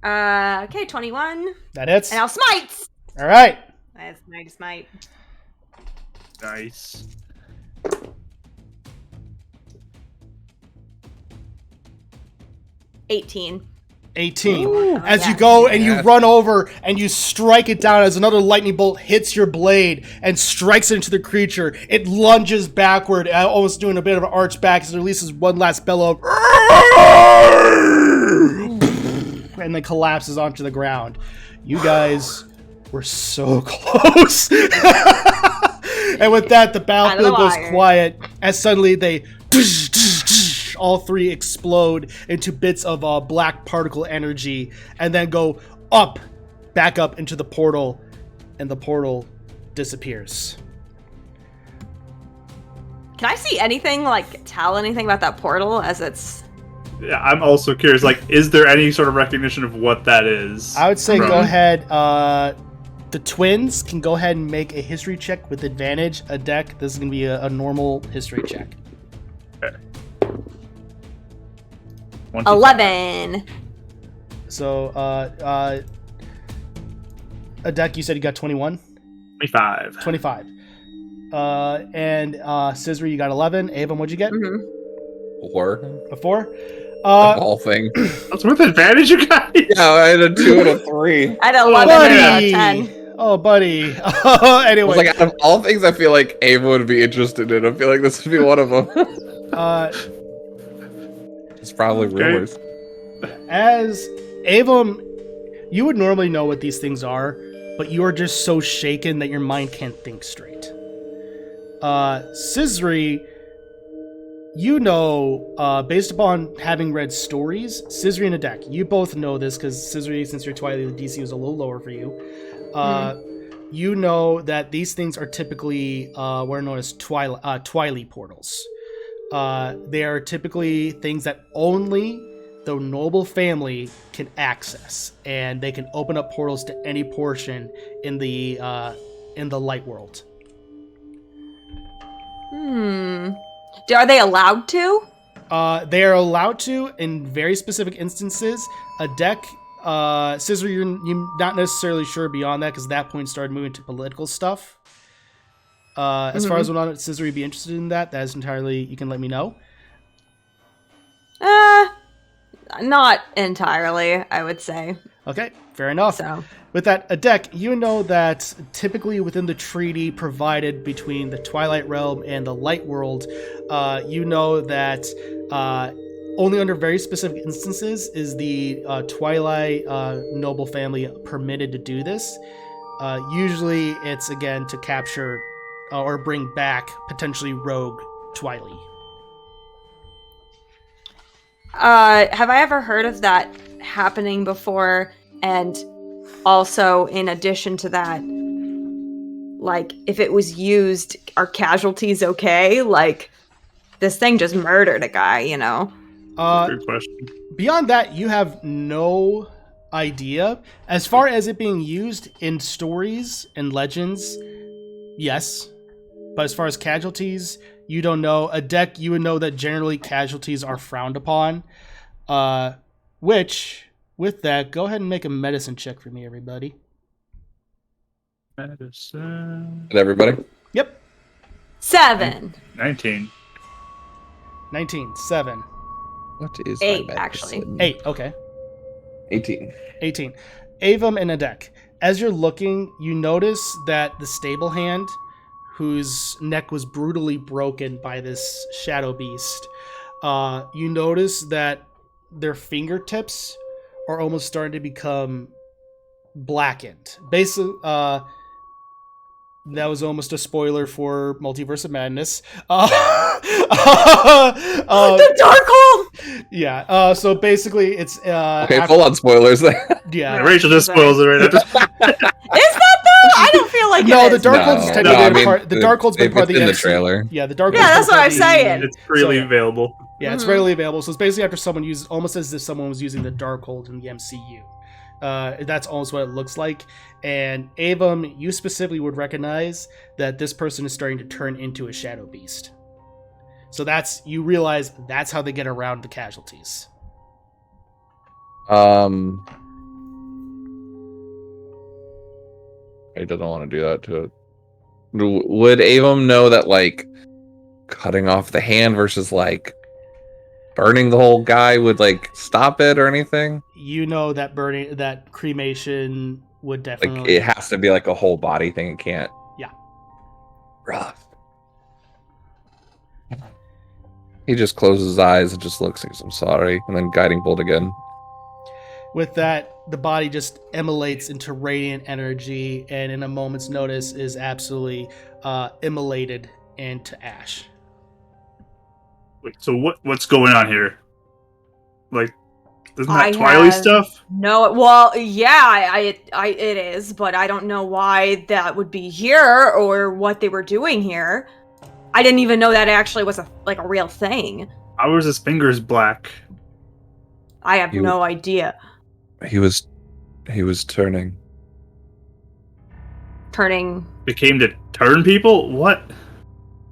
Okay, 21. That hits. And I'll smite. All right. That's nice smite. Nice. $18. 18. Ooh, As yeah. you go and you Yes. run over and you strike it down as another lightning bolt hits your blade and strikes it into the creature. It lunges backward, almost doing a bit of an arch back as it releases one last bellow of and then collapses onto the ground. You guys were so close. And with that, the battlefield goes quiet as suddenly they all 3 explode into bits of black particle energy and then go back up into the portal, and the portal disappears. Can I see anything, like, tell anything about that portal as it's... Yeah, I'm also curious. Like, is there any sort of recognition of what that is? I would say from- go ahead. The twins can go ahead and make a history check with advantage. Adek, this is going to be a normal history check. Okay. 11. So, Adek, you said you got 21? 25. 25. And Cizri, you got 11. Avon, what'd you get? Mm-hmm. 4. A 4? Whole thing. That's with advantage, you guys. Yeah, I had a 2 and a 3. I had 11 Buddy! and a 10. Oh, buddy. I was Anyway, like, out of all things, I feel like Ava would be interested in. I feel like this would be one of them. It's probably rumors. as Avum, you would normally know what these things are, but you are just so shaken that your mind can't think straight. Cizri, you know, based upon having read stories, Cizri and Adek, you both know this because Cizri, since you're Twilight, the DC was a little lower for you. You know that these things are typically what are known as Twilight portals. They are typically things that only the noble family can access, and they can open up portals to any portion in the light world. Are they allowed to? They are allowed to in very specific instances. A deck, Cizri, you're not necessarily sure beyond that because at that point started moving to political stuff. As far as what Cizri would be interested in that is entirely, you can let me know. Not entirely, I would say. Okay, fair enough. So. With that, Adek, you know that typically within the treaty provided between the Twilight Realm and the Light World, you know that only under very specific instances is the Twilight noble family permitted to do this. Usually it's, again, to capture or bring back potentially rogue Twilight. Have I ever heard of that happening before? And also, in addition to that, like, if it was used, are casualties okay? Like, this thing just murdered a guy, you know? Good question. Beyond that, you have no idea. As far as it being used in stories and legends, yes. But as far as casualties, you don't know. A deck, you would know that generally casualties are frowned upon. Which, with that, go ahead and make a medicine check for me, everybody. Medicine. Everybody? Yep. 7. 19. 19. 7. What is 8, my actually. medicine? 8. Okay. 18. 18. Avum and Adek. As you're looking, you notice that the stable hand, whose neck was brutally broken by this shadow beast, you notice that their fingertips are almost starting to become blackened. Basically, that was almost a spoiler for Multiverse of Madness. The dark hole! Yeah, so basically it's... Okay, full on spoilers there. Yeah. Rachel just spoils it right now. Is that though? I don't feel like No, it the is. Darkhold's No, technically I been mean, part. The Darkhold's been part of the in the MC. trailer. Yeah, the Darkhold's Yeah, that's been what part I'm of the- saying. It's freely So, yeah. available. Yeah, it's readily available. So it's basically after someone uses, almost as if someone was using the Darkhold in the MCU. That's almost what it looks like. And Avum, you specifically would recognize that this person is starting to turn into a shadow beast. So you realize that's how they get around the casualties. He doesn't want to do that to it. Would Avum know that, like, cutting off the hand versus, like, burning the whole guy would, like, stop it or anything? You know that that cremation would Like, definitely... it has to be, like, a whole body thing. It can't. Yeah. Rough. He just closes his eyes and just looks and says, I'm sorry. And then guiding bolt again. With that, the body just emulates into radiant energy, and in a moment's notice is absolutely immolated into ash. Wait, so what's going on here? Like, isn't I that Twilight have- stuff? No, well, yeah, it is, but I don't know why that would be here or what they were doing here. I didn't even know that actually was a real thing. How was his fingers black? I have no idea. He was turning. Turning. Became to turn people? What?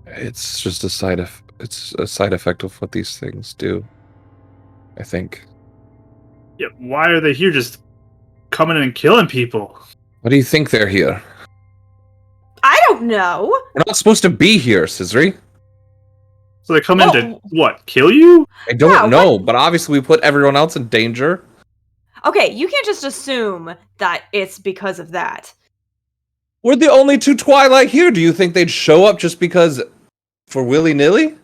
It's just it's a side effect of what these things do. I think. Yeah, why are they here just coming in and killing people? What do you think they're here? I don't know. We're not supposed to be here, Cizri. So they come in to, what, kill you? I don't know, but obviously we put everyone else in danger. Okay, you can't just assume that it's because of that. We're the only two Twilight here. Do you think they'd show up just because for willy-nilly?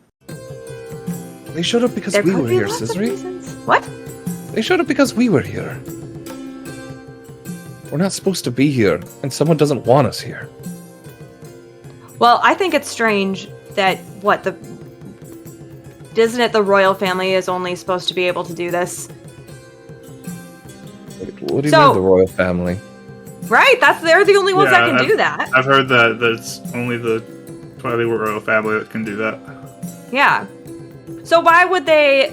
They showed up because There we could were be here, lots of Cizri. reasons. What? They showed up because we were here. We're not supposed to be here, and someone doesn't want us here. Well, I think it's strange that isn't it the royal family is only supposed to be able to do this? What do you mean the royal family? Right, they're the only ones that can do that. I've heard that it's only the Twilight royal family that can do that. Yeah. So why would they...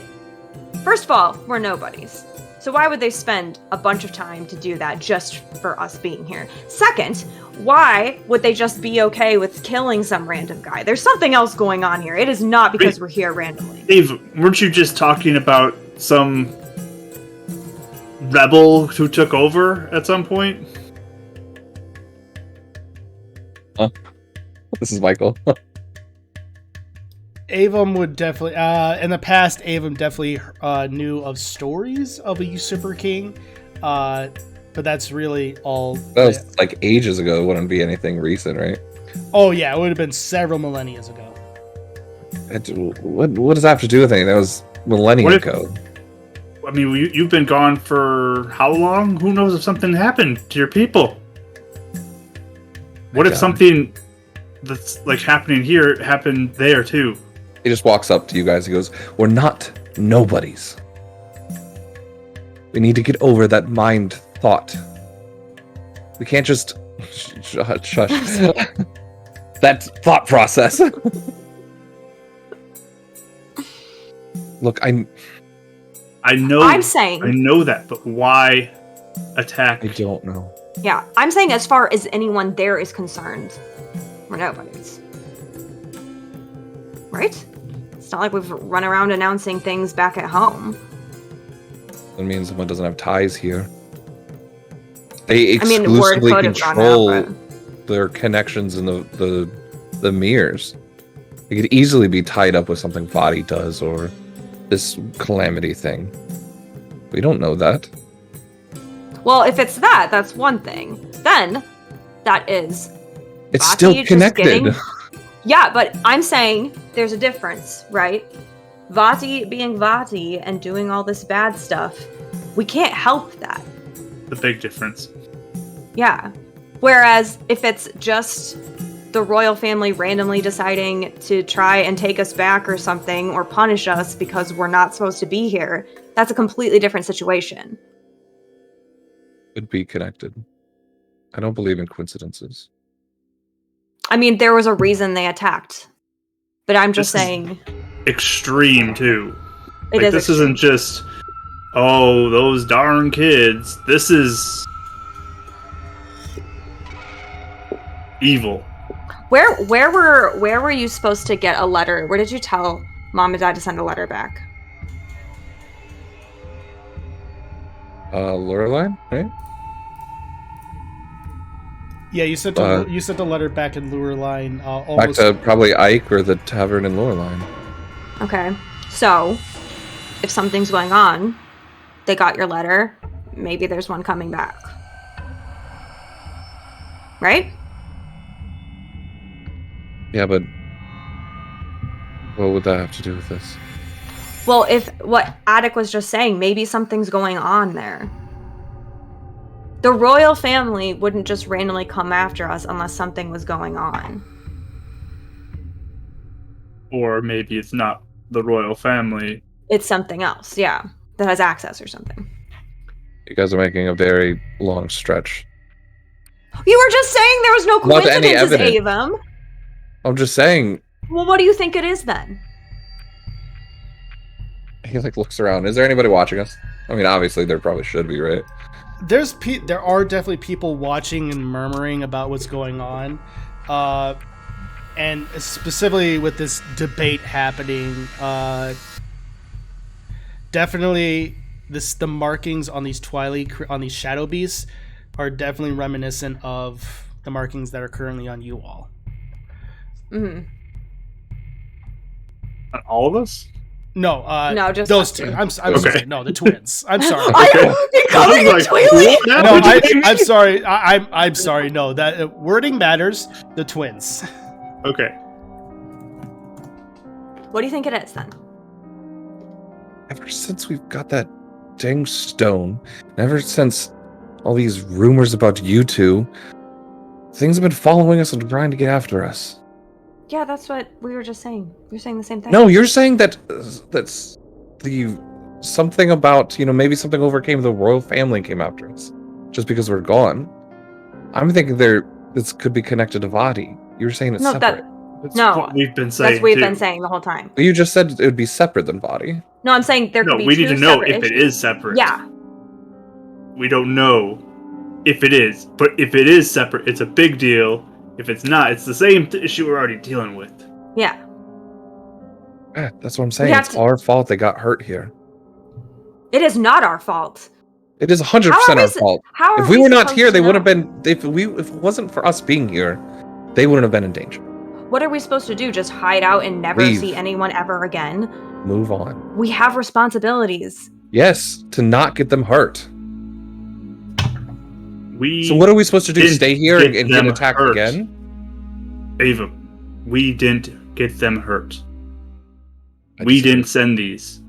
First of all, we're nobodies. So why would they spend a bunch of time to do that just for us being here? Second, why would they just be okay with killing some random guy? There's something else going on here. It is not because we're here randomly. Dave, weren't you just talking about some rebel who took over at some point? Huh? This is Michael. Avum would definitely, in the past, Avum definitely knew of stories of a usurper king, but that's really all. That was like ages ago. It wouldn't be anything recent, right? Oh yeah, it would have been several millennia ago. What does that have to do with anything? That was millennia ago. I mean, you've been gone for how long? Who knows if something happened to your people? What if something that's like happening here happened there too? He just walks up to you guys. He goes, "We're not nobodies. We need to get over that mind thought. We can't just shush that thought process." Look, I know. I'm saying. I know that, but why attack? I don't know. Yeah, I'm saying as far as anyone there is concerned, we're nobodies. Right? It's not like we've run around announcing things back at home. That means someone doesn't have ties here. They word exclusively could have gone control out, their connections in the mirrors. They could easily be tied up with something Vati does or this Calamity thing. We don't know that. Well, if it's that, that's one thing. Then, that is... It's Vati still just connected. Yeah, but I'm saying there's a difference, right? Vati being Vati and doing all this bad stuff, we can't help that. The big difference. Yeah. Whereas if it's just the royal family randomly deciding to try and take us back or something, or punish us because we're not supposed to be here, that's a completely different situation. Could be connected. I don't believe in coincidences. I mean, there was a reason they attacked. But I'm just saying... Extreme, too. This isn't just, oh, those darn kids. This is... evil. Where were you supposed to get a letter? Where did you tell Mom and Dad to send a letter back? Lorelei, right? Yeah, you sent a letter back in Lureline. Back to probably Ike or the tavern in Loreline. Okay, so if something's going on, they got your letter. Maybe there's one coming back, right? Yeah, but what would that have to do with this? Well, if what Attic was just saying, maybe something's going on there. The royal family wouldn't just randomly come after us unless something was going on. Or maybe it's not the royal family. It's something else, yeah, that has access or something. You guys are making a very long stretch. You were just saying there was no Without any coincidences, evidence. Avum. I'm just saying. Well, what do you think it is then? He looks around. Is there anybody watching us? I mean, obviously there probably should be, right? There are definitely people watching and murmuring about what's going on, and specifically with this debate happening. Definitely, the markings on these shadow beasts are definitely reminiscent of the markings that are currently on you all. Mm-hmm. On all of us? No, No, just those us two. two. I'm Okay. sorry. No, the twins. I'm sorry. You're calling I was it like, Dueling? what? No, What do you mean? I'm sorry. I'm sorry. No, that wording matters. The twins. Okay. What do you think it is then? Ever since we've got that dang stone, and ever since all these rumors about you two, things have been following us and trying to get after us. Yeah, that's what we were just saying. We were saying the same thing. No, you're saying that that's the something about, maybe something overcame the royal family and came after us just because we're gone. I'm thinking this could be connected to Vadi. You were saying it's separate. That's No, what we've been saying. That's what we've too. been saying the whole time. But you just said it would be separate than Vadi. No, I'm saying there No, could be we two need to know separate if it issues. is separate. Yeah. We don't know if it is, but if it is separate, it's a big deal. If it's not, it's the same issue we're already dealing with. Yeah. Yeah, that's what I'm saying. have It's to- our fault they got hurt here. It is not our fault. It is 100% How are we our su- fault. How are If we were not supposed here, to they would have know? been. If it wasn't for us being here, they wouldn't have been in danger. What are we supposed to do? Just hide out and never Leave. see anyone ever again? Move on. We have responsibilities. Yes, to not get them hurt. We So what are we supposed to do? didn't Stay here get and get them attacked hurt. again? Ava, we didn't get them hurt. I We disagree. didn't send these.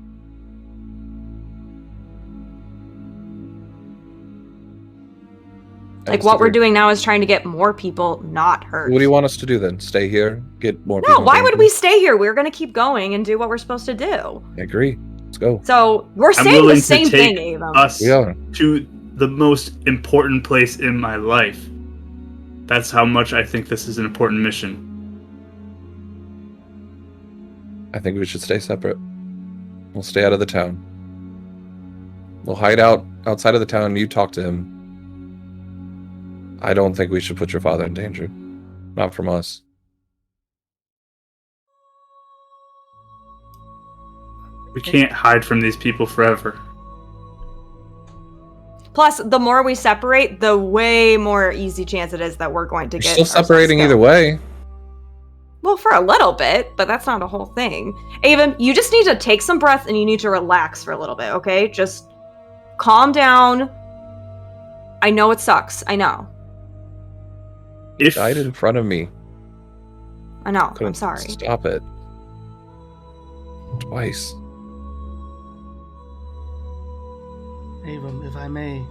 I Like what we're disagree. doing now is trying to get more people not hurt. What do you want us to do then? Stay here, get more No, people. why would involved? we stay here? We're gonna keep going and do what we're supposed to do. I agree. Let's go. So we're I'm saying willing the to same take thing, Ava. us We are. to the most important place in my life. That's how much I think this is an important mission. I think we should stay separate. We'll stay out of the town. We'll hide out outside of the town and you talk to him. I don't think we should put your father in danger. Not from us. We can't hide from these people forever. Plus, the more we separate, the way more easy chance it is that we're going to We're get still ourselves separating killed. either way. Well, for a little bit, but that's not a whole thing. Ava, you just need to take some breath and you need to relax for a little bit, okay? Just calm down. I know it sucks. I know. If Died in front of me. I know. Couldn't I'm sorry. Stop it. Twice. Ava, if I may.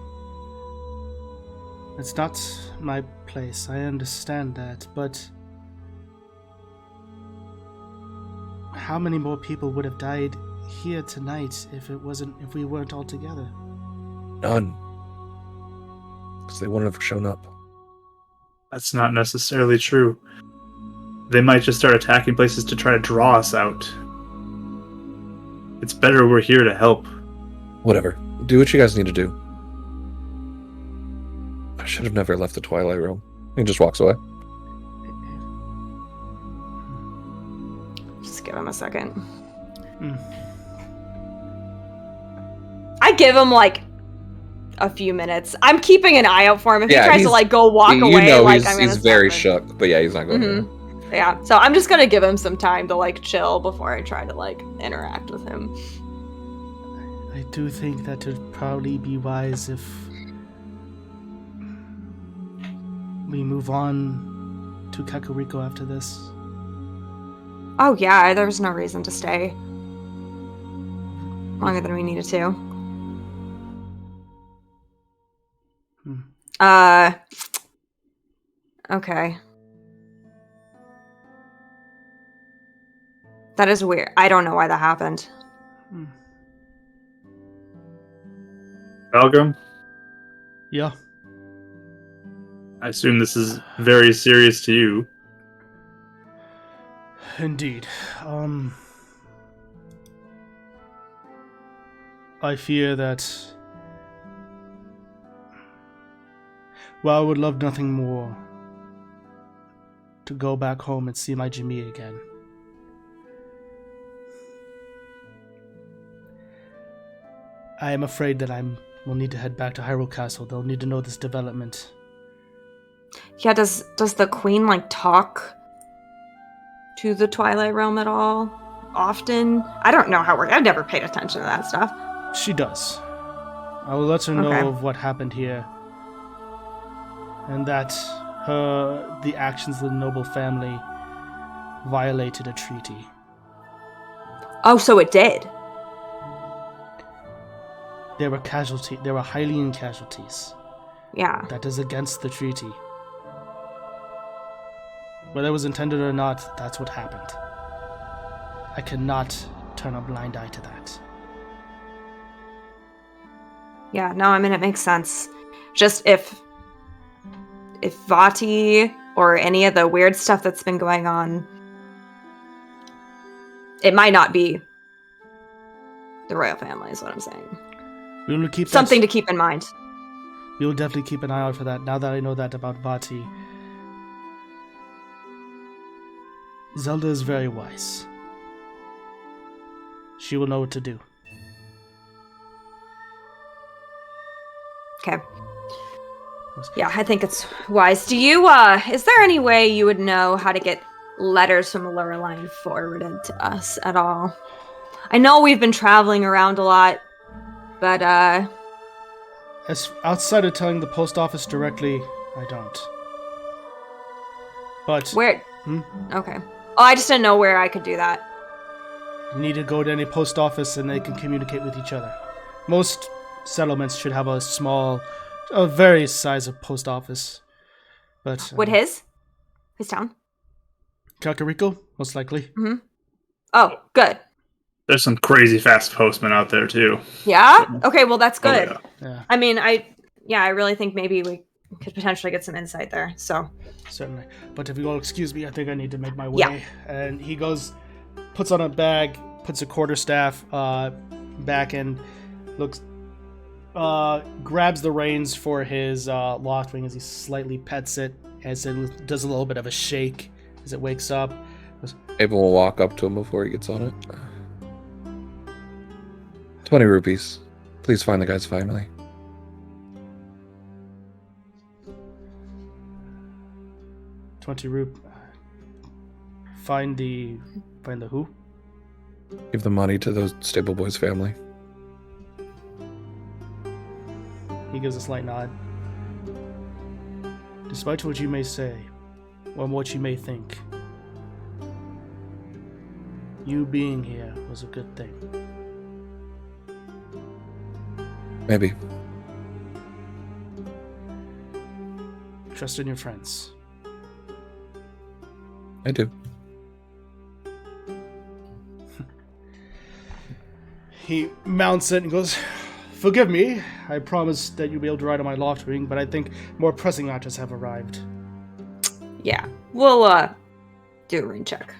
It's not my place. I understand that, but how many more people would have died here tonight if we weren't all together? None. Because they wouldn't have shown up. that's not necessarily true. They might just start attacking places to try to draw us out. It's better we're here to help. Whatever. Do what you guys need to do. I should have never left the Twilight Realm. He just walks away. Just give him a second. Mm. I give him like a few minutes. I'm keeping an eye out for him. If Yeah, he tries to he's- like go walk you away, know like he's, I'm gonna he's stop very him. shook, but yeah, he's not going Mhm. anywhere. Yeah, so I'm just gonna give him some time to like chill before I try to like interact with him. I do think that it'd probably be wise if we move on to Kakariko after this. Oh yeah, there's no reason to stay longer than we needed to. Okay. That is weird. I don't know why that happened. Valgrim, Yeah. I assume this is very serious to you. Indeed. I fear that while I would love nothing more to go back home and see my Jimmy again, I am afraid that will need to head back to Hyrule Castle. They'll need to know this development. Yeah, does the queen like talk to the Twilight Realm at all? often? I don't know how it works. I've never paid attention to that stuff. She does. I will let her know Okay. of what happened here. And that the actions of the noble family violated a treaty. Oh, so it did. There were Hylian casualties. Yeah. That is against the treaty. Whether it was intended or not, that's what happened. I cannot turn a blind eye to that. Yeah, no, I mean, it makes sense. Just if Vati or any of the weird stuff that's been going on, it might not be the royal family, is what I'm saying. We will keep Something to keep in mind. We will definitely keep an eye out for that. Now that I know that about Vati, Zelda is very wise. She will know what to do. Okay. Yeah, I think it's wise. Do you, is there any way you would know how to get letters from Lurline forwarded to us at all? I know we've been traveling around a lot, but, As outside of telling the post office directly, I don't. But where? Hmm? Okay. Oh, I just didn't know where I could do that. you need to go to any post office and they can communicate with each other. Most settlements should have a very size of post office. But Would his town? Kakariko, most likely. Mm-hmm. Oh, good. There's some crazy fast postmen out there too. Yeah? Okay, well, that's good. Oh, Yeah, I mean, I really think maybe we could potentially get some insight there. So, certainly. But if you will excuse me, I think I need to make my way. Yeah. And he goes, puts on a bag, puts a quarterstaff back, and looks, grabs the reins for his Loftwing as he slightly pets it, as it does a little bit of a shake as it wakes up. Abel will walk up to him before he gets on it. 20 rupees. Please find the guy's family. Find the who? Give the money to those stable boys' family. He gives a slight nod. Despite what you may say, or what you may think, you being here was a good thing. Maybe. Trust in your friends. I do. He mounts it and goes, "Forgive me. I promised that you'd be able to ride on my Loftwing, but I think more pressing matters have arrived." yeah. We'll, do a ring check.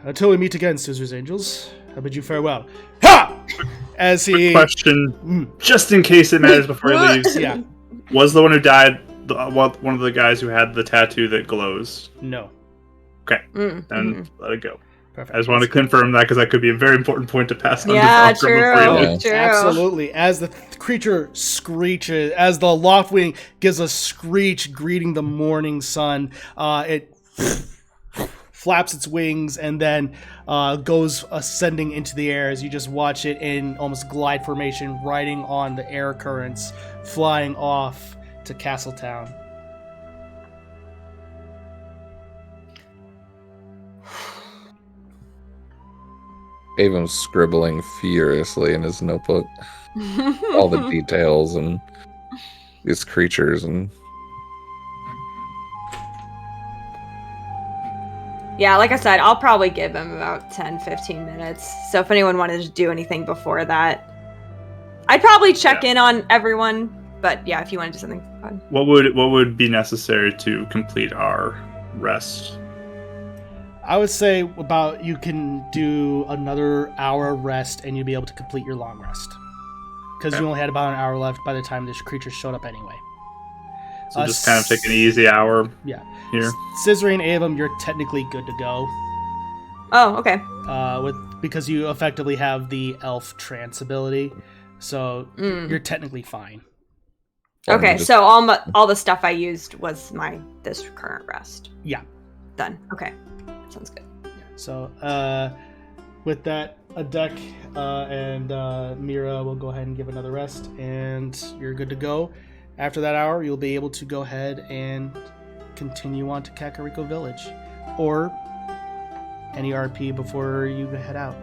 Until we meet again, Cizri's Angels, I bid you farewell. Ha! As he... Question, just in case it matters before he leaves. Yeah, Was the one who died one of the guys who had the tattoo that glows? no. Okay, Mm, then mhm. let it go. Perfect. I just want to confirm that because that could be a very important point to pass on Yeah, to Valgrim before he true. leaves. True. Absolutely. As the creature screeches, as the Loftwing gives a screech greeting the morning sun, it flaps its wings and then goes ascending into the air as you just watch it in almost glide formation, riding on the air currents, flying off to Castletown. Avon's scribbling furiously in his notebook. All the details and these creatures and... Yeah, like I said, I'll probably give him about 10-15 minutes. So if anyone wanted to do anything before that, I'd probably check in on everyone. But yeah, if you want to do something fun. What would be necessary to complete our rest? I would say about you can do another hour rest and you'll be able to complete your long rest. Because you only had about an hour left by the time this creature showed up anyway. So just kind of take an easy hour Yeah. here. Cizri and Avum, you're technically good to go. Oh, okay. Because you effectively have the elf trance ability. So you're technically fine. Okay, just- so all the stuff I used was this current rest. Yeah. Done. Okay. Sounds good. So, with that, Adek and Mira will go ahead and give another rest, and you're good to go. After that hour, you'll be able to go ahead and continue on to Kakariko Village, or any RP before you head out.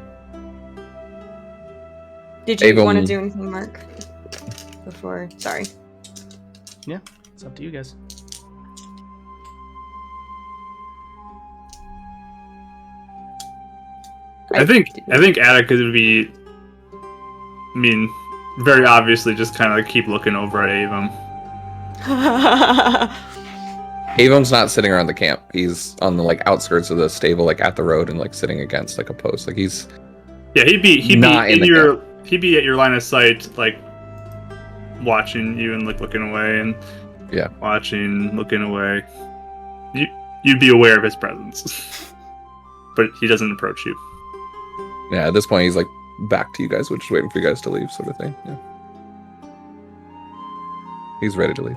Did you Avon- want to do anything, Mark? Before, sorry. Yeah, it's up to you guys. I think Atticus would be, I mean, very obviously just kind of like keep looking over at Avon. Avon's not sitting around the camp. He's on the like outskirts of the stable, like at the road, and like sitting against like a post. Like he's he'd be not in in the your camp. he'd be at your line of sight, like watching you and like looking away and watching, looking away. You'd be aware of his presence, but he doesn't approach you. Yeah, at this point he's like back to you guys, which is waiting for you guys to leave, sort of thing. Yeah, he's ready to leave.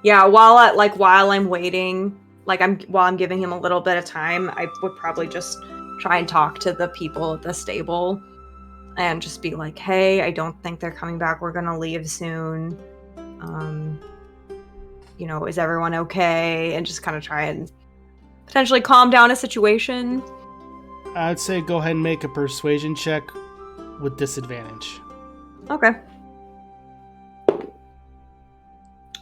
Yeah, while I'm waiting, while I'm giving him a little bit of time, I would probably just try and talk to the people at the stable and just be like, hey, I don't think they're coming back. We're gonna leave soon. Is everyone okay? And just kind of try and potentially calm down a situation. I'd say go ahead and make a persuasion check with disadvantage. Okay.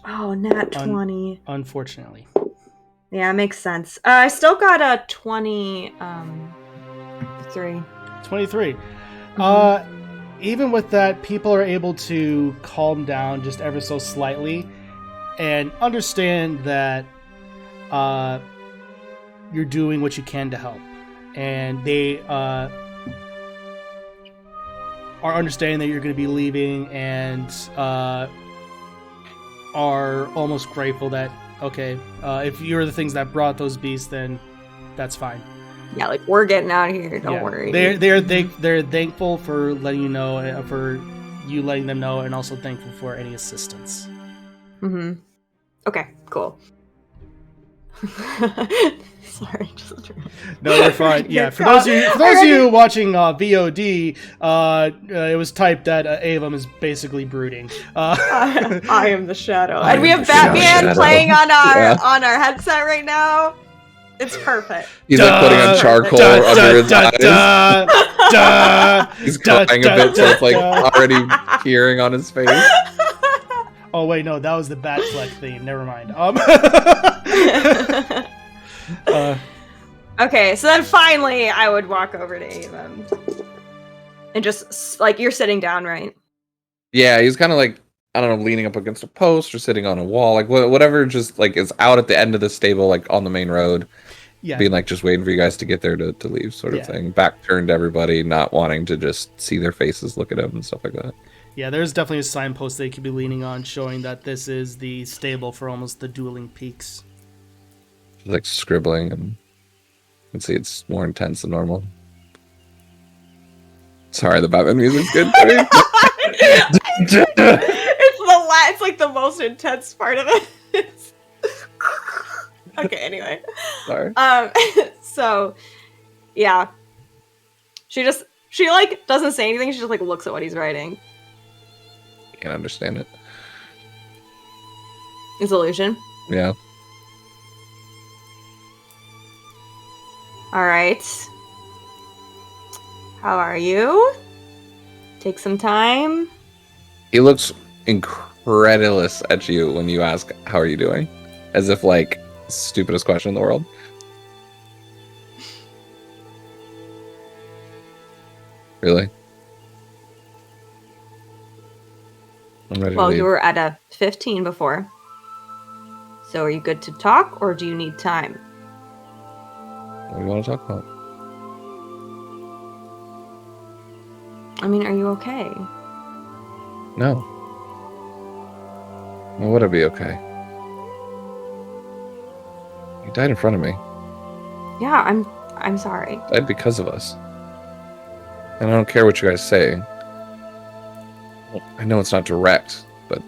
Oh, nat 20. Unfortunately. Yeah, makes sense. I still got a 23. 23. Even with that, people are able to calm down just ever so slightly and understand that you're doing what you can to help. And they are understanding that you're going to be leaving and are almost grateful that, okay, if you're the things that brought those beasts, then that's fine. Yeah, like, we're getting out of here. Don't worry. They're thankful for letting you know, for you letting them know, and also thankful for any assistance. Mm-hmm. Okay, cool. Sorry, just no, you're fine. Yeah, for those of you watching VOD, it was typed that Avon is basically brooding. I am the shadow, and we have Batman playing on our headset right now. It's perfect. He's like putting on charcoal under his eyes. He's crying a bit, so it's like already tearing on his face. Oh wait, no, that was the Batfleck theme. Never mind. Okay, so then finally I would walk over to Avon and just like, you're sitting down, right? Yeah, he's kind of like, I don't know, leaning up against a post or sitting on a wall, like whatever, just like is out at the end of the stable, like on the main road. Yeah, being like just waiting for you guys to get there to leave, sort of thing. Back turned to everybody, not wanting to just see their faces, look at them and stuff like that. Yeah, there's definitely a signpost they could be leaning on, showing that this is the stable for almost the Dueling Peaks. Like scribbling, and you can see it's more intense than normal. Sorry, the Batman music's good. It's like the most intense part of it. Okay, anyway. Sorry. So, yeah. She like doesn't say anything. She just like looks at what he's writing. Can't understand it. It's illusion. Yeah. All right. How are you? Take some time. He looks incredulous at you when you ask, "How are you doing?" As if like stupidest question in the world. Really? I'm ready to leave. You were at a 15 before. So are you good to talk, or do you need time? What do you want to talk about? I mean, are you okay? No. Well, would it be okay? He died in front of me. Yeah, I'm sorry. Died because of us. And I don't care what you guys say. I know it's not direct, but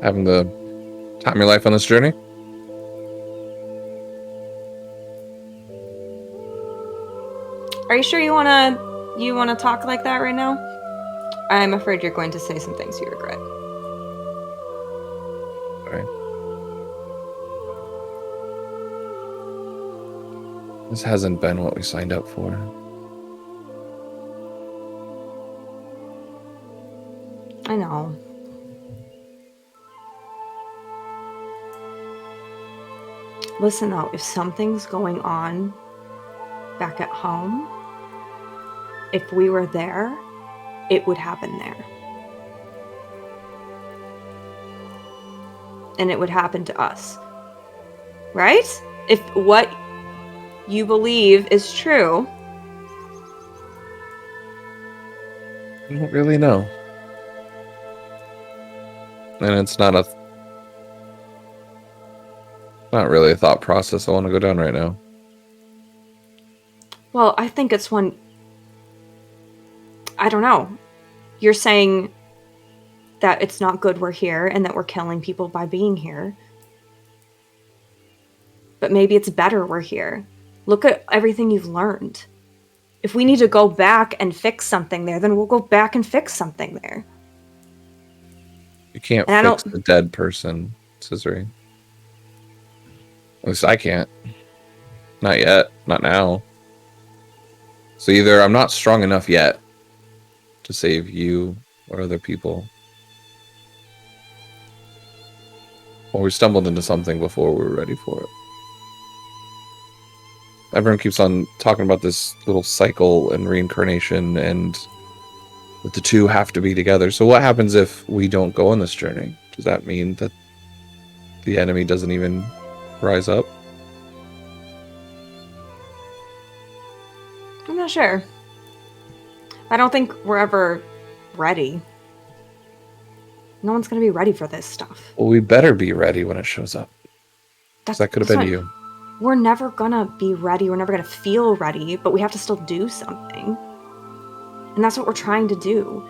having the time of your life on this journey. Are you sure you wanna talk like that right now? I'm afraid you're going to say some things you regret. Right. This hasn't been what we signed up for. I know. Listen though, if something's going on back at home, if we were there, it would happen there. And it would happen to us. Right? If what you believe is true. I don't really know. And it's not really a thought process I want to go down right now. Well, I think it's one. I don't know. You're saying that it's not good we're here and that we're killing people by being here. But maybe it's better we're here. Look at everything you've learned. If we need to go back and fix something there, then we'll go back and fix something there. You can't And fix a dead person, Cizri. At least I can't. Not yet. Not now. So either I'm not strong enough yet to save you or other people, or we stumbled into something before we were ready for it. Everyone keeps on talking about this little cycle and reincarnation and that the two have to be together. So what happens if we don't go on this journey? Does that mean that the enemy doesn't even rise up? I'm not sure. I don't think we're ever ready. No one's going to be ready for this stuff. Well, we better be ready when it shows up. 'Cause that could have been you. We're never going to be ready. We're never going to feel ready, but we have to still do something. And that's what we're trying to do.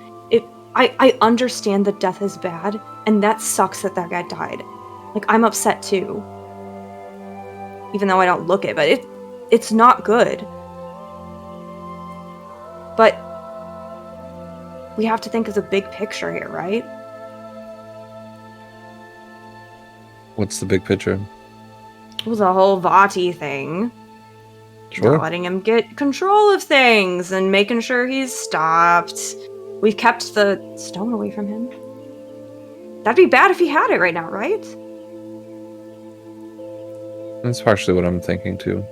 I understand that death is bad, and that sucks that guy died. Like, I'm upset too. Even though I don't look it, but it's not good. But we have to think of the big picture here, right? What's the big picture? It was a whole Vati thing. Sure. Not letting him get control of things and making sure he's stopped. We've kept the stone away from him. That'd be bad if he had it right now, right? That's partially what I'm thinking too.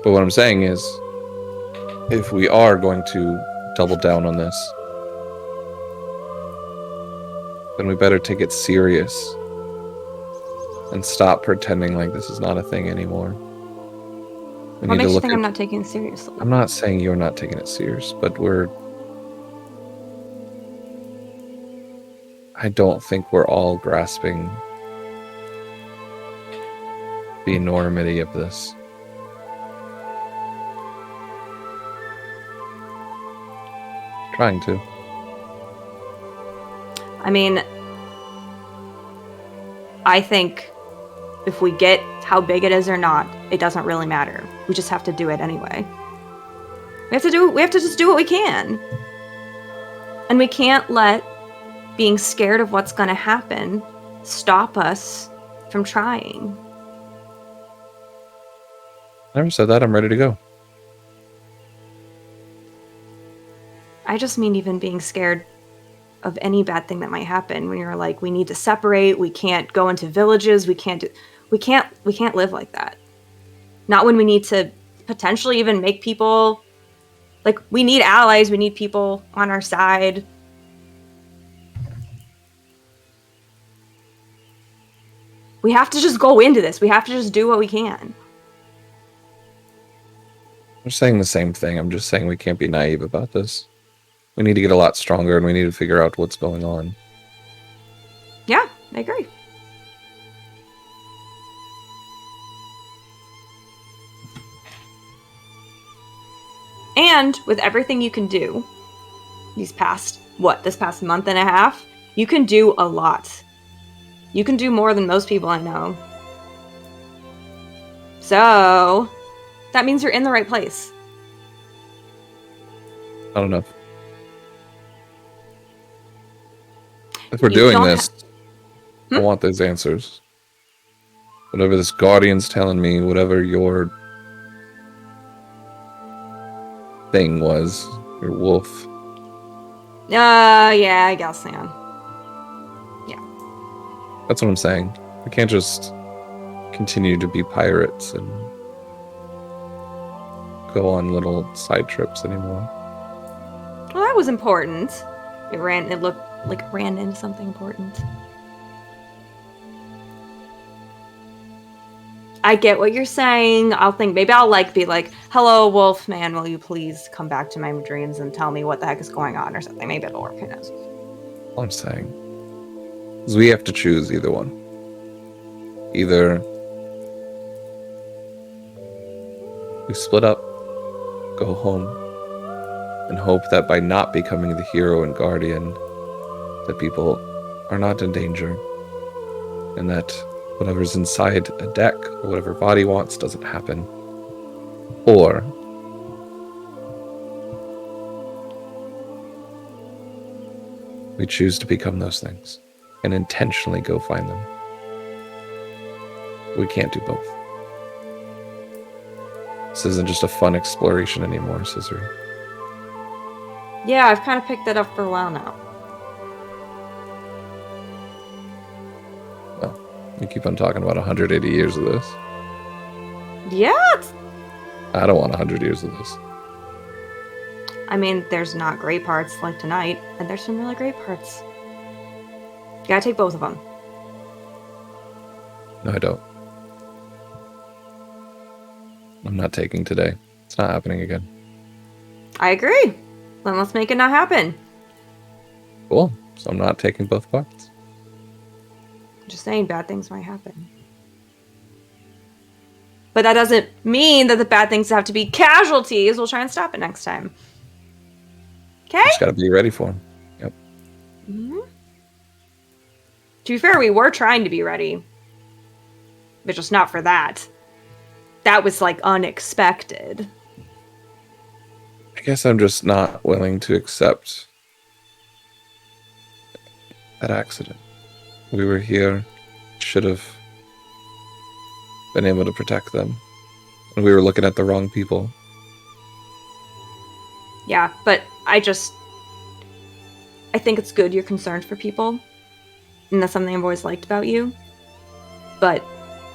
But what I'm saying is, if we are going to double down on this, then we better take it serious and stop pretending like this is not a thing anymore. What makes you think I'm not taking it seriously? I'm not saying you're not taking it serious, but I don't think we're all grasping the enormity of this. Trying to. I mean, I think if we get how big it is or not, it doesn't really matter. We just have to do it anyway. We have to just do what we can. And we can't let being scared of what's going to happen stop us from trying. Never said that. I'm ready to go. I just mean even being scared of any bad thing that might happen when you're like, we need to separate, we can't go into villages, we can't live like that. Not when we need to potentially even make people, like, we need allies, we need people on our side. We have to just go into this. We have to just do what we can. I'm saying the same thing. I'm just saying we can't be naive about this. We need to get a lot stronger, and we need to figure out what's going on. Yeah, I agree. And with everything you can do, this past month and a half, You can do a lot. You can do more than most people I know. So, that means you're in the right place. I don't know. If we're You doing don't this, I want those answers. Whatever this guardian's telling me, whatever your thing was, your wolf. Yeah, I guess, man. That's what I'm saying. We can't just continue to be pirates and go on little side trips anymore. Well, that was important. It looked like it ran into something important. I get what you're saying. Maybe I'll be like, hello, wolf man, will you please come back to my dreams and tell me what the heck is going on or something. Maybe it'll work, who knows. All I'm saying is we have to choose either one. Either we split up, go home, and hope that by not becoming the hero and guardian, that people are not in danger, and that whatever's inside a deck or whatever body wants doesn't happen. Or we choose to become those things and intentionally go find them. We can't do both. This isn't just a fun exploration anymore, Cizri. Yeah, I've kind of picked that up for a while now. Well, you keep on talking about 180 years of this. Yeah, I don't want 100 years of this. I mean, there's not great parts like tonight, and there's some really great parts. You gotta take both of them. No, I don't. I'm not taking today. It's not happening again. I agree. Then let's make it not happen. Cool. So I'm not taking both parts. Just saying, bad things might happen. But that doesn't mean that the bad things have to be casualties. We'll try and stop it next time. Okay? Just gotta be ready for them. Yep. Mm-hmm. To be fair, we were trying to be ready. But just not for that. That was, unexpected. I guess I'm just not willing to accept that accident. We were here, should have been able to protect them. And we were looking at the wrong people. Yeah, but I think it's good you're concerned for people. And that's something I've always liked about you. But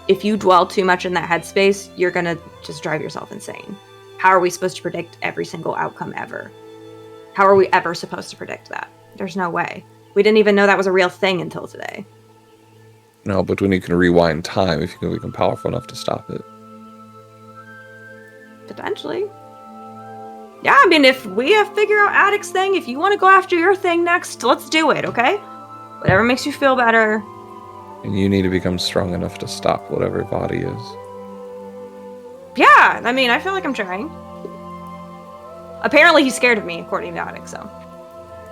if you dwell too much in that headspace, you're gonna just drive yourself insane. How are we supposed to predict every single outcome ever? How are we ever supposed to predict that? There's no way. We didn't even know that was a real thing until today. No, but when you can rewind time, if you can become powerful enough to stop it. Potentially. Yeah, I mean, if we have figure out Addict's thing, if you want to go after your thing next, let's do it, okay? Whatever makes you feel better. And you need to become strong enough to stop whatever body is. Yeah, I mean, I feel like I'm trying. Apparently he's scared of me, according to Addict, so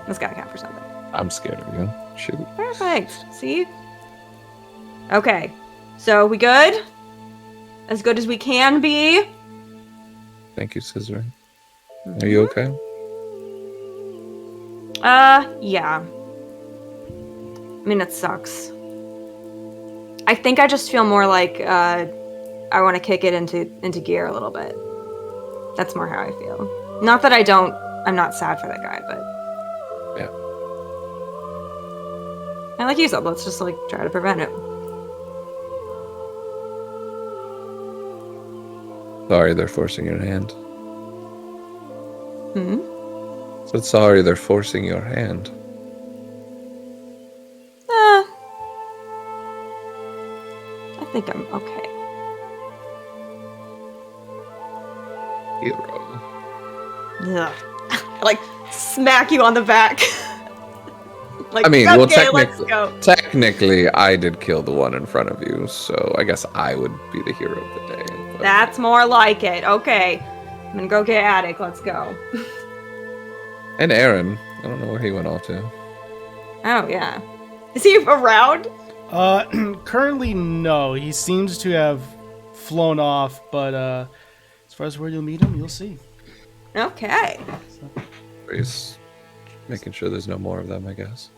that's gotta count for something. I'm scared of you. Shoot. Perfect. See? Okay. So, we good? As good as we can be? Thank you, Cizri. Are you okay? Yeah. I mean, it sucks. I think I just feel more like, I want to kick it into gear a little bit. That's more how I feel. Not that I'm not sad for that guy, but... Yeah. And like you said, let's just, try to prevent it. Sorry they're forcing your hand. Said sorry they're forcing your hand. I think I'm okay. Hero. Ugh. I, smack you on the back. I mean, okay, well, let's go. technically, I did kill the one in front of you, so I guess I would be the hero of the day. But... That's more like it. Okay. I'm gonna go get Attic. Let's go. And Aaron. I don't know where he went off to. Oh, yeah. Is he around? Currently, no. He seems to have flown off, but as far as where you'll meet him, you'll see. Okay. He's making sure there's no more of them, I guess.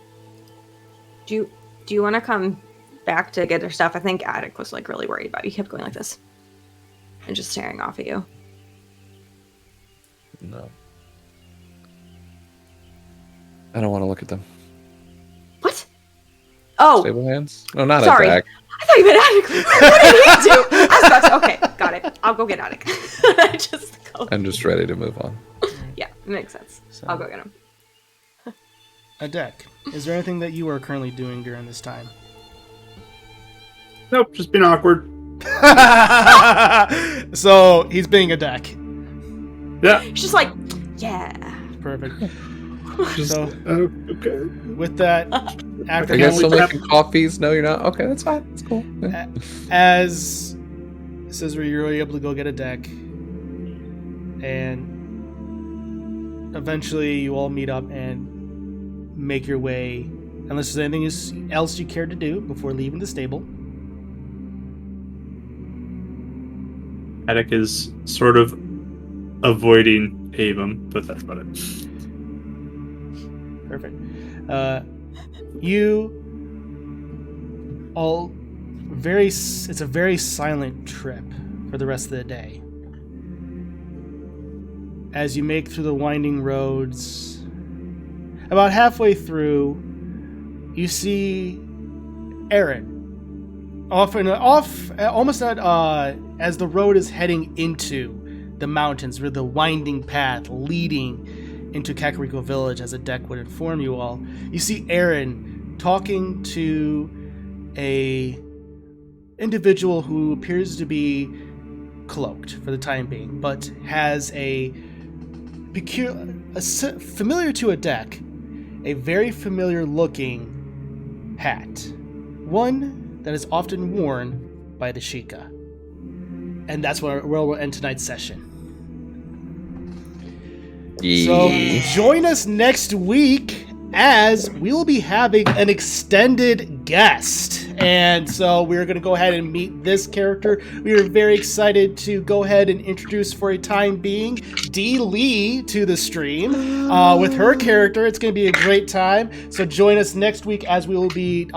Do you want to come back to get their stuff? I think Attic was like really worried about you. He kept going like this and just staring off at you. No. I don't want to look at them. What? Oh, Stable hands? No, not sorry. Attic. I thought you meant Attic. What did he do? I was about to. Okay, got it. I'll go get Attic. I just go. I'm just ready to move on. Yeah, it makes sense. So- I'll go get him. A deck. Is there anything that you are currently doing during this time? Nope, just being awkward. So he's being a deck. Yeah. He's just like, yeah. Perfect. Just, So okay. with that, after Are you guys still we tap- making coffees? No, you're not? Okay, that's fine. That's cool. Yeah. as Cizri, you're able to go get a deck, and eventually you all meet up and make your way, unless there's anything else you care to do before leaving the stable. Attic is sort of avoiding Avum, but that's about it. Perfect. You all it's a very silent trip for the rest of the day. As you make through the winding roads, about halfway through, you see Aaron almost as the road is heading into the mountains, where the winding path leading into Kakariko Village, as a deck would inform you all. You see Aaron talking to a individual who appears to be cloaked for the time being, but has familiar to a deck, a very familiar looking hat, one that is often worn by the Sheikah. And that's where we'll end tonight's session. So join us next week, as we will be having an extended guest. And so we're going to go ahead and meet this character. We are very excited to go ahead and introduce, for a time being, Dee Lee to the stream. With her character, it's going to be a great time. So join us next week, as we will be,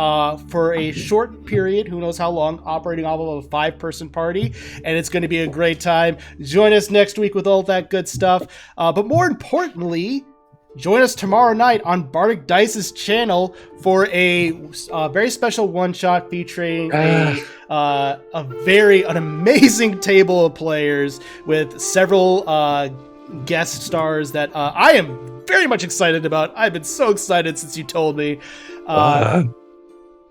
for a short period, who knows how long, operating off of a 5-person party. And it's going to be a great time. Join us next week with all that good stuff. But more importantly, join us tomorrow night on Bardic Dice's channel for a very special one-shot featuring an amazing table of players with several guest stars that I am very much excited about. I've been so excited since you told me.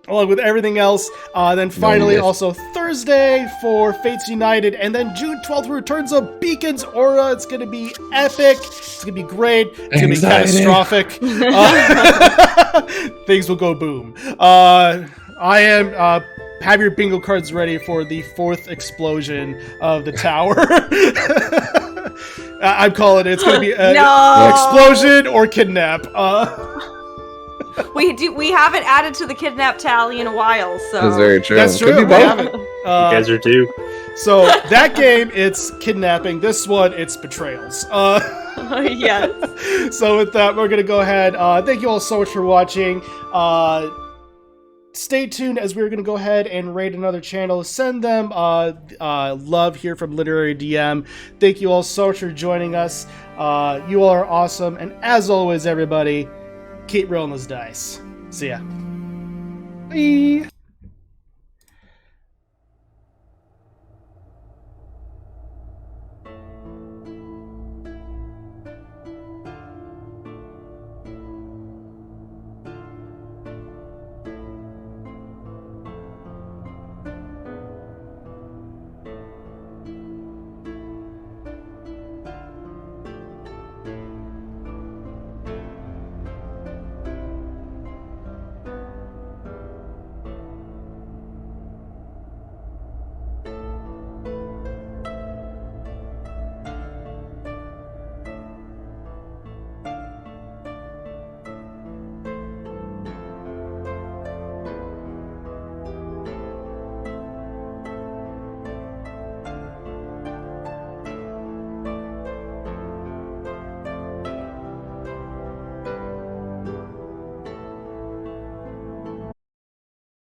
Along with everything else. Then finally, also Thursday for Fates United. And then June 12th, returns of Beacon's Aura. It's going to be epic. It's going to be great. It's going to be catastrophic. Things will go boom. I am... have your bingo cards ready for the 4th explosion of the tower. I'm calling it. It's going to be an explosion or kidnap. We haven't added to the kidnap tally in a while, so That's very true. That's true. Could be We both. haven't. You guys are due. So that game, it's kidnapping. This one, it's betrayals. yes. So with that, we're going to go ahead. Thank you all so much for watching. Stay tuned, as we're going to go ahead and raid another channel. Send them love here from Literary DM. Thank you all so much for joining us. You all are awesome. And as always, everybody, keep rolling those dice. See ya. Bye.